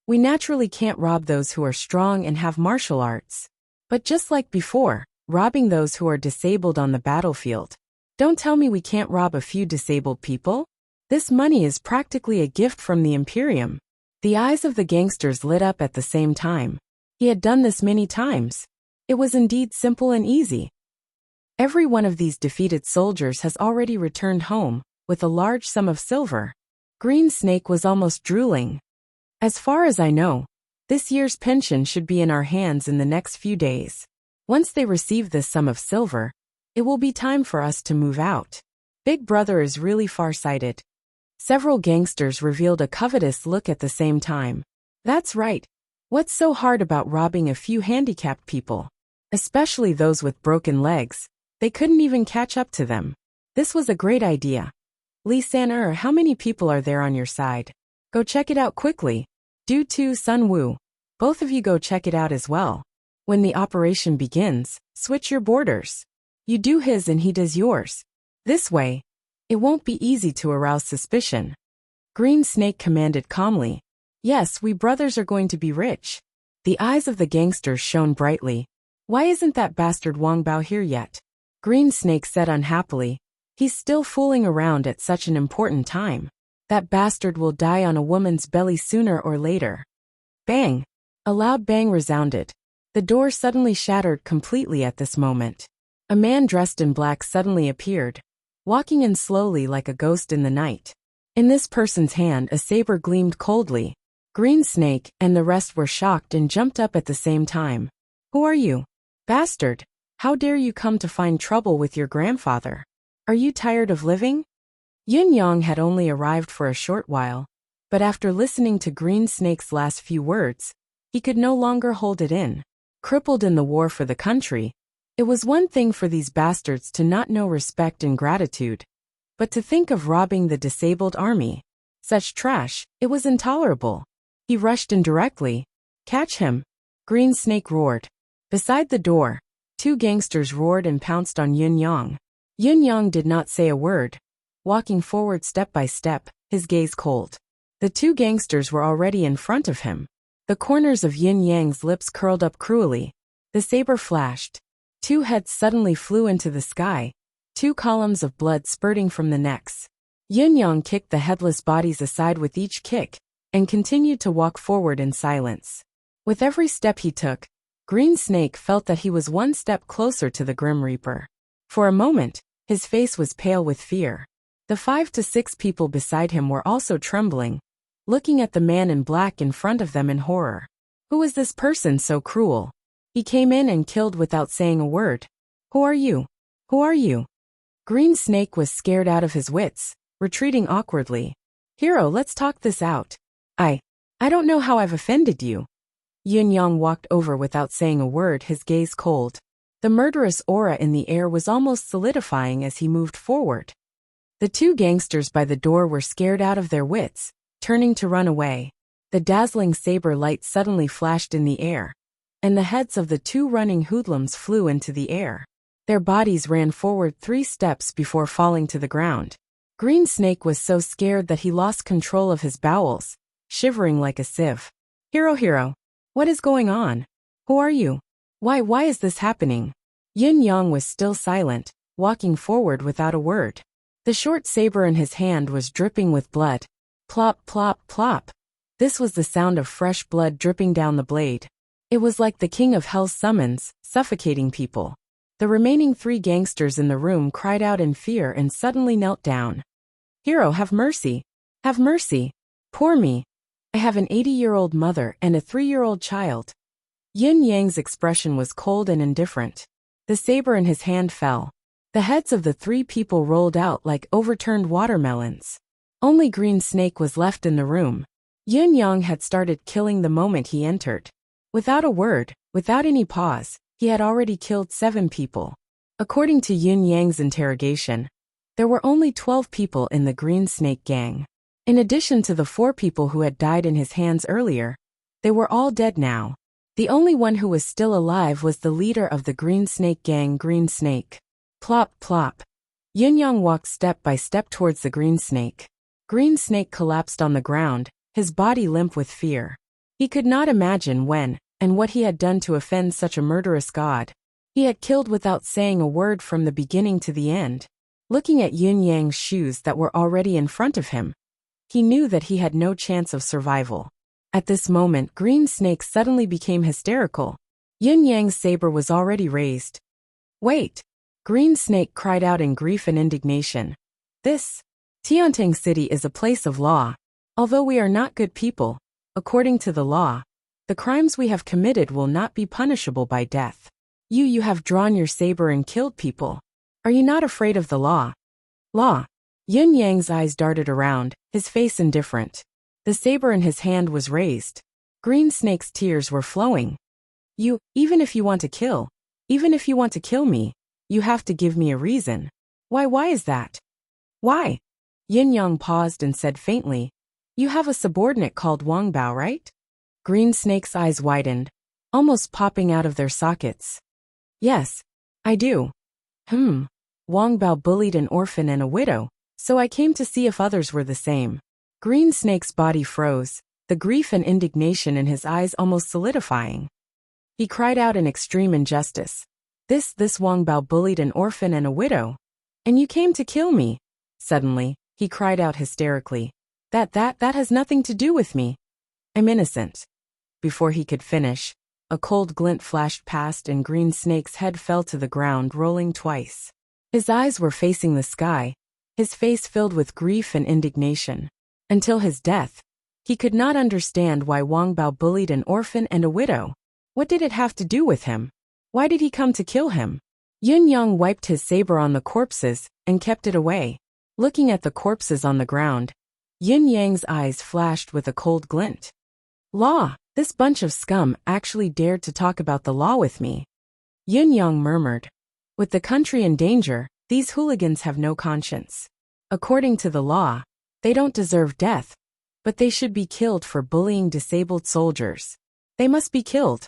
We naturally can't rob those who are strong and have martial arts. But just like before, robbing those who are disabled on the battlefield. Don't tell me we can't rob a few disabled people? This money is practically a gift from the Imperium. The eyes of the gangsters lit up at the same time. He had done this many times. It was indeed simple and easy. Every one of these defeated soldiers has already returned home with a large sum of silver. Green Snake was almost drooling. As far as I know, this year's pension should be in our hands in the next few days. Once they receive this sum of silver, it will be time for us to move out. Big Brother is really far-sighted. Several gangsters revealed a covetous look at the same time. That's right. What's so hard about robbing a few handicapped people? Especially those with broken legs. They couldn't even catch up to them. This was a great idea. Lee San-er, how many people are there on your side? Go check it out quickly. Do too, Sun Wu. Both of you go check it out as well. When the operation begins, switch your borders. You do his and he does yours. This way, it won't be easy to arouse suspicion. Green Snake commanded calmly. Yes, we brothers are going to be rich. The eyes of the gangsters shone brightly. Why isn't that bastard Wang Bao here yet? Green Snake said unhappily. He's still fooling around at such an important time. That bastard will die on a woman's belly sooner or later. Bang! A loud bang resounded. The door suddenly shattered completely at this moment. A man dressed in black suddenly appeared, walking in slowly like a ghost in the night. In this person's hand a saber gleamed coldly. Green Snake and the rest were shocked and jumped up at the same time. Who are you? Bastard! How dare you come to find trouble with your grandfather? Are you tired of living? Yin Yang had only arrived for a short while, but after listening to Green Snake's last few words, he could no longer hold it in. Crippled in the war for the country, it was one thing for these bastards to not know respect and gratitude, but to think of robbing the disabled army. Such trash, it was intolerable. He rushed in directly. Catch him! Green Snake roared. Beside the door, two gangsters roared and pounced on Yin Yang. Yin Yang did not say a word, walking forward step by step, his gaze cold. The two gangsters were already in front of him. The corners of Yin Yang's lips curled up cruelly. The saber flashed. Two heads suddenly flew into the sky, two columns of blood spurting from the necks. Yin Yang kicked the headless bodies aside with each kick, and continued to walk forward in silence. With every step he took, Green Snake felt that he was one step closer to the Grim Reaper. For a moment, his face was pale with fear. The 5 to 6 people beside him were also trembling, looking at the man in black in front of them in horror. Who is this person so cruel? He came in and killed without saying a word. Who are you? Who are you? Green Snake was scared out of his wits, retreating awkwardly. Hero, let's talk this out. I don't know how I've offended you. Yin Yang walked over without saying a word, his gaze cold. The murderous aura in the air was almost solidifying as he moved forward. The two gangsters by the door were scared out of their wits, turning to run away. The dazzling saber light suddenly flashed in the air, and the heads of the two running hoodlums flew into the air. Their bodies ran forward 3 steps before falling to the ground. Green Snake was so scared that he lost control of his bowels, shivering like a sieve. Hero, what is going on? Who are you? Why is this happening? Yin Yang was still silent, walking forward without a word. The short saber in his hand was dripping with blood. Plop, plop, plop. This was the sound of fresh blood dripping down the blade. It was like the king of hell's summons, suffocating people. The remaining 3 gangsters in the room cried out in fear and suddenly knelt down. Hero, have mercy! Have mercy! Poor me! I have an 80-year-old mother and a 3-year-old child. Yin Yang's expression was cold and indifferent. The saber in his hand fell. The heads of the 3 people rolled out like overturned watermelons. Only Green Snake was left in the room. Yin Yang had started killing the moment he entered. Without a word, without any pause, he had already killed 7 people. According to Yin Yang's interrogation, there were only 12 people in the Green Snake gang. In addition to the 4 people who had died in his hands earlier, they were all dead now. The only one who was still alive was the leader of the Green Snake gang, Green Snake. Plop, plop. Yin-Yang walked step by step towards the Green Snake. Green Snake collapsed on the ground, his body limp with fear. He could not imagine when and what he had done to offend such a murderous god. He had killed without saying a word from the beginning to the end. Looking at Yin-Yang's shoes that were already in front of him, he knew that he had no chance of survival. At this moment, Green Snake suddenly became hysterical. Yin-Yang's saber was already raised. Wait! Green Snake cried out in grief and indignation. This Tiantang City is a place of law. Although we are not good people, according to the law, the crimes we have committed will not be punishable by death. You have drawn your saber and killed people. Are you not afraid of the law? Law. Yin-Yang's eyes darted around, his face indifferent. The saber in his hand was raised. Green Snake's tears were flowing. Even if you want to kill me, you have to give me a reason. Why is that? Why? Yin-Yang paused and said faintly, you have a subordinate called Wang Bao, right? Green Snake's eyes widened, almost popping out of their sockets. Yes, I do. Wang Bao bullied an orphan and a widow, so I came to see if others were the same. Green Snake's body froze, the grief and indignation in his eyes almost solidifying. He cried out in extreme injustice. This Wang Bao bullied an orphan and a widow. And you came to kill me. Suddenly, he cried out hysterically. That has nothing to do with me. I'm innocent. Before he could finish, a cold glint flashed past and Green Snake's head fell to the ground, rolling twice. His eyes were facing the sky, his face filled with grief and indignation. Until his death, he could not understand why Wang Bao bullied an orphan and a widow. What did it have to do with him? Why did he come to kill him? Yin-Yang wiped his saber on the corpses and kept it away. Looking at the corpses on the ground, Yin-Yang's eyes flashed with a cold glint. Law, this bunch of scum actually dared to talk about the law with me. Yin-Yang murmured. With the country in danger, these hooligans have no conscience. According to the law, they don't deserve death, but they should be killed for bullying disabled soldiers. They must be killed.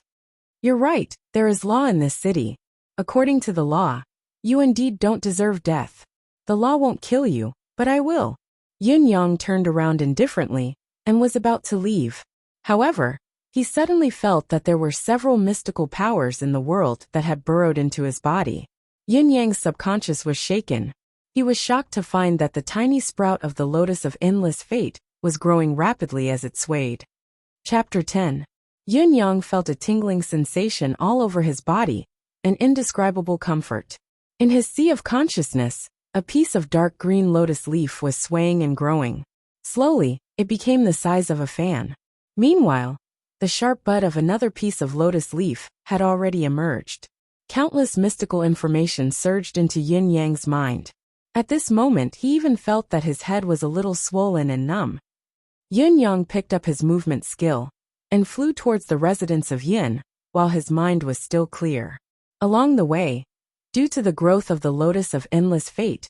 You're right, there is law in this city. According to the law, you indeed don't deserve death. The law won't kill you, but I will. Yin-Yang turned around indifferently and was about to leave. However, he suddenly felt that there were several mystical powers in the world that had burrowed into his body. Yin-Yang's subconscious was shaken. He was shocked to find that the tiny sprout of the lotus of endless fate was growing rapidly as it swayed. Chapter 10. Yin-Yang felt a tingling sensation all over his body, an indescribable comfort. In his sea of consciousness, a piece of dark green lotus leaf was swaying and growing. Slowly, it became the size of a fan. Meanwhile, the sharp bud of another piece of lotus leaf had already emerged. Countless mystical information surged into Yin-Yang's mind. At this moment he even felt that his head was a little swollen and numb. Yin-Yang picked up his movement skill and flew towards the residence of Yin, while his mind was still clear. Along the way, due to the growth of the lotus of endless fate,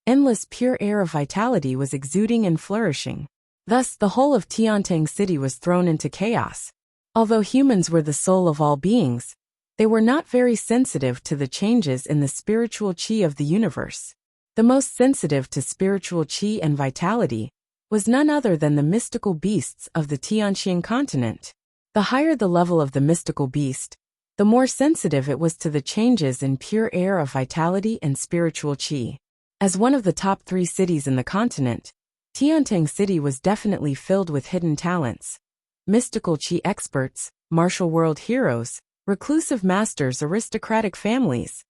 endless pure air of vitality was exuding and flourishing. Thus the whole of Tiantang City was thrown into chaos. Although humans were the soul of all beings, they were not very sensitive to the changes in the spiritual qi of the universe. The most sensitive to spiritual qi and vitality was none other than the mystical beasts of the Tianqian continent. The higher the level of the mystical beast, the more sensitive it was to the changes in pure air of vitality and spiritual qi. As one of the top 3 cities in the continent, Tiantang City was definitely filled with hidden talents. Mystical qi experts, martial world heroes, reclusive masters, aristocratic families.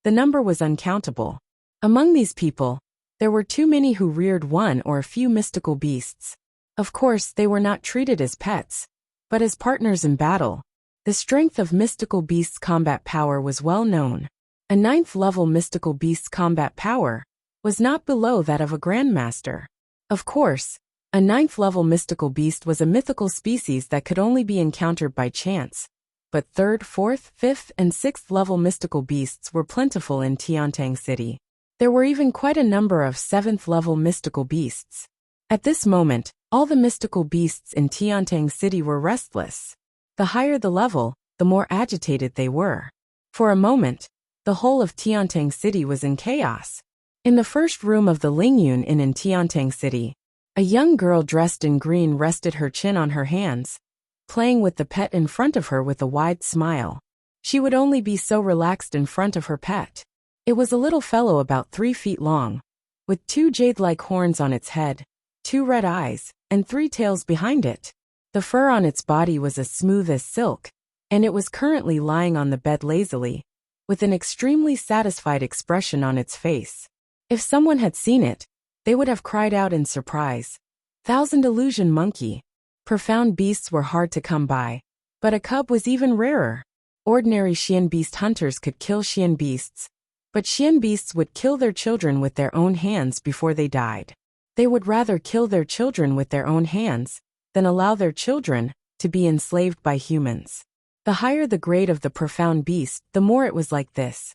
The number was uncountable. Among these people, there were too many who reared one or a few mystical beasts. Of course, they were not treated as pets, but as partners in battle. The strength of mystical beasts' combat power was well known. A 9th level mystical beast's combat power was not below that of a grandmaster. Of course, a 9th level mystical beast was a mythical species that could only be encountered by chance. But 3rd, 4th, 5th, and 6th level mystical beasts were plentiful in Tiantang City. There were even quite a number of 7th level mystical beasts. At this moment, all the mystical beasts in Tiantang City were restless. The higher the level, the more agitated they were. For a moment, the whole of Tiantang City was in chaos. In the first room of the Lingyun Inn in Tiantang City, a young girl dressed in green rested her chin on her hands, playing with the pet in front of her with a wide smile. She would only be so relaxed in front of her pet. It was a little fellow about 3 feet long, with 2 jade-like horns on its head, 2 red eyes, and 3 tails behind it. The fur on its body was as smooth as silk, and it was currently lying on the bed lazily, with an extremely satisfied expression on its face. If someone had seen it, they would have cried out in surprise. Thousand Illusion Monkey. Profound beasts were hard to come by, but a cub was even rarer. Ordinary Xian beast hunters could kill Xian beasts, but Xian beasts would kill their children with their own hands before they died. They would rather kill their children with their own hands than allow their children to be enslaved by humans. The higher the grade of the profound beast, the more it was like this.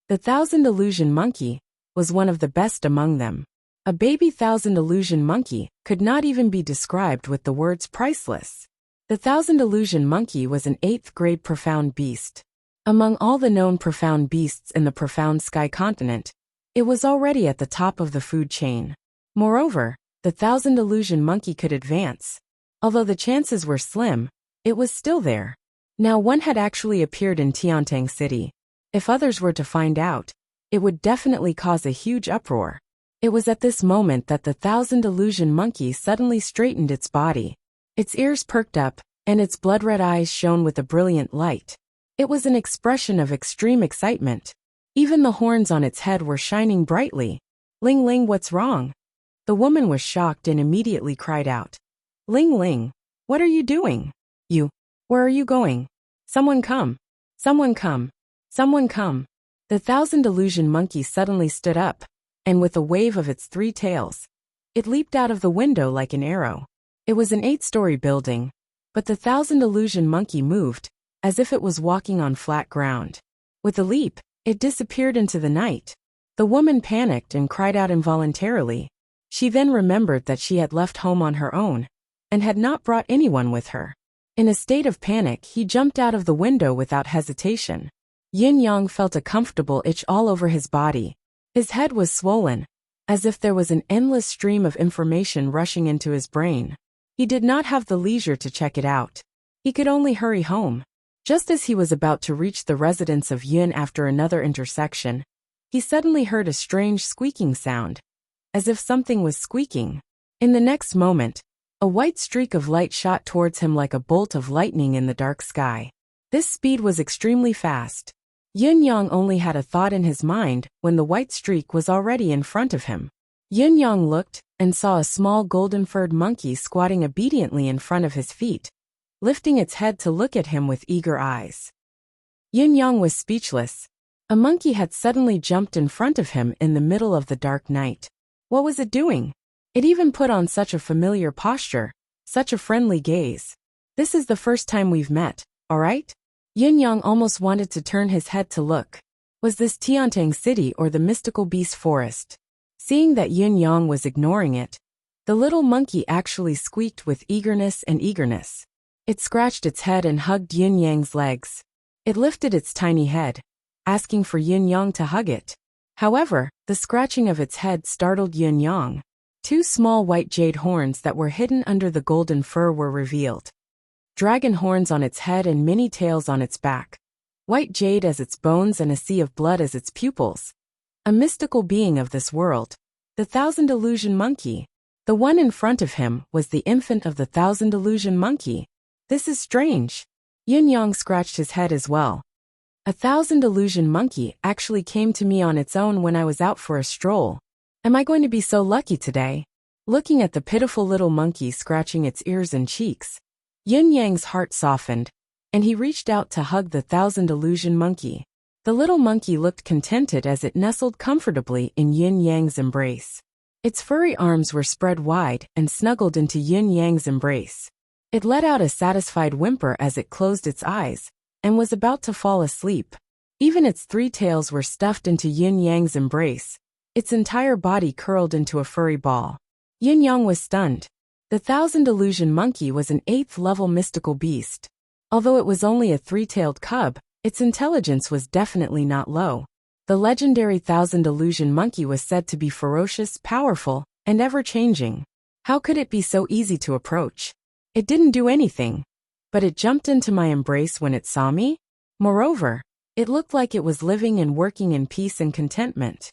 The Thousand Illusion Monkey was one of the best among them. A baby Thousand Illusion Monkey could not even be described with the words priceless. The Thousand Illusion Monkey was an 8th grade profound beast. Among all the known profound beasts in the profound sky continent, it was already at the top of the food chain. Moreover, the Thousand Illusion Monkey could advance. Although the chances were slim, it was still there. Now one had actually appeared in Tiantang City. If others were to find out, it would definitely cause a huge uproar. It was at this moment that the Thousand Illusion Monkey suddenly straightened its body. Its ears perked up, and its blood-red eyes shone with a brilliant light. It was an expression of extreme excitement. Even the horns on its head were shining brightly. Ling Ling, what's wrong? The woman was shocked and immediately cried out. Ling Ling, what are you doing? Where are you going? Someone come. Someone come. Someone come. The Thousand Illusion Monkey suddenly stood up, and with a wave of its 3 tails, it leaped out of the window like an arrow. It was an 8-story building, but the Thousand Illusion Monkey moved, as if it was walking on flat ground. With a leap, it disappeared into the night. The woman panicked and cried out involuntarily. She then remembered that she had left home on her own, and had not brought anyone with her. In a state of panic, he jumped out of the window without hesitation. Yin Yang felt a comfortable itch all over his body. His head was swollen, as if there was an endless stream of information rushing into his brain. He did not have the leisure to check it out. He could only hurry home. Just as he was about to reach the residence of Yun after another intersection, he suddenly heard a strange squeaking sound, as if something was squeaking. In the next moment, a white streak of light shot towards him like a bolt of lightning in the dark sky. This speed was extremely fast. Yin Yang only had a thought in his mind when the white streak was already in front of him. Yin Yang looked and saw a small golden-furred monkey squatting obediently in front of his feet, lifting its head to look at him with eager eyes. Yin Yang was speechless. A monkey had suddenly jumped in front of him in the middle of the dark night. What was it doing? It even put on such a familiar posture, such a friendly gaze. This is the first time we've met, all right? Yin Yang almost wanted to turn his head to look. Was this Tiantang City or the mystical beast forest? Seeing that Yin Yang was ignoring it, the little monkey actually squeaked with eagerness and eagerness. It scratched its head and hugged Yin Yang's legs. It lifted its tiny head, asking for Yin Yang to hug it. However, the scratching of its head startled Yin Yang. 2 small white jade horns that were hidden under the golden fur were revealed. Dragon horns on its head and many tails on its back. White jade as its bones and a sea of blood as its pupils. A mystical being of this world. The Thousand Illusion Monkey. The one in front of him was the infant of the Thousand Illusion Monkey. This is strange. Yin Yang scratched his head as well. A Thousand Illusion Monkey actually came to me on its own when I was out for a stroll. Am I going to be so lucky today? Looking at the pitiful little monkey scratching its ears and cheeks, Yin Yang's heart softened, and he reached out to hug the Thousand Illusion Monkey. The little monkey looked contented as it nestled comfortably in Yin Yang's embrace. Its furry arms were spread wide and snuggled into Yin Yang's embrace. It let out a satisfied whimper as it closed its eyes, and was about to fall asleep. Even its 3 tails were stuffed into Yin Yang's embrace. Its entire body curled into a furry ball. Yin Yang was stunned. The Thousand Illusion Monkey was an 8th-level mystical beast. Although it was only a three-tailed cub, its intelligence was definitely not low. The legendary Thousand Illusion Monkey was said to be ferocious, powerful, and ever-changing. How could it be so easy to approach? It didn't do anything, but it jumped into my embrace when it saw me. Moreover, it looked like it was living and working in peace and contentment.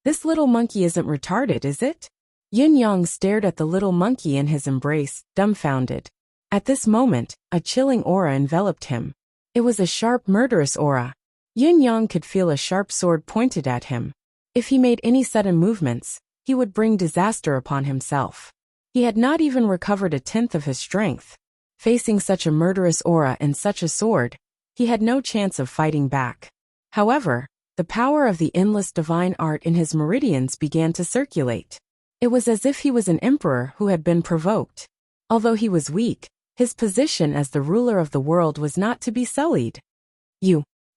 This little monkey isn't retarded, is it? Yin Yang stared at the little monkey in his embrace, dumbfounded. At this moment, a chilling aura enveloped him. It was a sharp, murderous aura. Yin Yang could feel a sharp sword pointed at him. If he made any sudden movements, he would bring disaster upon himself. He had not even recovered a tenth of his strength. Facing such a murderous aura and such a sword, he had no chance of fighting back. However, the power of the endless divine art in his meridians began to circulate. It was as if he was an emperor who had been provoked. Although he was weak, his position as the ruler of the world was not to be sullied.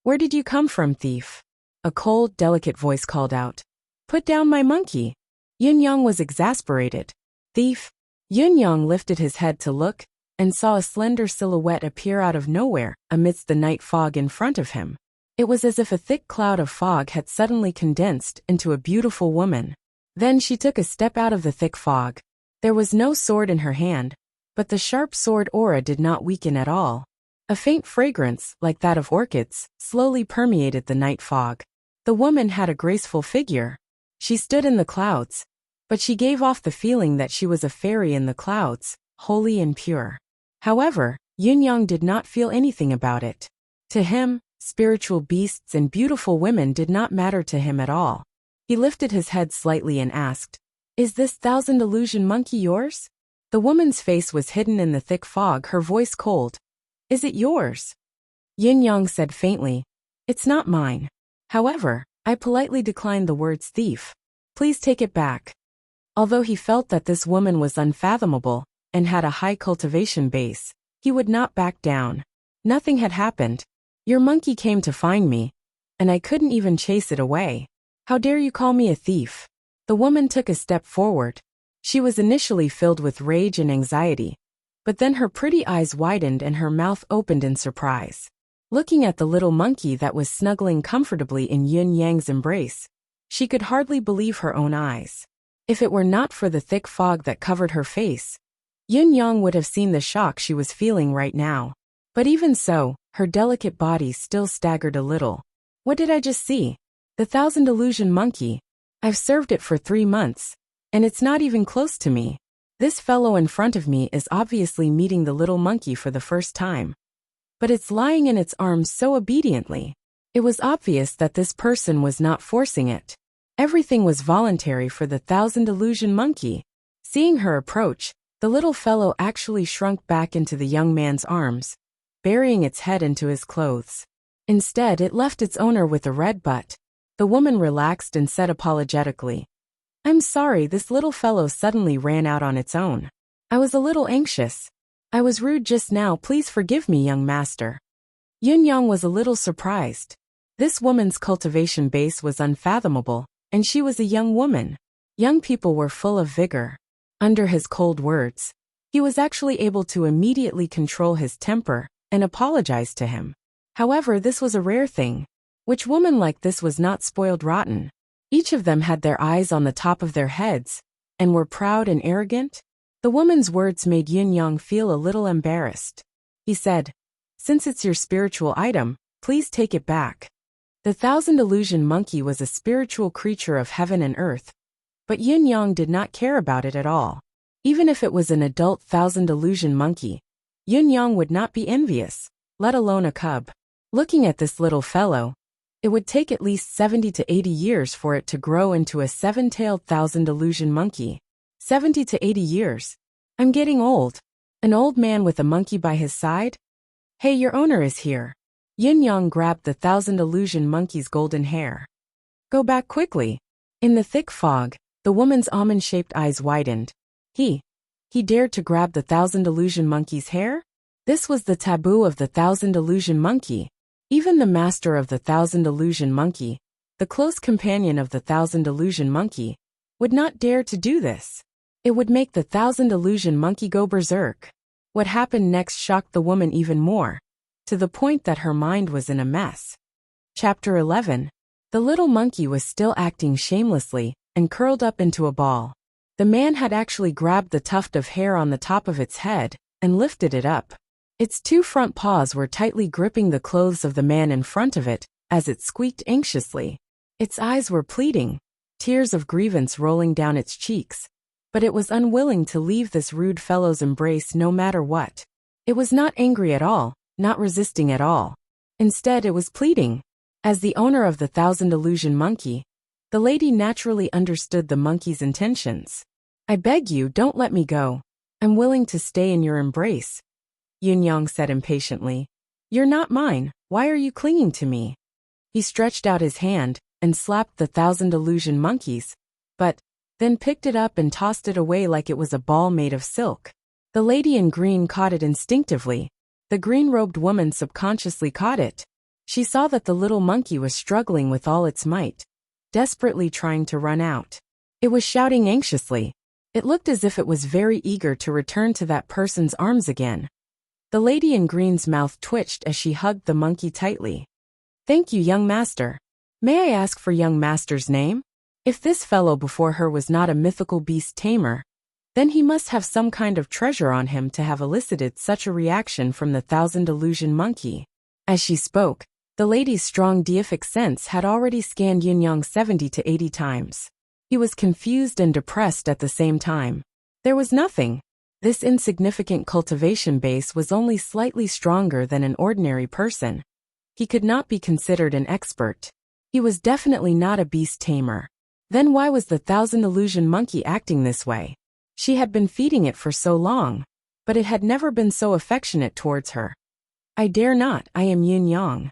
Where did you come from, thief? A cold, delicate voice called out. Put down my monkey. Yin Yang was exasperated. Thief? Yin Yang lifted his head to look, and saw a slender silhouette appear out of nowhere, amidst the night fog in front of him. It was as if a thick cloud of fog had suddenly condensed into a beautiful woman. Then she took a step out of the thick fog. There was no sword in her hand, but the sharp sword aura did not weaken at all. A faint fragrance, like that of orchids, slowly permeated the night fog. The woman had a graceful figure. She stood in the clouds, but she gave off the feeling that she was a fairy in the clouds, holy and pure. However, Yin Yang did not feel anything about it. To him, spiritual beasts and beautiful women did not matter to him at all. He lifted his head slightly and asked, "Is this Thousand Illusion Monkey yours?" The woman's face was hidden in the thick fog, her voice cold. "Is it yours?" Yin Yang said faintly, "It's not mine. However, I politely declined the words thief. Please take it back." Although he felt that this woman was unfathomable and had a high cultivation base, he would not back down. Nothing had happened. Your monkey came to find me, and I couldn't even chase it away. How dare you call me a thief? The woman took a step forward. She was initially filled with rage and anxiety, but then her pretty eyes widened and her mouth opened in surprise. Looking at the little monkey that was snuggling comfortably in Yin Yang's embrace, she could hardly believe her own eyes. If it were not for the thick fog that covered her face, Yin Yang would have seen the shock she was feeling right now. But even so, her delicate body still staggered a little. What did I just see? The Thousand Illusion Monkey. I've served it for 3 months, and it's not even close to me. This fellow in front of me is obviously meeting the little monkey for the first time. But it's lying in its arms so obediently. It was obvious that this person was not forcing it. Everything was voluntary for the Thousand Illusion Monkey. Seeing her approach, the little fellow actually shrunk back into the young man's arms, burying its head into his clothes. Instead, it left its owner with a red butt. The woman relaxed and said apologetically, "I'm sorry, this little fellow suddenly ran out on its own. I was a little anxious. I was rude just now, please forgive me, young master." Yin Yang was a little surprised. This woman's cultivation base was unfathomable, and she was a young woman. Young people were full of vigor. Under his cold words, he was actually able to immediately control his temper and apologize to him. However, this was a rare thing. Which woman like this was not spoiled rotten? Each of them had their eyes on the top of their heads, and were proud and arrogant. The woman's words made Yin Yang feel a little embarrassed. He said, "Since it's your spiritual item, please take it back." The Thousand Illusion Monkey was a spiritual creature of heaven and earth, but Yin Yang did not care about it at all. Even if it was an adult Thousand Illusion Monkey, Yin Yang would not be envious, let alone a cub. Looking at this little fellow, it would take at least 70 to 80 years for it to grow into a 7-tailed Thousand Illusion Monkey. 70 to 80 years. I'm getting old. An old man with a monkey by his side? Hey, your owner is here. Yin Yang grabbed the Thousand Illusion Monkey's golden hair. Go back quickly. In the thick fog, the woman's almond-shaped eyes widened. He dared to grab the Thousand Illusion Monkey's hair? This was the taboo of the Thousand Illusion Monkey. Even the master of the Thousand Illusion Monkey, the close companion of the Thousand Illusion Monkey, would not dare to do this. It would make the Thousand Illusion Monkey go berserk. What happened next shocked the woman even more. to the point that her mind was in a mess. Chapter 11. The little monkey was still acting shamelessly and curled up into a ball. The man had actually grabbed the tuft of hair on the top of its head and lifted it up. Its two front paws were tightly gripping the clothes of the man in front of it as it squeaked anxiously. Its eyes were pleading, tears of grievance rolling down its cheeks, but it was unwilling to leave this rude fellow's embrace no matter what. It was not angry at all, not resisting at all. Instead, it was pleading. As the owner of the thousand illusion monkey, the lady naturally understood the monkey's intentions. "I beg you, don't let me go. I'm willing to stay in your embrace," Yun-yang said impatiently. "You're not mine, why are you clinging to me?" He stretched out his hand and slapped the thousand illusion monkeys, but then picked it up and tossed it away like it was a ball made of silk. The lady in green caught it instinctively. The green-robed woman subconsciously caught it. She saw that the little monkey was struggling with all its might, desperately trying to run out. It was shouting anxiously. It looked as if it was very eager to return to that person's arms again. The lady in green's mouth twitched as she hugged the monkey tightly. "Thank you, young master. May I ask for young master's name?" If this fellow before her was not a mythical beast tamer, then he must have some kind of treasure on him to have elicited such a reaction from the thousand illusion monkey. As she spoke, the lady's strong deific sense had already scanned Yun-yang 70 to 80 times. He was confused and depressed at the same time. There was nothing. This insignificant cultivation base was only slightly stronger than an ordinary person. He could not be considered an expert. He was definitely not a beast tamer. Then why was the thousand illusion monkey acting this way? She had been feeding it for so long, but it had never been so affectionate towards her. "I dare not, I am Yun-yang."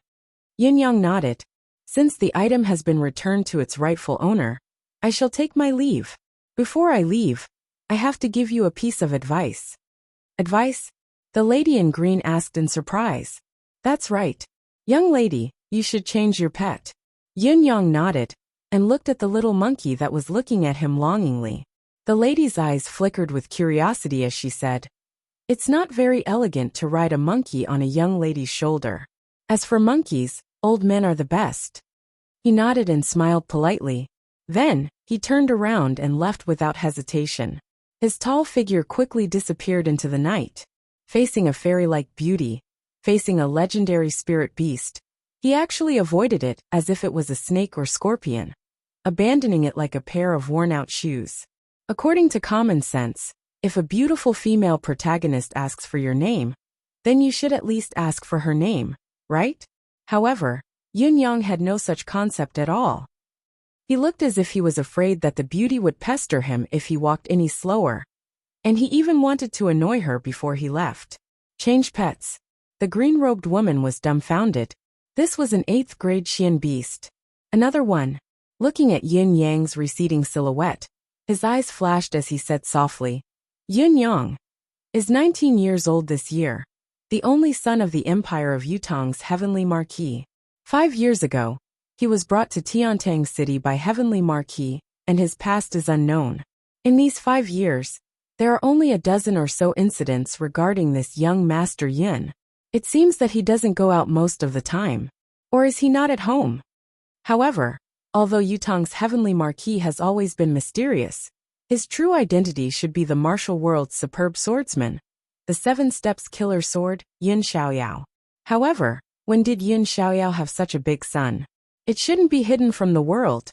Yun-yang nodded. "Since the item has been returned to its rightful owner, I shall take my leave. Before I leave, I have to give you a piece of advice." "Advice?" the lady in green asked in surprise. "That's right. Young lady, you should change your pet." Yun-yang nodded and looked at the little monkey that was looking at him longingly. The lady's eyes flickered with curiosity as she said, "It's not very elegant to ride a monkey on a young lady's shoulder. As for monkeys, old men are the best." He nodded and smiled politely. Then, he turned around and left without hesitation. His tall figure quickly disappeared into the night. Facing a fairy-like beauty, facing a legendary spirit beast, he actually avoided it as if it was a snake or scorpion, abandoning it like a pair of worn-out shoes. According to common sense, if a beautiful female protagonist asks for your name, then you should at least ask for her name, right? However, Yun-yang had no such concept at all. He looked as if he was afraid that the beauty would pester him if he walked any slower, and he even wanted to annoy her before he left. Change pets. The green-robed woman was dumbfounded. This was an 8th grade Xian beast. Another one. Looking at Yun-yang's receding silhouette, his eyes flashed as he said softly, "Yun-yang is 19 years old this year, the only son of the Empire of Yutong's Heavenly Marquis. 5 years ago, he was brought to Tiantang City by Heavenly Marquis, and his past is unknown. In these 5 years, there are only a dozen or so incidents regarding this young Master Yun. It seems that he doesn't go out most of the time. Or is he not at home? However, although Yutong's Heavenly Marquis has always been mysterious, his true identity should be the martial world's superb swordsman, the 7 Steps killer sword, Yun Xiaoyao. However, when did Yun Xiaoyao have such a big son? It shouldn't be hidden from the world."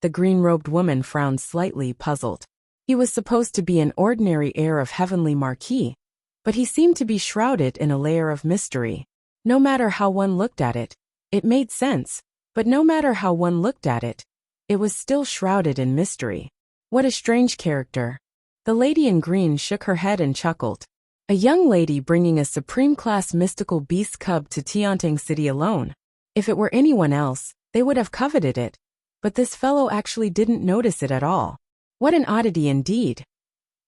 The green-robed woman frowned slightly, puzzled. He was supposed to be an ordinary heir of Heavenly Marquis, but he seemed to be shrouded in a layer of mystery. No matter how one looked at it, it made sense, but no matter how one looked at it, it was still shrouded in mystery. What a strange character. The lady in green shook her head and chuckled. A young lady bringing a supreme-class mystical beast cub to Tiantang City alone. If it were anyone else, they would have coveted it, but this fellow actually didn't notice it at all. What an oddity indeed.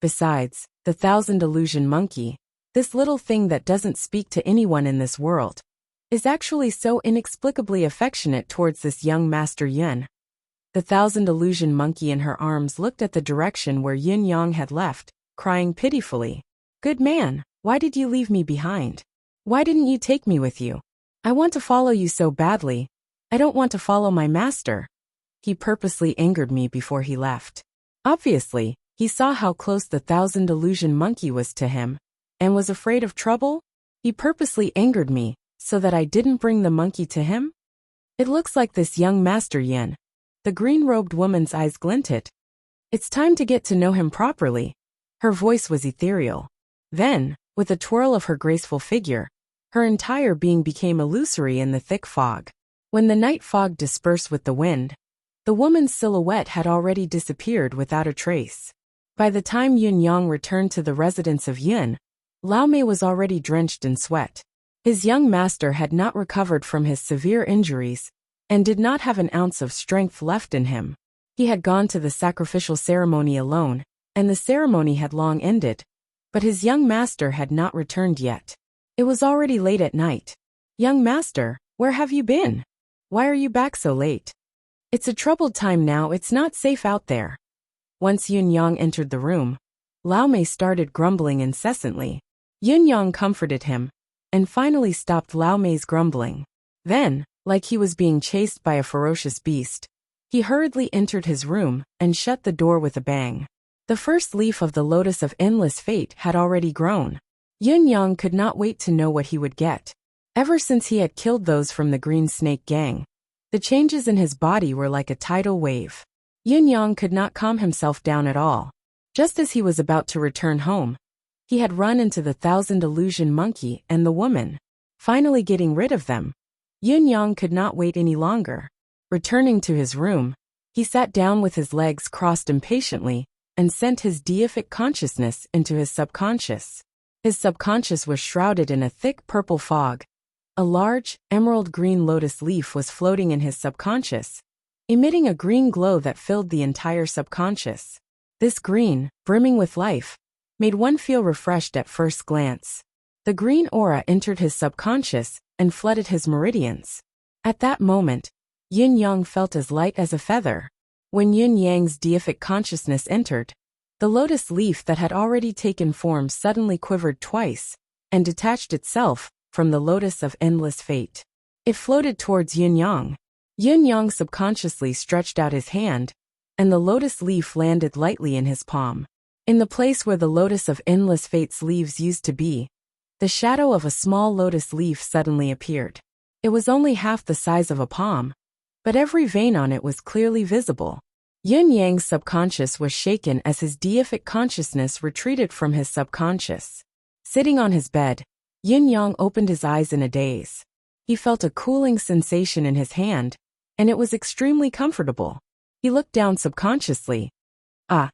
Besides, the thousand illusion monkey, this little thing that doesn't speak to anyone in this world, is actually so inexplicably affectionate towards this young Master Yun. The thousand illusion monkey in her arms looked at the direction where Yun-yang had left, crying pitifully. "Good man, why did you leave me behind? Why didn't you take me with you? I want to follow you so badly. I don't want to follow my master. He purposely angered me before he left. Obviously, he saw how close the 1,000 illusion monkey was to him, and was afraid of trouble. He purposely angered me, so that I didn't bring the monkey to him? It looks like this young Master Yin. The green-robed woman's eyes glinted. It's time to get to know him properly. Her voice was ethereal. Then, with a twirl of her graceful figure, her entire being became illusory in the thick fog. When the night fog dispersed with the wind, the woman's silhouette had already disappeared without a trace. By the time Yun Yang returned to the residence of Yun, Lao Mei was already drenched in sweat. His young master had not recovered from his severe injuries, and did not have an ounce of strength left in him. He had gone to the sacrificial ceremony alone, and the ceremony had long ended, but his young master had not returned yet. It was already late at night. Young master, where have you been? Why are you back so late? It's a troubled time now, it's not safe out there. Once Yun Yang entered the room, Lao Mei started grumbling incessantly. Yun Yang comforted him, and finally stopped Lao Mei's grumbling. Then, like he was being chased by a ferocious beast, he hurriedly entered his room and shut the door with a bang. The first leaf of the lotus of endless fate had already grown. Yun Yang could not wait to know what he would get. Ever since he had killed those from the Green Snake Gang, the changes in his body were like a tidal wave. Yun Yang could not calm himself down at all. Just as he was about to return home, he had run into the 1,000 illusion monkey and the woman. Finally getting rid of them, Yun Yang could not wait any longer. Returning to his room, he sat down with his legs crossed impatiently and sent his deific consciousness into his subconscious. His subconscious was shrouded in a thick purple fog. A large, emerald-green lotus leaf was floating in his subconscious, emitting a green glow that filled the entire subconscious. This green, brimming with life, made one feel refreshed at first glance. The green aura entered his subconscious and flooded his meridians. At that moment, Yun Yang felt as light as a feather. When Yun Yang's deific consciousness entered, the lotus leaf that had already taken form suddenly quivered twice and detached itself from the lotus of endless fate. It floated towards Yun Yang. Yun Yang subconsciously stretched out his hand, and the lotus leaf landed lightly in his palm. In the place where the lotus of endless fate's leaves used to be, the shadow of a small lotus leaf suddenly appeared. It was only half the size of a palm, but every vein on it was clearly visible. Yun Yang's subconscious was shaken as his deific consciousness retreated from his subconscious. Sitting on his bed, Yun Yang opened his eyes in a daze. He felt a cooling sensation in his hand, and it was extremely comfortable. He looked down subconsciously. Ah!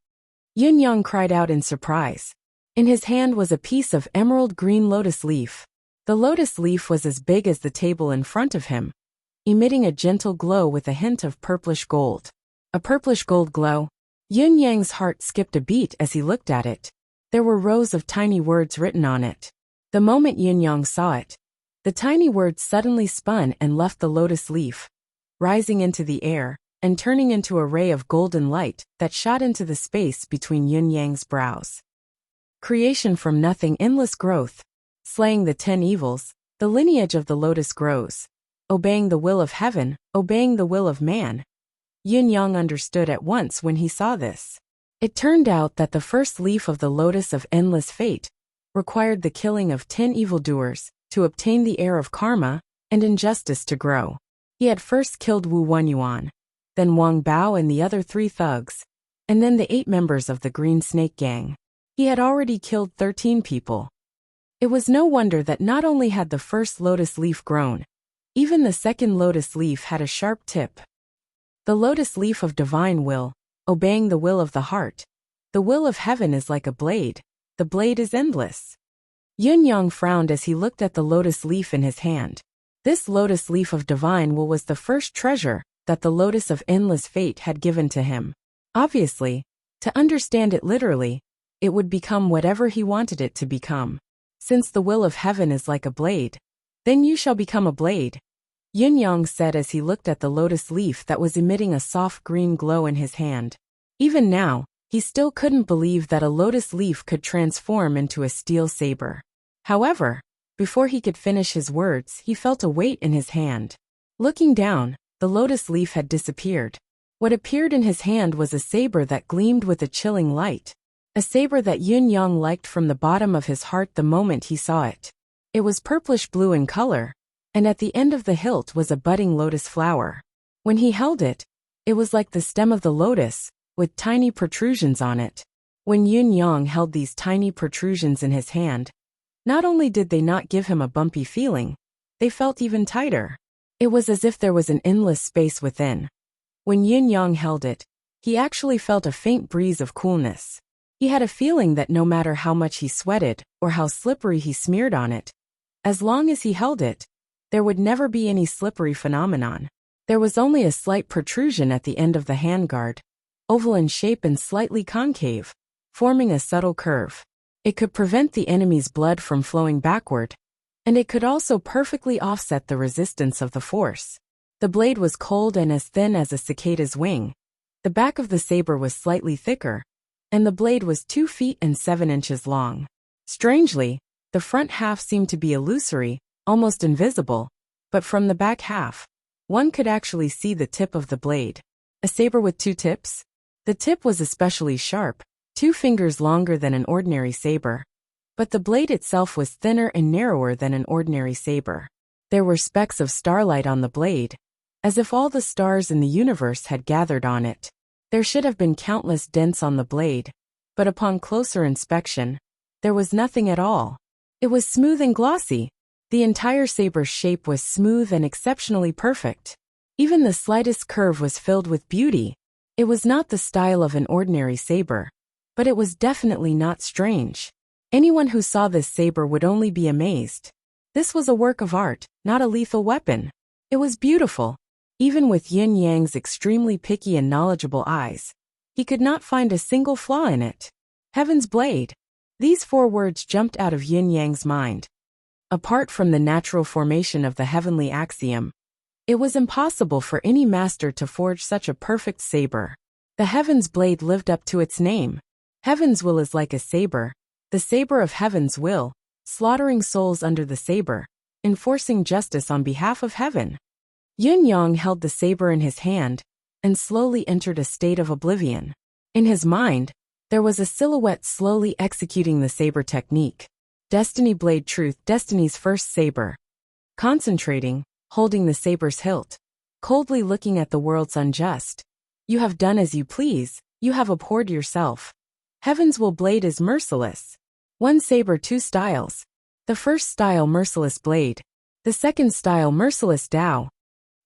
Yun Yang cried out in surprise. In his hand was a piece of emerald green lotus leaf. The lotus leaf was as big as the table in front of him, emitting a gentle glow with a hint of purplish gold. A purplish gold glow. Yun Yang's heart skipped a beat as he looked at it. There were rows of tiny words written on it. The moment Yun Yang saw it, the tiny words suddenly spun and left the lotus leaf, rising into the air and turning into a ray of golden light that shot into the space between Yun Yang's brows. Creation from nothing, endless growth. Slaying the 10 evils, the lineage of the lotus grows. Obeying the will of heaven, obeying the will of man. Yun Yang understood at once when he saw this. It turned out that the first leaf of the lotus of endless fate required the killing of 10 evildoers to obtain the air of karma and injustice to grow. He had first killed Wu Wenyuan, then Wang Bao and the other 3 thugs, and then the 8 members of the Green Snake Gang. He had already killed 13 people. It was no wonder that not only had the first lotus leaf grown, even the second lotus leaf had a sharp tip. The lotus leaf of divine will, obeying the will of the heart. The will of heaven is like a blade. The blade is endless. Yun Yang frowned as he looked at the lotus leaf in his hand. This lotus leaf of divine will was the first treasure that the lotus of endless fate had given to him. Obviously, to understand it literally, it would become whatever he wanted it to become. Since the will of heaven is like a blade, then you shall become a blade, Yun Yang said as he looked at the lotus leaf that was emitting a soft green glow in his hand. Even now, he still couldn't believe that a lotus leaf could transform into a steel saber. However, Before he could finish his words, he felt a weight in his hand. Looking down, the lotus leaf had disappeared. What appeared in his hand was a saber that gleamed with a chilling light. A saber that Yun Yang liked from the bottom of his heart the moment he saw it. It was purplish-blue in color, and at the end of the hilt was a budding lotus flower. When he held it, it was like the stem of the lotus, with tiny protrusions on it. When Yun Yang held these tiny protrusions in his hand, not only did they not give him a bumpy feeling, they felt even tighter. It was as if there was an endless space within. When Yun Yang held it, he actually felt a faint breeze of coolness. He had a feeling that no matter how much he sweated or how slippery he smeared on it, as long as he held it, there would never be any slippery phenomenon. There was only a slight protrusion at the end of the handguard, oval in shape and slightly concave, forming a subtle curve. It could prevent the enemy's blood from flowing backward, and it could also perfectly offset the resistance of the force. The blade was cold and as thin as a cicada's wing. The back of the saber was slightly thicker, and the blade was 2 feet and 7 inches long. Strangely, the front half seemed to be illusory, almost invisible, but from the back half, one could actually see the tip of the blade. A saber with 2 tips? The tip was especially sharp, 2 fingers longer than an ordinary saber, but the blade itself was thinner and narrower than an ordinary saber. There were specks of starlight on the blade, as if all the stars in the universe had gathered on it. There should have been countless dents on the blade, but upon closer inspection, there was nothing at all. It was smooth and glossy. The entire saber's shape was smooth and exceptionally perfect. Even the slightest curve was filled with beauty. It was not the style of an ordinary saber, but it was definitely not strange. Anyone who saw this saber would only be amazed. This was a work of art, not a lethal weapon. It was beautiful. Even with Yin Yang's extremely picky and knowledgeable eyes, he could not find a single flaw in it. Heaven's blade. These 4 words jumped out of Yin Yang's mind. Apart from the natural formation of the heavenly axiom, it was impossible for any master to forge such a perfect saber. The Heaven's blade lived up to its name. Heaven's will is like a saber, the saber of Heaven's will, slaughtering souls under the saber, enforcing justice on behalf of heaven. Yun Yang held the saber in his hand and slowly entered a state of oblivion. In his mind, there was a silhouette slowly executing the saber technique. Destiny blade truth, Destiny's first saber. Concentrating, holding the saber's hilt, coldly looking at the world's unjust. You have done as you please, you have abhorred yourself. Heaven's will blade is merciless. 1 saber 2 styles. The first style merciless blade. The second style merciless Tao.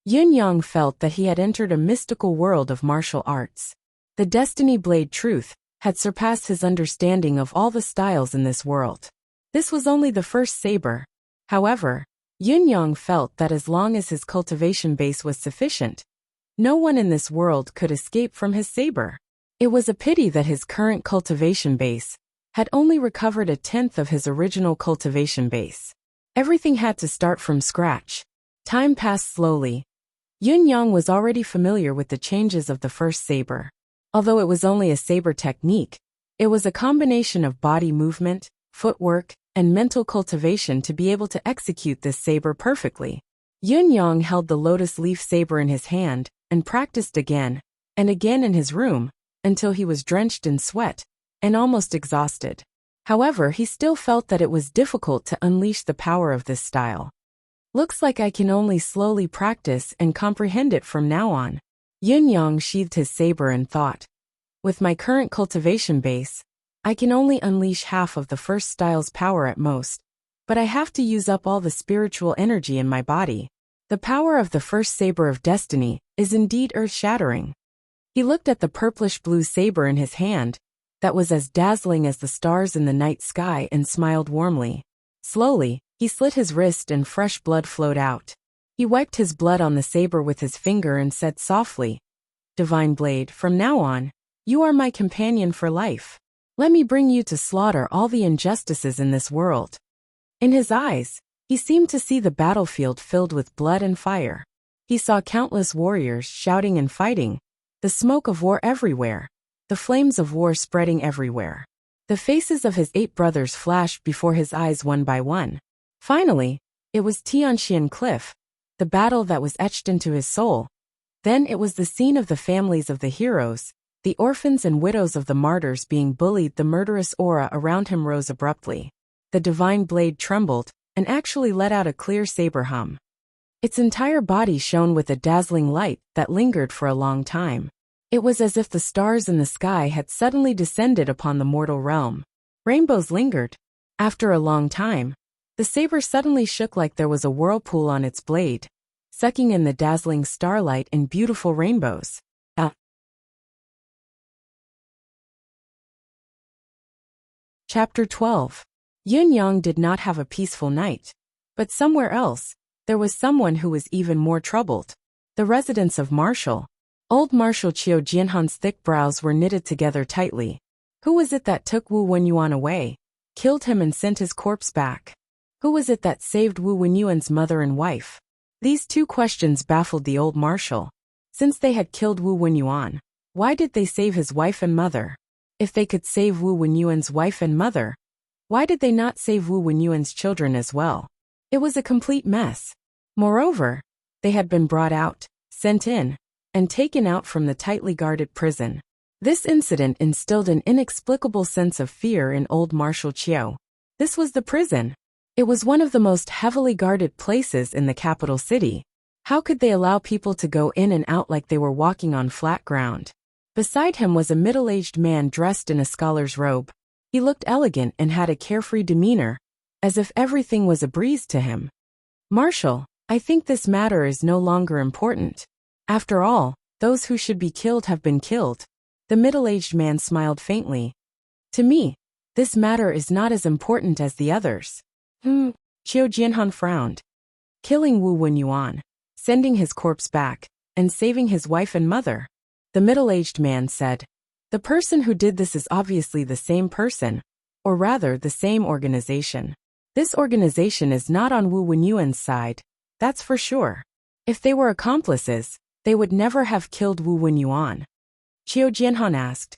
Yun Yang felt that he had entered a mystical world of martial arts. The Destiny blade truth had surpassed his understanding of all the styles in this world. This was only the first saber. However, Yun Yang felt that as long as his cultivation base was sufficient, no one in this world could escape from his saber. It was a pity that his current cultivation base had only recovered 1/10 of his original cultivation base. Everything had to start from scratch. Time passed slowly. Yun Yang was already familiar with the changes of the first saber. Although it was only a saber technique, it was a combination of body movement, footwork, and mental cultivation to be able to execute this saber perfectly. Yun Yang held the lotus leaf saber in his hand and practiced again and again in his room until he was drenched in sweat and almost exhausted. However, he still felt that it was difficult to unleash the power of this style. Looks like I can only slowly practice and comprehend it from now on. Yun Yang sheathed his saber and thought. With my current cultivation base, I can only unleash half of the first style's power at most, but I have to use up all the spiritual energy in my body. The power of the first saber of destiny is indeed earth-shattering. He looked at the purplish-blue saber in his hand, that was as dazzling as the stars in the night sky, and smiled warmly. Slowly, he slit his wrist and fresh blood flowed out. He wiped his blood on the saber with his finger and said softly, Divine Blade, from now on, you are my companion for life. Let me bring you to slaughter all the injustices in this world. In his eyes, he seemed to see the battlefield filled with blood and fire. He saw countless warriors shouting and fighting, the smoke of war everywhere, the flames of war spreading everywhere. The faces of his 8 brothers flashed before his eyes one by one. Finally, it was Tianxian Cliff, the battle that was etched into his soul. Then it was the scene of the families of the heroes, the orphans and widows of the martyrs being bullied. The murderous aura around him rose abruptly. The divine blade trembled, and actually let out a clear saber hum. Its entire body shone with a dazzling light that lingered for a long time. It was as if the stars in the sky had suddenly descended upon the mortal realm. Rainbows lingered. After a long time, the saber suddenly shook like there was a whirlpool on its blade, sucking in the dazzling starlight and beautiful rainbows. Chapter 12. Yun Yang did not have a peaceful night. But somewhere else, there was someone who was even more troubled. The residence of Marshal. Old Marshal Qiu Jianhan's thick brows were knitted together tightly. Who was it that took Wu Wenyuan away, killed him and sent his corpse back? Who was it that saved Wu Wenyuan's mother and wife? These two questions baffled the old marshal. Since they had killed Wu Wenyuan, why did they save his wife and mother? If they could save Wu Wenyuan's wife and mother, why did they not save Wu Wenyuan's children as well? It was a complete mess. Moreover, they had been brought out, sent in, and taken out from the tightly guarded prison. This incident instilled an inexplicable sense of fear in old Marshal Qiu. This was the prison. It was one of the most heavily guarded places in the capital city. How could they allow people to go in and out like they were walking on flat ground? Beside him was a middle-aged man dressed in a scholar's robe. He looked elegant and had a carefree demeanor, as if everything was a breeze to him. Marshal, I think this matter is no longer important. After all, those who should be killed have been killed. The middle-aged man smiled faintly. To me, this matter is not as important as the others. Qiu Jianhan frowned. Killing Wu Wenyuan, sending his corpse back, and saving his wife and mother. The middle-aged man said, the person who did this is obviously the same person, or rather the same organization. This organization is not on Wu Wenyuan's side, that's for sure. If they were accomplices, they would never have killed Wu Wenyuan. Qiu Jianhan asked,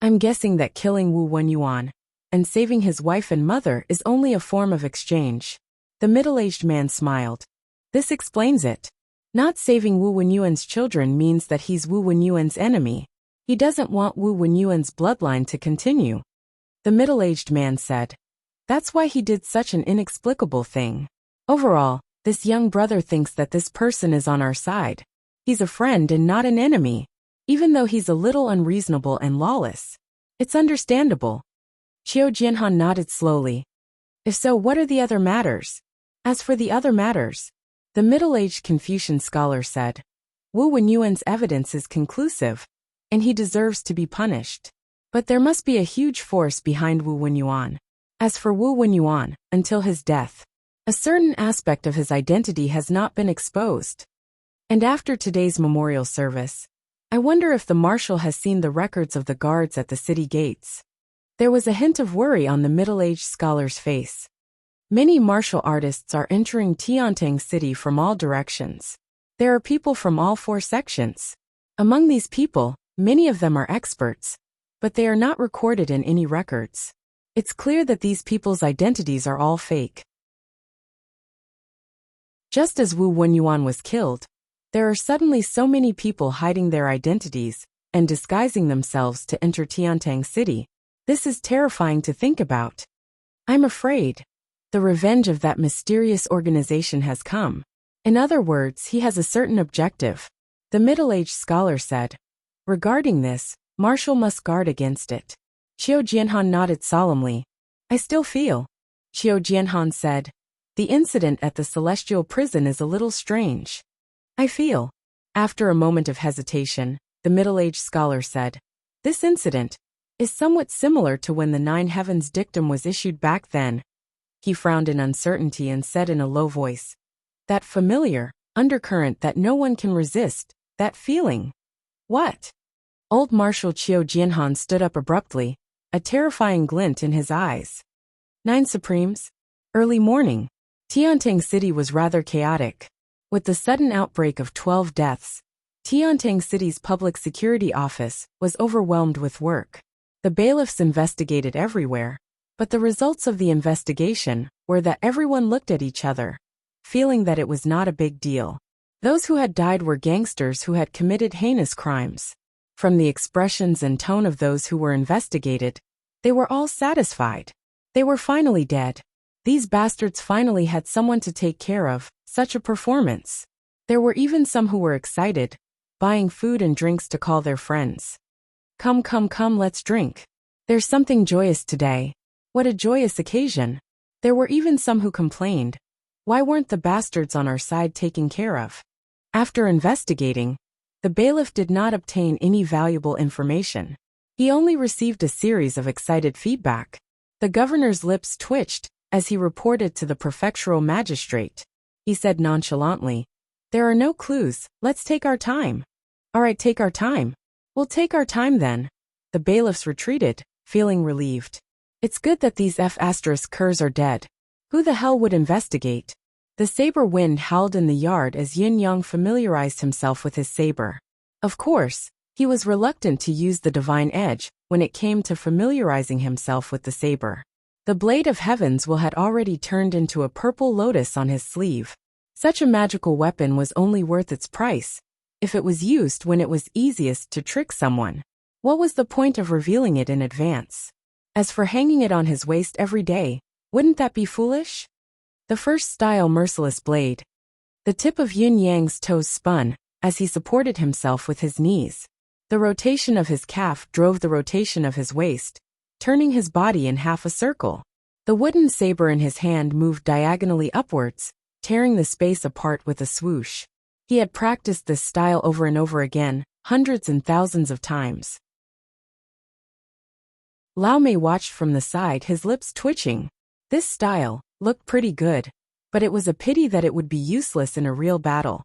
I'm guessing that killing Wu Wenyuan and saving his wife and mother is only a form of exchange. The middle-aged man smiled. This explains it. Not saving Wu Wenyuan's children means that he's Wu Wenyuan's enemy. He doesn't want Wu Wenyuan's bloodline to continue. The middle-aged man said. That's why he did such an inexplicable thing. Overall, this young brother thinks that this person is on our side. He's a friend and not an enemy, even though he's a little unreasonable and lawless. It's understandable. Qiu Jianhan nodded slowly. If so, what are the other matters? As for the other matters, the middle-aged Confucian scholar said, Wu Wenyuan's evidence is conclusive, and he deserves to be punished. But there must be a huge force behind Wu Wenyuan. As for Wu Wenyuan, until his death, a certain aspect of his identity has not been exposed. And after today's memorial service, I wonder if the marshal has seen the records of the guards at the city gates. There was a hint of worry on the middle-aged scholar's face. Many martial artists are entering Tiantang City from all directions. There are people from all 4 sections. Among these people, many of them are experts, but they are not recorded in any records. It's clear that these people's identities are all fake. Just as Wu Wenyuan was killed, there are suddenly so many people hiding their identities and disguising themselves to enter Tiantang City. This is terrifying to think about. I'm afraid. The revenge of that mysterious organization has come. In other words, he has a certain objective. The middle-aged scholar said. Regarding this, Marshal must guard against it. Qiu Jianhan nodded solemnly. I still feel. Qiu Jianhan said. The incident at the celestial prison is a little strange. I feel. After a moment of hesitation, the middle-aged scholar said. This incident is somewhat similar to when the 9 heavens dictum was issued back then. He frowned in uncertainty and said in a low voice. That familiar undercurrent that no one can resist, that feeling. What? Old Marshal Qiu Jianhan stood up abruptly, a terrifying glint in his eyes. 9 Supremes. Early morning. Tiantang City was rather chaotic. With the sudden outbreak of 12 deaths, Tiantang City's public security office was overwhelmed with work. The bailiffs investigated everywhere, but the results of the investigation were that everyone looked at each other, feeling that it was not a big deal. Those who had died were gangsters who had committed heinous crimes. From the expressions and tone of those who were investigated, they were all satisfied. They were finally dead. These bastards finally had someone to take care of. Such a performance. There were even some who were excited, buying food and drinks to call their friends. Come, come, come, let's drink. There's something joyous today. What a joyous occasion. There were even some who complained. Why weren't the bastards on our side taken care of? After investigating, the bailiff did not obtain any valuable information. He only received a series of excited feedback. The governor's lips twitched as he reported to the prefectural magistrate. He said nonchalantly, "There are no clues, let's take our time." "All right, take our time." "We'll take our time then." The bailiffs retreated, feeling relieved. It's good that these F***curs are dead. Who the hell would investigate? The saber wind howled in the yard as Yin Yang familiarized himself with his saber. Of course, he was reluctant to use the divine edge when it came to familiarizing himself with the saber. The blade of heavens had already turned into a purple lotus on his sleeve. Such a magical weapon was only worth its price if it was used when it was easiest to trick someone. What was the point of revealing it in advance? As for hanging it on his waist every day, wouldn't that be foolish? The first style merciless blade. The tip of Yin Yang's toes spun as he supported himself with his knees. The rotation of his calf drove the rotation of his waist, turning his body in half a circle. The wooden saber in his hand moved diagonally upwards, tearing the space apart with a swoosh. He had practiced this style over and over again, hundreds and thousands of times. Lao Mei watched from the side, his lips twitching. This style looked pretty good, but it was a pity that it would be useless in a real battle.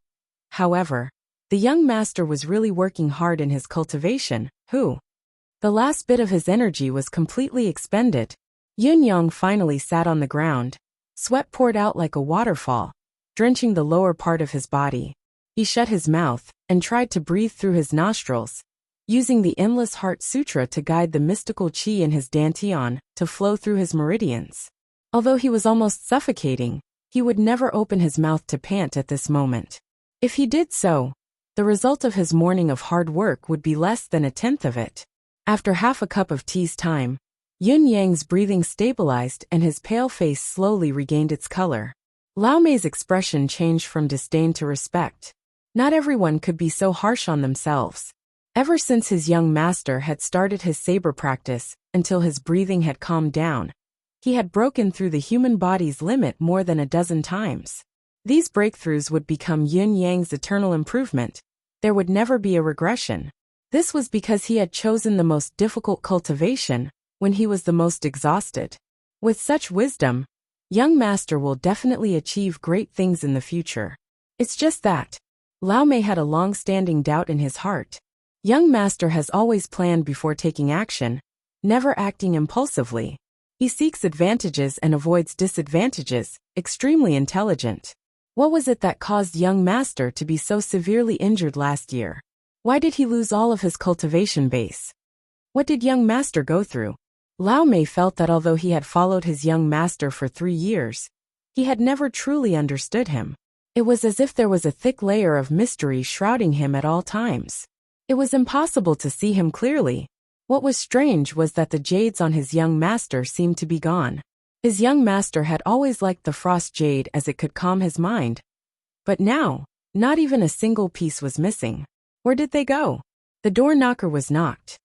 However, the young master was really working hard in his cultivation. The last bit of his energy was completely expended. Yin Yang finally sat on the ground. Sweat poured out like a waterfall, drenching the lower part of his body. He shut his mouth and tried to breathe through his nostrils, using the Endless Heart Sutra to guide the mystical qi in his dantian to flow through his meridians. Although he was almost suffocating, he would never open his mouth to pant at this moment. If he did so, the result of his morning of hard work would be less than a tenth of it. After half a cup of tea's time, Yin Yang's breathing stabilized and his pale face slowly regained its color. Lao Mei's expression changed from disdain to respect. Not everyone could be so harsh on themselves. Ever since his young master had started his saber practice, until his breathing had calmed down, he had broken through the human body's limit more than a dozen times. These breakthroughs would become Yin Yang's eternal improvement. There would never be a regression. This was because he had chosen the most difficult cultivation when he was the most exhausted. With such wisdom, young master will definitely achieve great things in the future. It's just that Lao Mei had a long-standing doubt in his heart. Young master has always planned before taking action, never acting impulsively. He seeks advantages and avoids disadvantages, extremely intelligent. What was it that caused young master to be so severely injured last year? Why did he lose all of his cultivation base? What did young master go through? Lao Mei felt that although he had followed his young master for 3 years, he had never truly understood him. It was as if there was a thick layer of mystery shrouding him at all times. It was impossible to see him clearly. What was strange was that the jades on his young master seemed to be gone. His young master had always liked the frost jade as it could calm his mind. But now, not even a single piece was missing. Where did they go? The door knocker was knocked.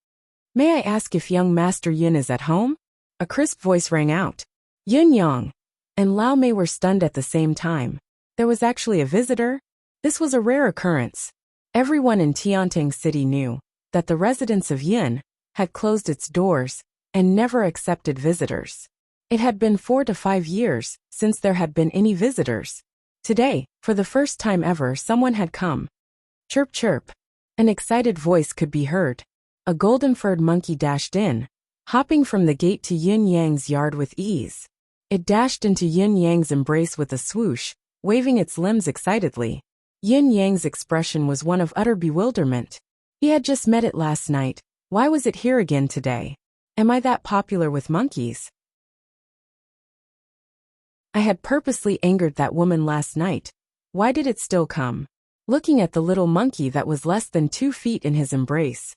"May I ask if young Master Yin is at home?" A crisp voice rang out. Yin Yang and Lao Mei were stunned at the same time. There was actually a visitor? This was a rare occurrence. Everyone in Tiantang City knew that the residence of Yin had closed its doors and never accepted visitors. It had been 4 to 5 years since there had been any visitors. Today, for the first time ever, someone had come. Chirp chirp. An excited voice could be heard. A golden-furred monkey dashed in, hopping from the gate to Yin Yang's yard with ease. It dashed into Yin Yang's embrace with a swoosh, waving its limbs excitedly. Yin Yang's expression was one of utter bewilderment. He had just met it last night. Why was it here again today? Am I that popular with monkeys? I had purposely angered that woman last night. Why did it still come? Looking at the little monkey that was less than 2 feet in his embrace,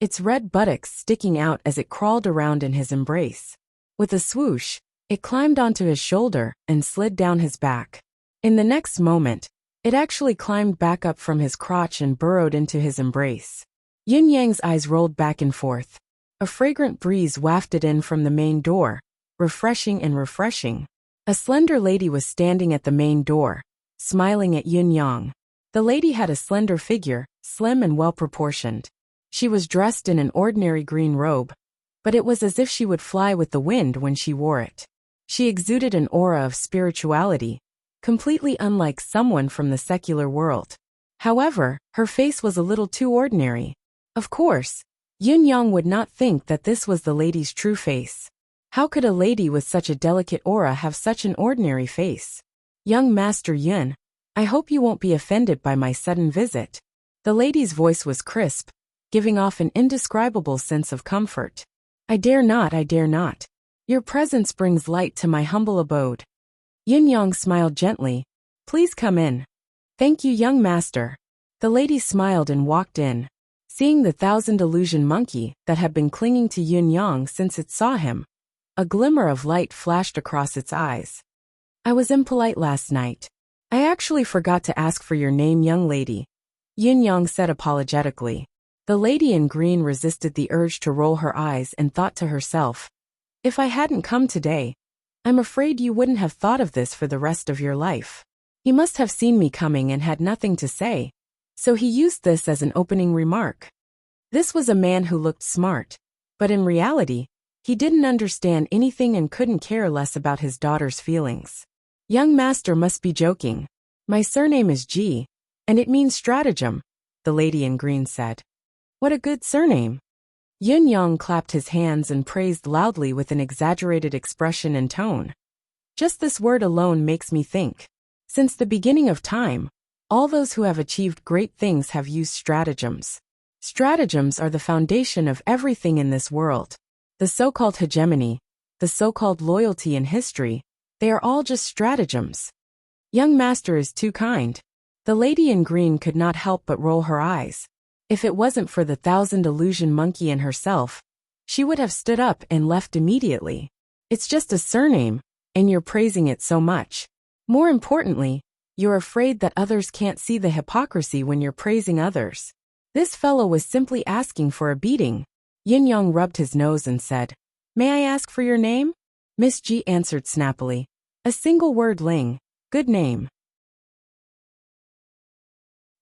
its red buttocks sticking out as it crawled around in his embrace. With a swoosh, it climbed onto his shoulder and slid down his back. In the next moment, it actually climbed back up from his crotch and burrowed into his embrace. Yin Yang's eyes rolled back and forth. A fragrant breeze wafted in from the main door, refreshing and refreshing. A slender lady was standing at the main door, smiling at Yin Yang. The lady had a slender figure, slim and well-proportioned. She was dressed in an ordinary green robe, but it was as if she would fly with the wind when she wore it. She exuded an aura of spirituality, completely unlike someone from the secular world. However, her face was a little too ordinary. Of course, Yin Yang would not think that this was the lady's true face. How could a lady with such a delicate aura have such an ordinary face? Young Master Yun, I hope you won't be offended by my sudden visit. The lady's voice was crisp, giving off an indescribable sense of comfort. I dare not, I dare not. Your presence brings light to my humble abode. Yin Yang smiled gently. Please come in. Thank you, young master. The lady smiled and walked in. Seeing the thousand illusion monkey that had been clinging to Yin Yang since it saw him, a glimmer of light flashed across its eyes. I was impolite last night. I actually forgot to ask for your name, young lady, Yin Yang said apologetically. The lady in green resisted the urge to roll her eyes and thought to herself, if I hadn't come today, I'm afraid you wouldn't have thought of this for the rest of your life. He must have seen me coming and had nothing to say, so he used this as an opening remark. This was a man who looked smart, but in reality, he didn't understand anything and couldn't care less about his daughter's feelings. Young master must be joking. My surname is Ji, and it means stratagem, the lady in green said. What a good surname. Yin Yang clapped his hands and praised loudly with an exaggerated expression and tone. Just this word alone makes me think. Since the beginning of time, all those who have achieved great things have used stratagems. Stratagems are the foundation of everything in this world. The so-called hegemony, the so-called loyalty in history, they are all just stratagems. Young master is too kind. The lady in green could not help but roll her eyes. If it wasn't for the thousand illusion monkey and herself, she would have stood up and left immediately. It's just a surname, and you're praising it so much. More importantly, you're afraid that others can't see the hypocrisy when you're praising others. This fellow was simply asking for a beating. Yin Yang rubbed his nose and said, May I ask for your name? Miss Ji answered snappily. A single word, Ling. Good name.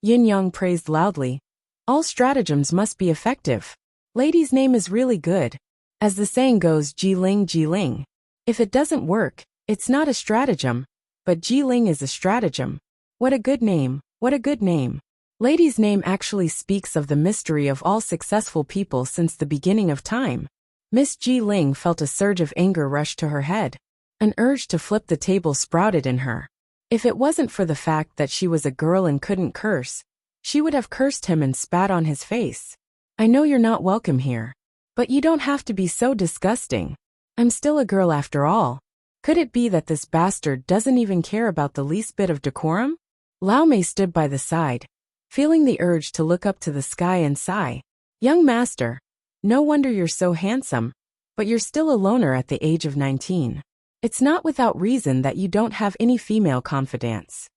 Yin Yang praised loudly. All stratagems must be effective. Lady's name is really good. As the saying goes, Ji Ling, Ji Ling. If it doesn't work, it's not a stratagem, but Ji Ling is a stratagem. What a good name, what a good name. Lady's name actually speaks of the mystery of all successful people since the beginning of time. Miss Ji Ling felt a surge of anger rush to her head. An urge to flip the table sprouted in her. If it wasn't for the fact that she was a girl and couldn't curse, she would have cursed him and spat on his face. I know you're not welcome here, but you don't have to be so disgusting. I'm still a girl after all. Could it be that this bastard doesn't even care about the least bit of decorum? Lao Mei stood by the side, feeling the urge to look up to the sky and sigh. Young master, no wonder you're so handsome, but you're still a loner at the age of 19. It's not without reason that you don't have any female confidants.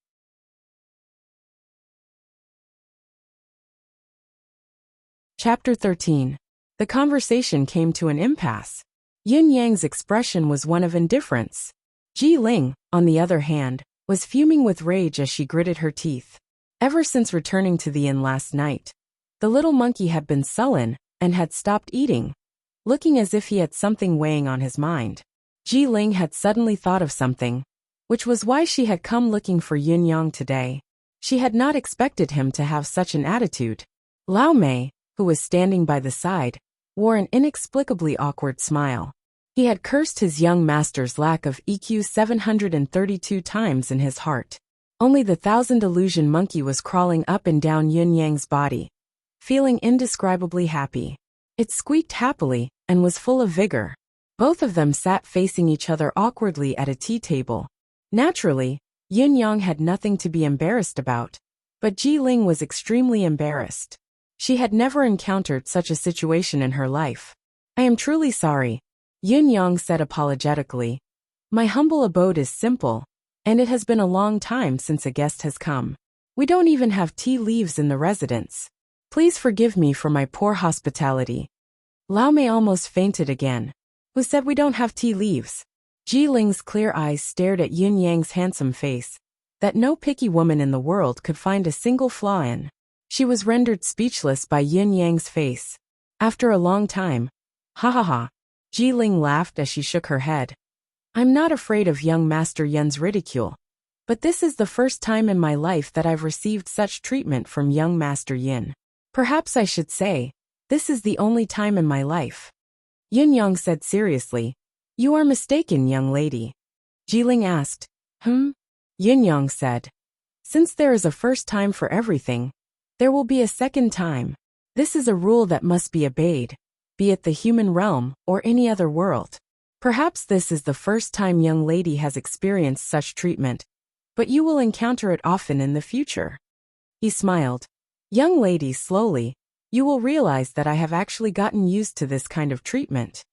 Chapter 13. The conversation came to an impasse. Yin Yang's expression was one of indifference. Ji Ling, on the other hand, was fuming with rage as she gritted her teeth. Ever since returning to the inn last night, the little monkey had been sullen and had stopped eating, looking as if he had something weighing on his mind. Ji Ling had suddenly thought of something, which was why she had come looking for Yin Yang today. She had not expected him to have such an attitude. Lao Mei, who was standing by the side, wore an inexplicably awkward smile. He had cursed his young master's lack of EQ 732 times in his heart. Only the thousand illusion monkey was crawling up and down Yin Yang's body, feeling indescribably happy. It squeaked happily and was full of vigor. Both of them sat facing each other awkwardly at a tea table. Naturally, Yin Yang had nothing to be embarrassed about, but Ji Ling was extremely embarrassed. She had never encountered such a situation in her life. I am truly sorry, Yin Yang said apologetically. My humble abode is simple, and it has been a long time since a guest has come. We don't even have tea leaves in the residence. Please forgive me for my poor hospitality. Lao Mei almost fainted again. Who said we don't have tea leaves? Ji Ling's clear eyes stared at Yin Yang's handsome face, that no picky woman in the world could find a single flaw in. She was rendered speechless by Yin Yang's face. After a long time, ha ha ha, Ji Ling laughed as she shook her head. I'm not afraid of young Master Yun's ridicule, but this is the first time in my life that I've received such treatment from young Master Yin. Perhaps I should say, this is the only time in my life. Yin Yang said seriously. You are mistaken, young lady. Ji Ling asked. Yin Yang said. Since there is a first time for everything, there will be a second time. This is a rule that must be obeyed, be it the human realm or any other world. Perhaps this is the first time young lady has experienced such treatment, but you will encounter it often in the future. He smiled. Young lady, slowly, you will realize that I have actually gotten used to this kind of treatment.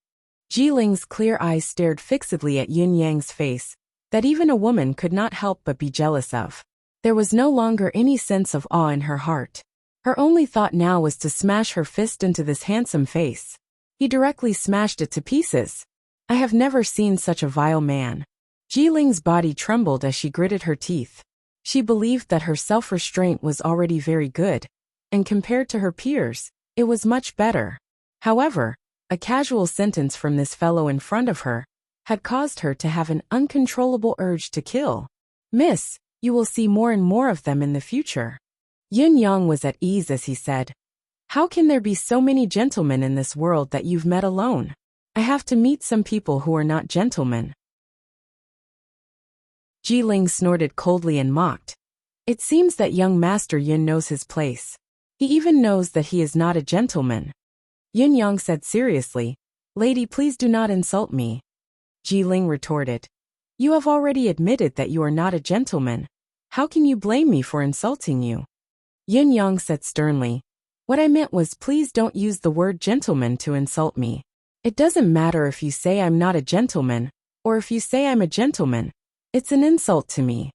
Ji Ling's clear eyes stared fixedly at Yin Yang's face, that even a woman could not help but be jealous of. There was no longer any sense of awe in her heart. Her only thought now was to smash her fist into this handsome face. He directly smashed it to pieces. I have never seen such a vile man. Ji Ling's body trembled as she gritted her teeth. She believed that her self-restraint was already very good, and compared to her peers, it was much better. However, a casual sentence from this fellow in front of her had caused her to have an uncontrollable urge to kill. Miss, you will see more and more of them in the future. Yin Yang was at ease as he said. How can there be so many gentlemen in this world that you've met alone? I have to meet some people who are not gentlemen. Ji Ling snorted coldly and mocked. It seems that young Master Yin knows his place. He even knows that he is not a gentleman. Yin Yang said seriously, Lady, please do not insult me. Ji Ling retorted. You have already admitted that you are not a gentleman. How can you blame me for insulting you? Yin Yang said sternly. What I meant was please don't use the word gentleman to insult me. It doesn't matter if you say I'm not a gentleman, or if you say I'm a gentleman. It's an insult to me.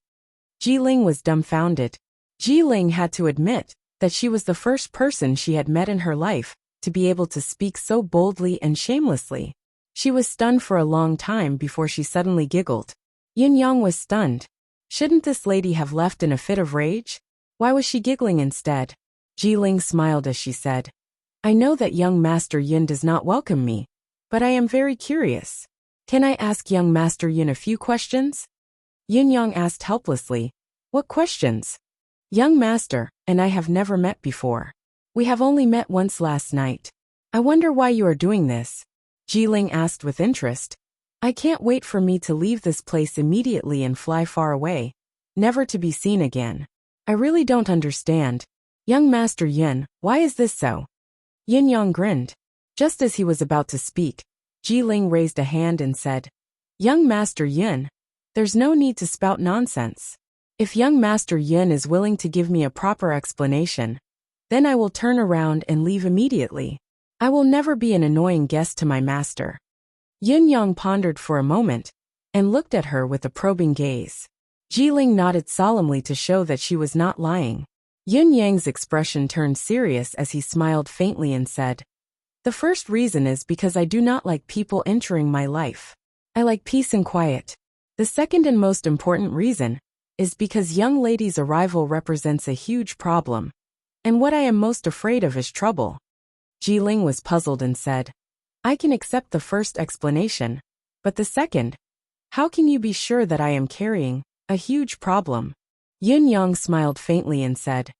Ji Ling was dumbfounded. Ji Ling had to admit that she was the first person she had met in her life to be able to speak so boldly and shamelessly. She was stunned for a long time before she suddenly giggled. Yin Yang was stunned. Shouldn't this lady have left in a fit of rage? Why was she giggling instead? Ji Ling smiled as she said, I know that young Master Yin does not welcome me, but I am very curious. Can I ask young Master Yin a few questions? Yin Yang asked helplessly. What questions? Young Master and I have never met before. We have only met once last night. I wonder why you are doing this? Ji Ling asked with interest. I can't wait for me to leave this place immediately and fly far away, never to be seen again. I really don't understand. Young Master Yin, why is this so? Yin Yang grinned. Just as he was about to speak, Ji Ling raised a hand and said, Young Master Yin, there's no need to spout nonsense. If young Master Yin is willing to give me a proper explanation, then I will turn around and leave immediately. I will never be an annoying guest to my master. Yin Yang pondered for a moment and looked at her with a probing gaze. Ji Ling nodded solemnly to show that she was not lying. Yin Yang's expression turned serious as he smiled faintly and said, The first reason is because I do not like people entering my life. I like peace and quiet. The second and most important reason is because young lady's arrival represents a huge problem, and what I am most afraid of is trouble. Ji Ling was puzzled and said, I can accept the first explanation, but the second? How can you be sure that I am carrying a huge problem? Yin Yang smiled faintly and said,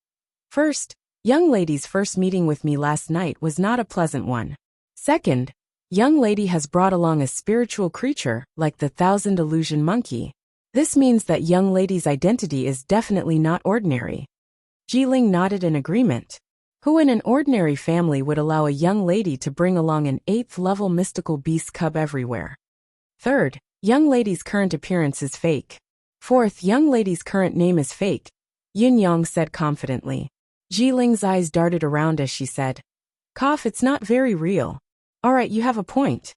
First, young lady's first meeting with me last night was not a pleasant one. Second, young lady has brought along a spiritual creature like the Thousand Illusion Monkey. This means that young lady's identity is definitely not ordinary. Ji Ling nodded in agreement. Who in an ordinary family would allow a young lady to bring along an 8th-level mystical beast cub everywhere? Third, young lady's current appearance is fake. Fourth, young lady's current name is fake, Yin Yang said confidently. Jiling's eyes darted around as she said, "Cough, it's not very real." "Alright, you have a point."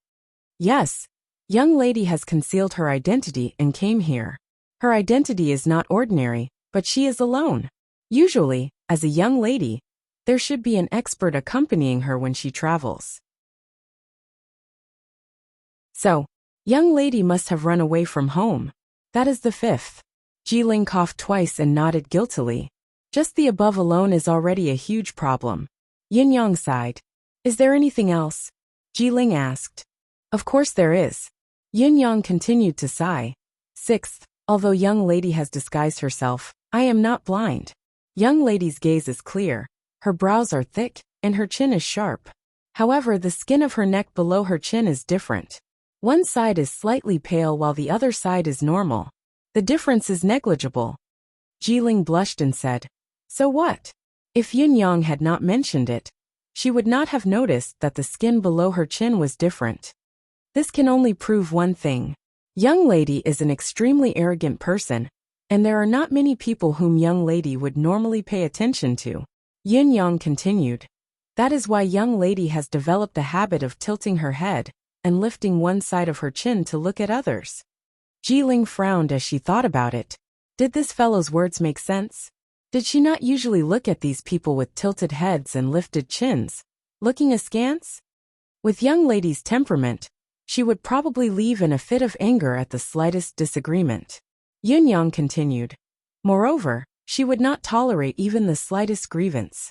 "Yes. Young lady has concealed her identity and came here. Her identity is not ordinary, but she is alone. Usually, as a young lady, there should be an expert accompanying her when she travels. So, young lady must have run away from home. That is the fifth." Jiling coughed twice and nodded guiltily. "Just the above alone is already a huge problem." Yin Yang sighed. "Is there anything else?" Jiling asked. "Of course there is." Yin Yang continued to sigh. Sixth, although young lady has disguised herself, I am not blind. Young lady's gaze is clear, her brows are thick, and her chin is sharp. However, the skin of her neck below her chin is different. One side is slightly pale while the other side is normal. The difference is negligible." Jiling blushed and said, "So what?" If Yin Yang had not mentioned it, she would not have noticed that the skin below her chin was different. This can only prove one thing. Young lady is an extremely arrogant person, and there are not many people whom young lady would normally pay attention to. Yin Yang continued. That is why young lady has developed the habit of tilting her head and lifting one side of her chin to look at others. Jiling frowned as she thought about it. Did this fellow's words make sense? Did she not usually look at these people with tilted heads and lifted chins, looking askance? With young lady's temperament, she would probably leave in a fit of anger at the slightest disagreement. Yin Yang continued. Moreover, she would not tolerate even the slightest grievance.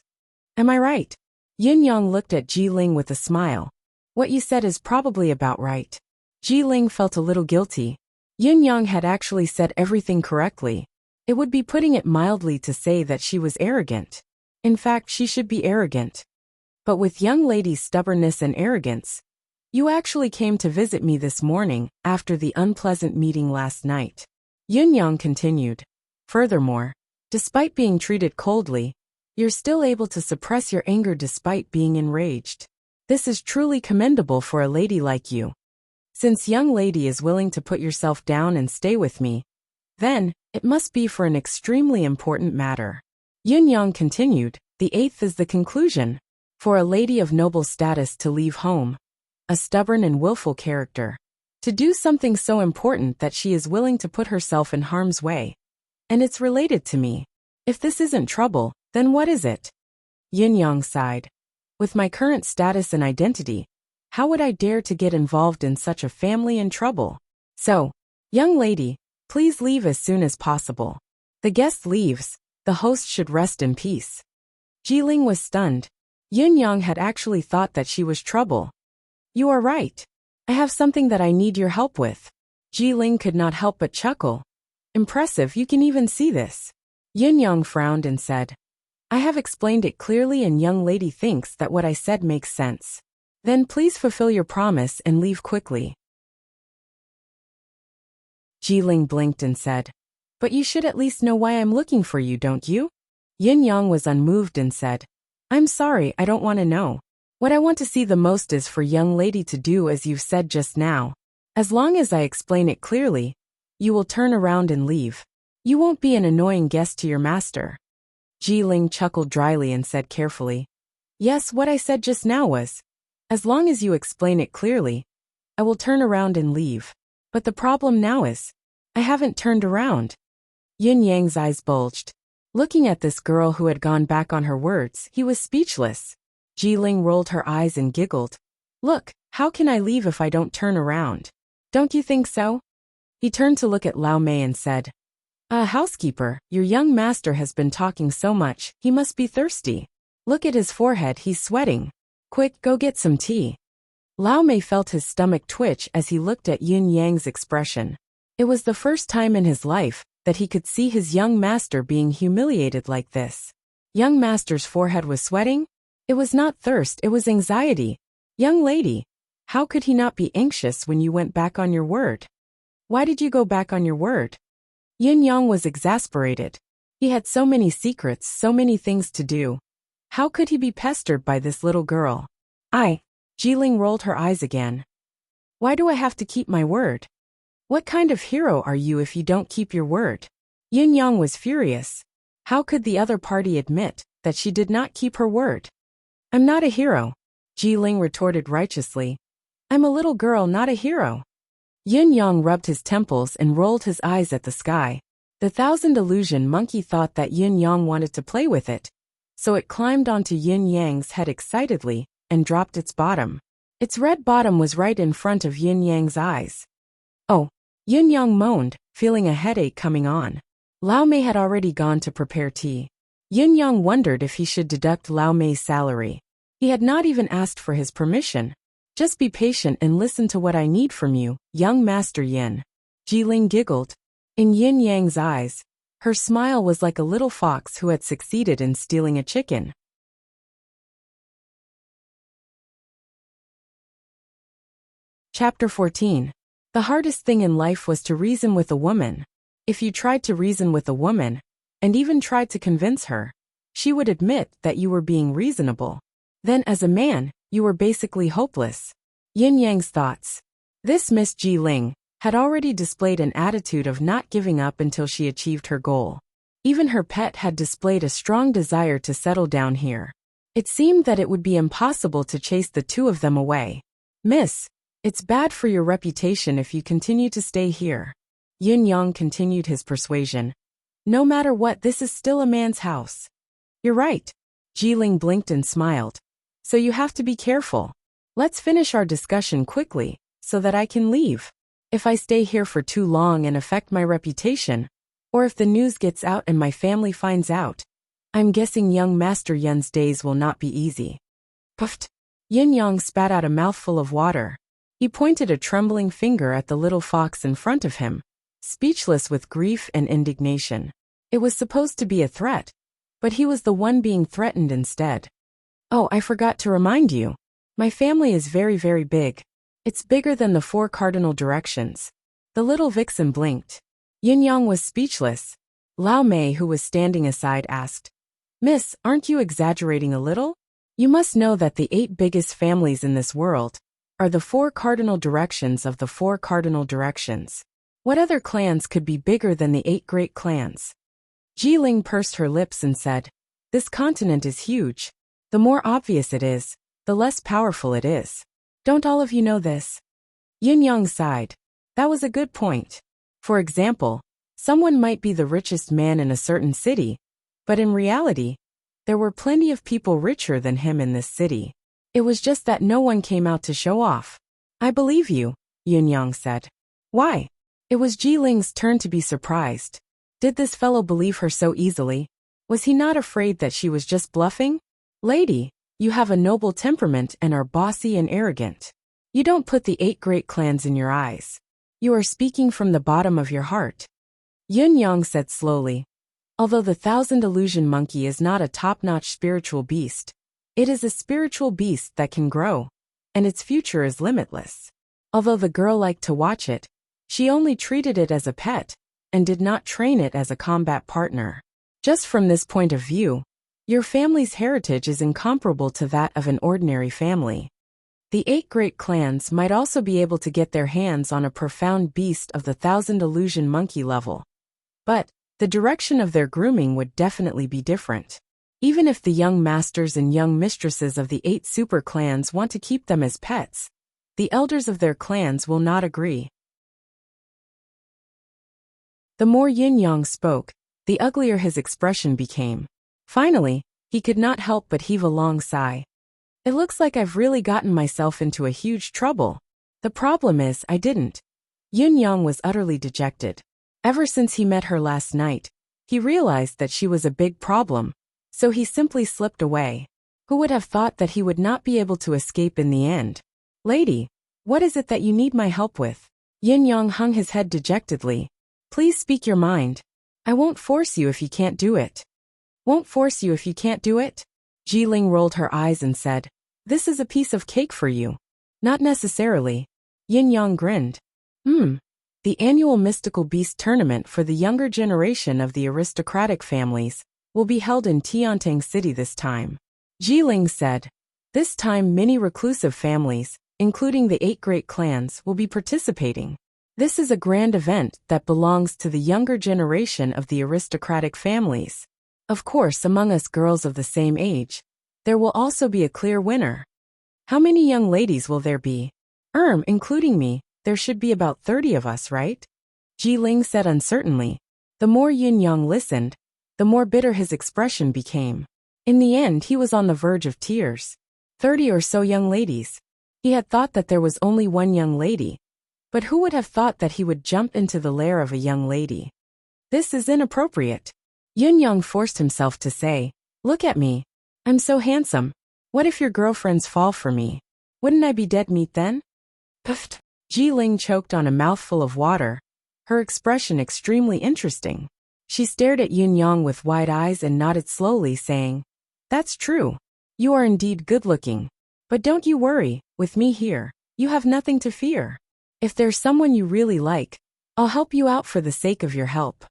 Am I right? Yin Yang looked at Jiling with a smile. What you said is probably about right. Jiling felt a little guilty. Yin Yang had actually said everything correctly. It would be putting it mildly to say that she was arrogant. In fact, she should be arrogant. But with young lady's stubbornness and arrogance, you actually came to visit me this morning after the unpleasant meeting last night. Yin Yang continued. Furthermore, despite being treated coldly, you're still able to suppress your anger despite being enraged. This is truly commendable for a lady like you. Since young lady is willing to put yourself down and stay with me, then, it must be for an extremely important matter. Yin Yang continued. The eighth is the conclusion. For a lady of noble status to leave home, a stubborn and willful character, to do something so important that she is willing to put herself in harm's way. And it's related to me. If this isn't trouble, then what is it? Yin Yang sighed. With my current status and identity, how would I dare to get involved in such a family and trouble? So, young lady, please leave as soon as possible. The guest leaves, the host should rest in peace. Jiling was stunned. Yin Yang had actually thought that she was trouble. You are right. I have something that I need your help with. Jiling could not help but chuckle. Impressive, you can even see this. Yin Yang frowned and said, I have explained it clearly and young lady thinks that what I said makes sense. Then please fulfill your promise and leave quickly. Jiling blinked and said, But you should at least know why I'm looking for you, don't you? Yin Yang was unmoved and said, I'm sorry, I don't want to know. What I want to see the most is for young lady to do as you've said just now. As long as I explain it clearly, you will turn around and leave. You won't be an annoying guest to your master. Jiling chuckled dryly and said carefully, Yes, what I said just now was, as long as you explain it clearly, I will turn around and leave. But the problem now is, I haven't turned around. Yin Yang's eyes bulged. Looking at this girl who had gone back on her words, he was speechless. Jiling rolled her eyes and giggled. Look, how can I leave if I don't turn around? Don't you think so? He turned to look at Lao Mei and said, Housekeeper, your young master has been talking so much, he must be thirsty. Look at his forehead, he's sweating. Quick, go get some tea. Lao Mei felt his stomach twitch as he looked at Yin Yang's expression. It was the first time in his life that he could see his young master being humiliated like this. Young master's forehead was sweating? It was not thirst, it was anxiety. Young lady, how could he not be anxious when you went back on your word? Why did you go back on your word? Yin Yang was exasperated. He had so many secrets, so many things to do. How could he be pestered by this little girl? Jiling rolled her eyes again. Why do I have to keep my word? What kind of hero are you if you don't keep your word? Yin Yang was furious. How could the other party admit that she did not keep her word? I'm not a hero, Ji Ling retorted righteously. I'm a little girl, not a hero. Yin Yang rubbed his temples and rolled his eyes at the sky. The thousand illusion monkey thought that Yin Yang wanted to play with it, so it climbed onto Yin Yang's head excitedly and dropped its bottom. Its red bottom was right in front of Yin Yang's eyes. Oh, Yin Yang moaned, feeling a headache coming on. Lao Mei had already gone to prepare tea. Yin Yang wondered if he should deduct Lao Mei's salary. He had not even asked for his permission. Just be patient and listen to what I need from you, young Master Yin. Ji Ling giggled. In Yin Yang's eyes, her smile was like a little fox who had succeeded in stealing a chicken. Chapter 14. The hardest thing in life was to reason with a woman. If you tried to reason with a woman, and even tried to convince her, she would admit that you were being reasonable. Then as a man, you were basically hopeless. Yin Yang's thoughts. This Miss Ji Ling had already displayed an attitude of not giving up until she achieved her goal. Even her pet had displayed a strong desire to settle down here. It seemed that it would be impossible to chase the two of them away. Miss, it's bad for your reputation if you continue to stay here. Yin Yang continued his persuasion. No matter what, this is still a man's house. You're right. Ji Ling blinked and smiled. So you have to be careful. Let's finish our discussion quickly, so that I can leave. If I stay here for too long and affect my reputation, or if the news gets out and my family finds out, I'm guessing young Master Yin's days will not be easy. Puffed. Yin Yang spat out a mouthful of water. He pointed a trembling finger at the little fox in front of him, speechless with grief and indignation. It was supposed to be a threat, but he was the one being threatened instead. Oh, I forgot to remind you. My family is very, very big. It's bigger than the 4 cardinal directions. The little vixen blinked. Yin Yang was speechless. Lao Mei, who was standing aside, asked, Miss, aren't you exaggerating a little? You must know that the 8 biggest families in this world are the 4 cardinal directions of the 4 cardinal directions. What other clans could be bigger than the 8 great clans? Ji Ling pursed her lips and said, This continent is huge. The more obvious it is, the less powerful it is. Don't all of you know this? Yin Yang sighed. That was a good point. For example, someone might be the richest man in a certain city, but in reality, there were plenty of people richer than him in this city. It was just that no one came out to show off. I believe you, Yin Yang said. Why? It was Ji Ling's turn to be surprised. Did this fellow believe her so easily? Was he not afraid that she was just bluffing? Lady, you have a noble temperament and are bossy and arrogant. You don't put the 8 great clans in your eyes. You are speaking from the bottom of your heart. Yin Yang said slowly. Although the 1000 illusion monkey is not a top-notch spiritual beast, it is a spiritual beast that can grow, and its future is limitless. Although the girl liked to watch it, she only treated it as a pet, and did not train it as a combat partner. Just from this point of view, your family's heritage is incomparable to that of an ordinary family. The 8 great clans might also be able to get their hands on a profound beast of the 1000 illusion monkey level. But the direction of their grooming would definitely be different. Even if the young masters and young mistresses of the 8 super clans want to keep them as pets, the elders of their clans will not agree. The more Yin Yang spoke, the uglier his expression became. Finally, he could not help but heave a long sigh. It looks like I've really gotten myself into a huge trouble. The problem is, I didn't. Yin Yang was utterly dejected. Ever since he met her last night, he realized that she was a big problem, so he simply slipped away. Who would have thought that he would not be able to escape in the end? Lady, what is it that you need my help with? Yin Yang hung his head dejectedly. Please speak your mind. I won't force you if you can't do it. Won't force you if you can't do it? Ji Ling rolled her eyes and said, This is a piece of cake for you. Not necessarily. Yin Yang grinned. The annual Mystical Beast Tournament for the younger generation of the aristocratic families will be held in Tiantang City this time. Ji Ling said. This time many reclusive families, including the 8 great clans, will be participating. This is a grand event that belongs to the younger generation of the aristocratic families. Of course, among us girls of the same age, there will also be a clear winner. How many young ladies will there be? Including me, there should be about 30 of us, right? Ji Ling said uncertainly. The more Yun Yang listened, the more bitter his expression became. In the end, he was on the verge of tears. 30 or so young ladies. He had thought that there was only one young lady. But who would have thought that he would jump into the lair of a young lady? This is inappropriate. Yun Yang forced himself to say, "Look at me. I'm so handsome. What if your girlfriends fall for me? Wouldn't I be dead meat then?" Puffed. Ji Ling choked on a mouthful of water, her expression extremely interesting. She stared at Yun Yang with wide eyes and nodded slowly, saying, "That's true. You are indeed good-looking. But don't you worry, with me here, you have nothing to fear. If there's someone you really like, I'll help you out for the sake of your help."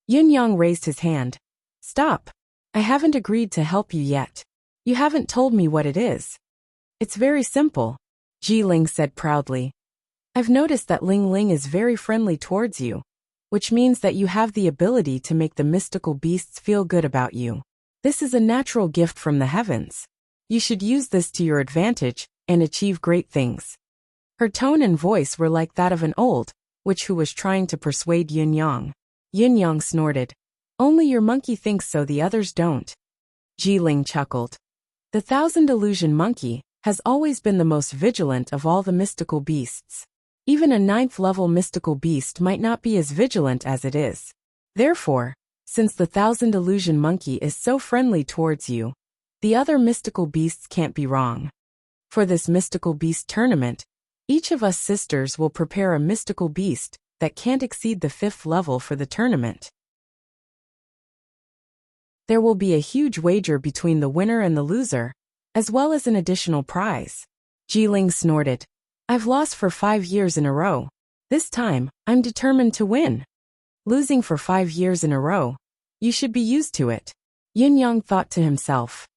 Yun Yang raised his hand. "Stop. I haven't agreed to help you yet. You haven't told me what it is." "It's very simple," Ji Ling said proudly. "I've noticed that Ling Ling is very friendly towards you, which means that you have the ability to make the mystical beasts feel good about you. This is a natural gift from the heavens. You should use this to your advantage and achieve great things." Her tone and voice were like that of an old witch who was trying to persuade Yun Yang. Yun Yang snorted. "Only your monkey thinks so, the others don't." Ji Ling chuckled. "The thousand illusion monkey has always been the most vigilant of all the mystical beasts. Even a 9th-level mystical beast might not be as vigilant as it is. Therefore, since the thousand illusion monkey is so friendly towards you, the other mystical beasts can't be wrong. For this mystical beast tournament, each of us sisters will prepare a mystical beast that can't exceed the 5th level for the tournament. There will be a huge wager between the winner and the loser, as well as an additional prize." Ji Ling snorted. "I've lost for 5 years in a row. This time, I'm determined to win." Losing for 5 years in a row. You should be used to it. Yun Yang thought to himself.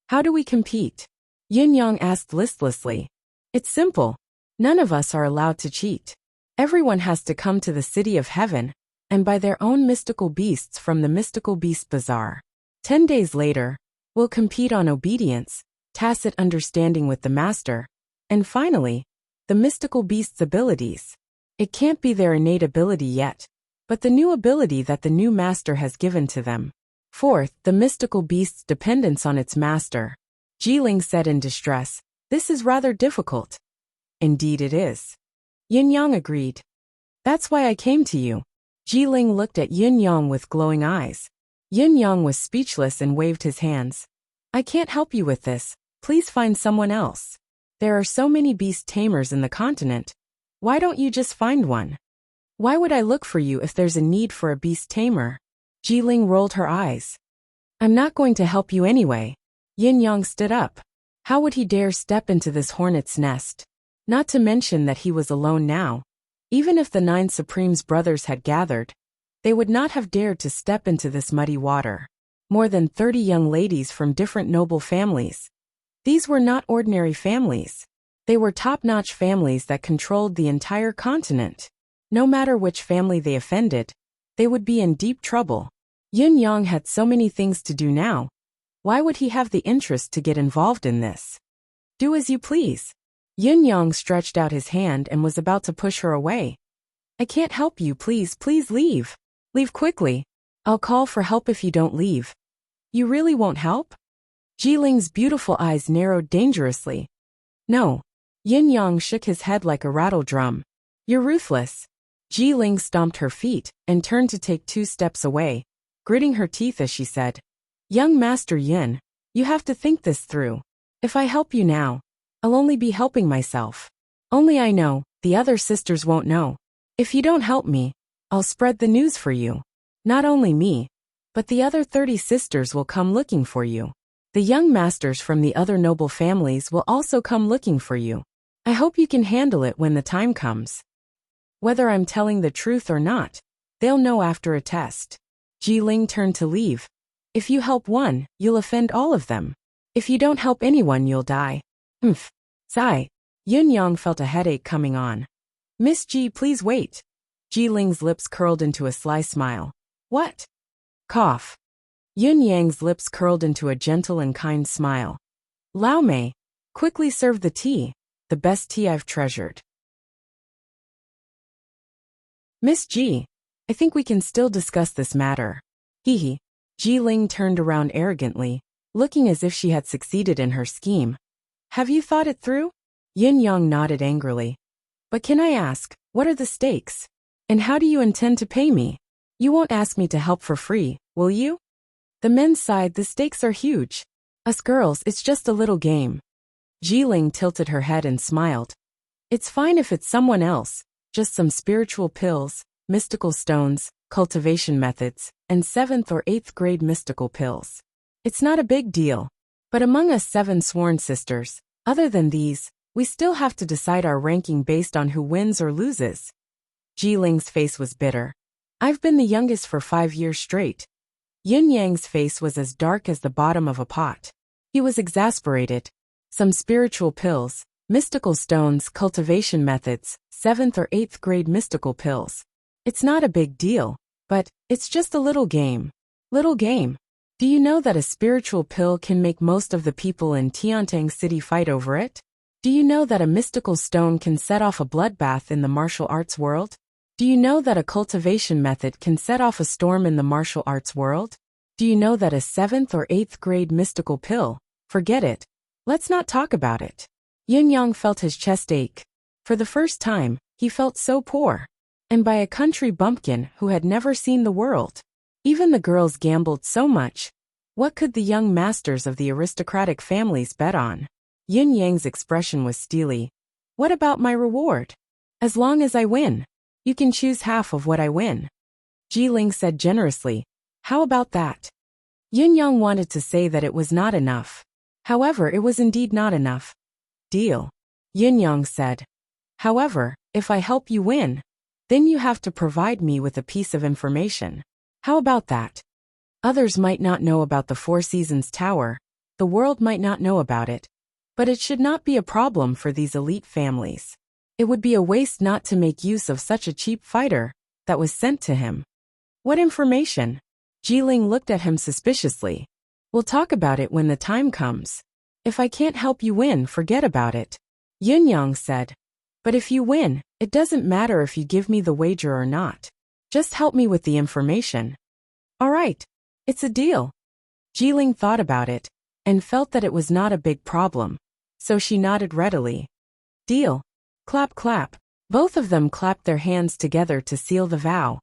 "How do we compete?" Yun Yang asked listlessly. "It's simple. None of us are allowed to cheat. Everyone has to come to the City of Heaven and buy their own mystical beasts from the Mystical Beast Bazaar. 10 days later, we'll compete on obedience, tacit understanding with the master, and finally, the mystical beast's abilities. It can't be their innate ability yet, but the new ability that the new master has given to them. Fourth, the mystical beast's dependence on its master." Ji Ling said in distress. "This is rather difficult." "Indeed it is." Yun Yang agreed. "That's why I came to you." Ji Ling looked at Yun Yang with glowing eyes. Yun Yang was speechless and waved his hands. "I can't help you with this. Please find someone else. There are so many beast tamers in the continent. Why don't you just find one? Why would I look for you if there's a need for a beast tamer?" Ji Ling rolled her eyes. "I'm not going to help you anyway." Yun Yang stood up. How would he dare step into this hornet's nest? Not to mention that he was alone now. Even if the 9 Supremes brothers had gathered, they would not have dared to step into this muddy water. More than 30 young ladies from different noble families. These were not ordinary families. They were top-notch families that controlled the entire continent. No matter which family they offended, they would be in deep trouble. Yun Yang had so many things to do now. Why would he have the interest to get involved in this? "Do as you please." Yun Yang stretched out his hand and was about to push her away. "I can't help you, please leave. Leave quickly. I'll call for help if you don't leave." "You really won't help?" Ji Ling's beautiful eyes narrowed dangerously. "No." Yun Yang shook his head like a rattle drum. "You're ruthless." Ji Ling stomped her feet and turned to take 2 steps away, gritting her teeth as she said, "Young Master Yun, you have to think this through. If I help you now, I'll only be helping myself. Only I know, the other sisters won't know. If you don't help me, I'll spread the news for you. Not only me, but the other 30 sisters will come looking for you. The young masters from the other noble families will also come looking for you. I hope you can handle it when the time comes. Whether I'm telling the truth or not, they'll know after a test." Ji Ling turned to leave. "If you help one, you'll offend all of them. If you don't help anyone, you'll die." Sigh. Yun Yang felt a headache coming on. Miss Ji, please wait. Ji Ling's lips curled into a sly smile. What? Cough. Yun Yang's lips curled into a gentle and kind smile. Lao Mei, quickly serve the tea, the best tea I've treasured. Miss Ji, I think we can still discuss this matter. Hee hee. Ji Ling turned around arrogantly, looking as if she had succeeded in her scheme. Have you thought it through? Yin Yang nodded angrily. But can I ask, what are the stakes? And how do you intend to pay me? You won't ask me to help for free, will you? The men sighed. The stakes are huge. Us girls, it's just a little game. Ji Ling tilted her head and smiled. It's fine if it's someone else, just some spiritual pills, mystical stones, cultivation methods, and 7th or 8th grade mystical pills. It's not a big deal. But among us 7 sworn sisters, other than these, we still have to decide our ranking based on who wins or loses. Ji Ling's face was bitter. I've been the youngest for 5 years straight. Yin Yang's face was as dark as the bottom of a pot. He was exasperated. Some spiritual pills, mystical stones, cultivation methods, 7th or 8th grade mystical pills. It's not a big deal, but it's just a little game. Little game. Do you know that a spiritual pill can make most of the people in Tiantang City fight over it? Do you know that a mystical stone can set off a bloodbath in the martial arts world? Do you know that a cultivation method can set off a storm in the martial arts world? Do you know that a 7th or 8th grade mystical pill? Forget it. Let's not talk about it. Yin Yang felt his chest ache. For the first time, he felt so poor. And by a country bumpkin who had never seen the world. Even the girls gambled so much. What could the young masters of the aristocratic families bet on? Yin Yang's expression was steely. What about my reward? As long as I win. You can choose half of what I win. Ji Ling said generously. How about that? Yin Yang wanted to say that it was not enough. However, it was indeed not enough. Deal. Yin Yang said. However, if I help you win, then you have to provide me with a piece of information. How about that? Others might not know about the Four Seasons Tower, the world might not know about it, but it should not be a problem for these elite families. It would be a waste not to make use of such a cheap fighter that was sent to him. What information? Ji Ling looked at him suspiciously. We'll talk about it when the time comes. If I can't help you win, forget about it. Yin Yang said. But if you win, it doesn't matter if you give me the wager or not. Just help me with the information. All right. It's a deal. Ji Ling thought about it, and felt that it was not a big problem, so she nodded readily. Deal. Clap clap. Both of them clapped their hands together to seal the vow.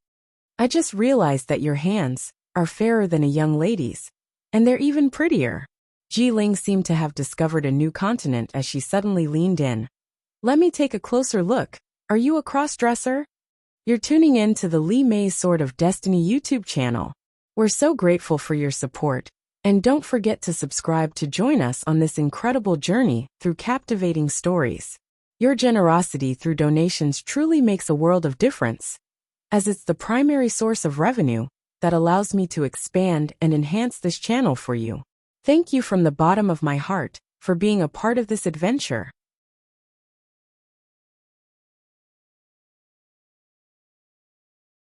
I just realized that your hands are fairer than a young lady's, and they're even prettier. Ji Ling seemed to have discovered a new continent as she suddenly leaned in. Let me take a closer look. Are you a cross-dresser? You're tuning in to the Li Mei's Sword of Destiny YouTube channel. We're so grateful for your support, and don't forget to subscribe to join us on this incredible journey through captivating stories. Your generosity through donations truly makes a world of difference, as it's the primary source of revenue that allows me to expand and enhance this channel for you. Thank you from the bottom of my heart for being a part of this adventure.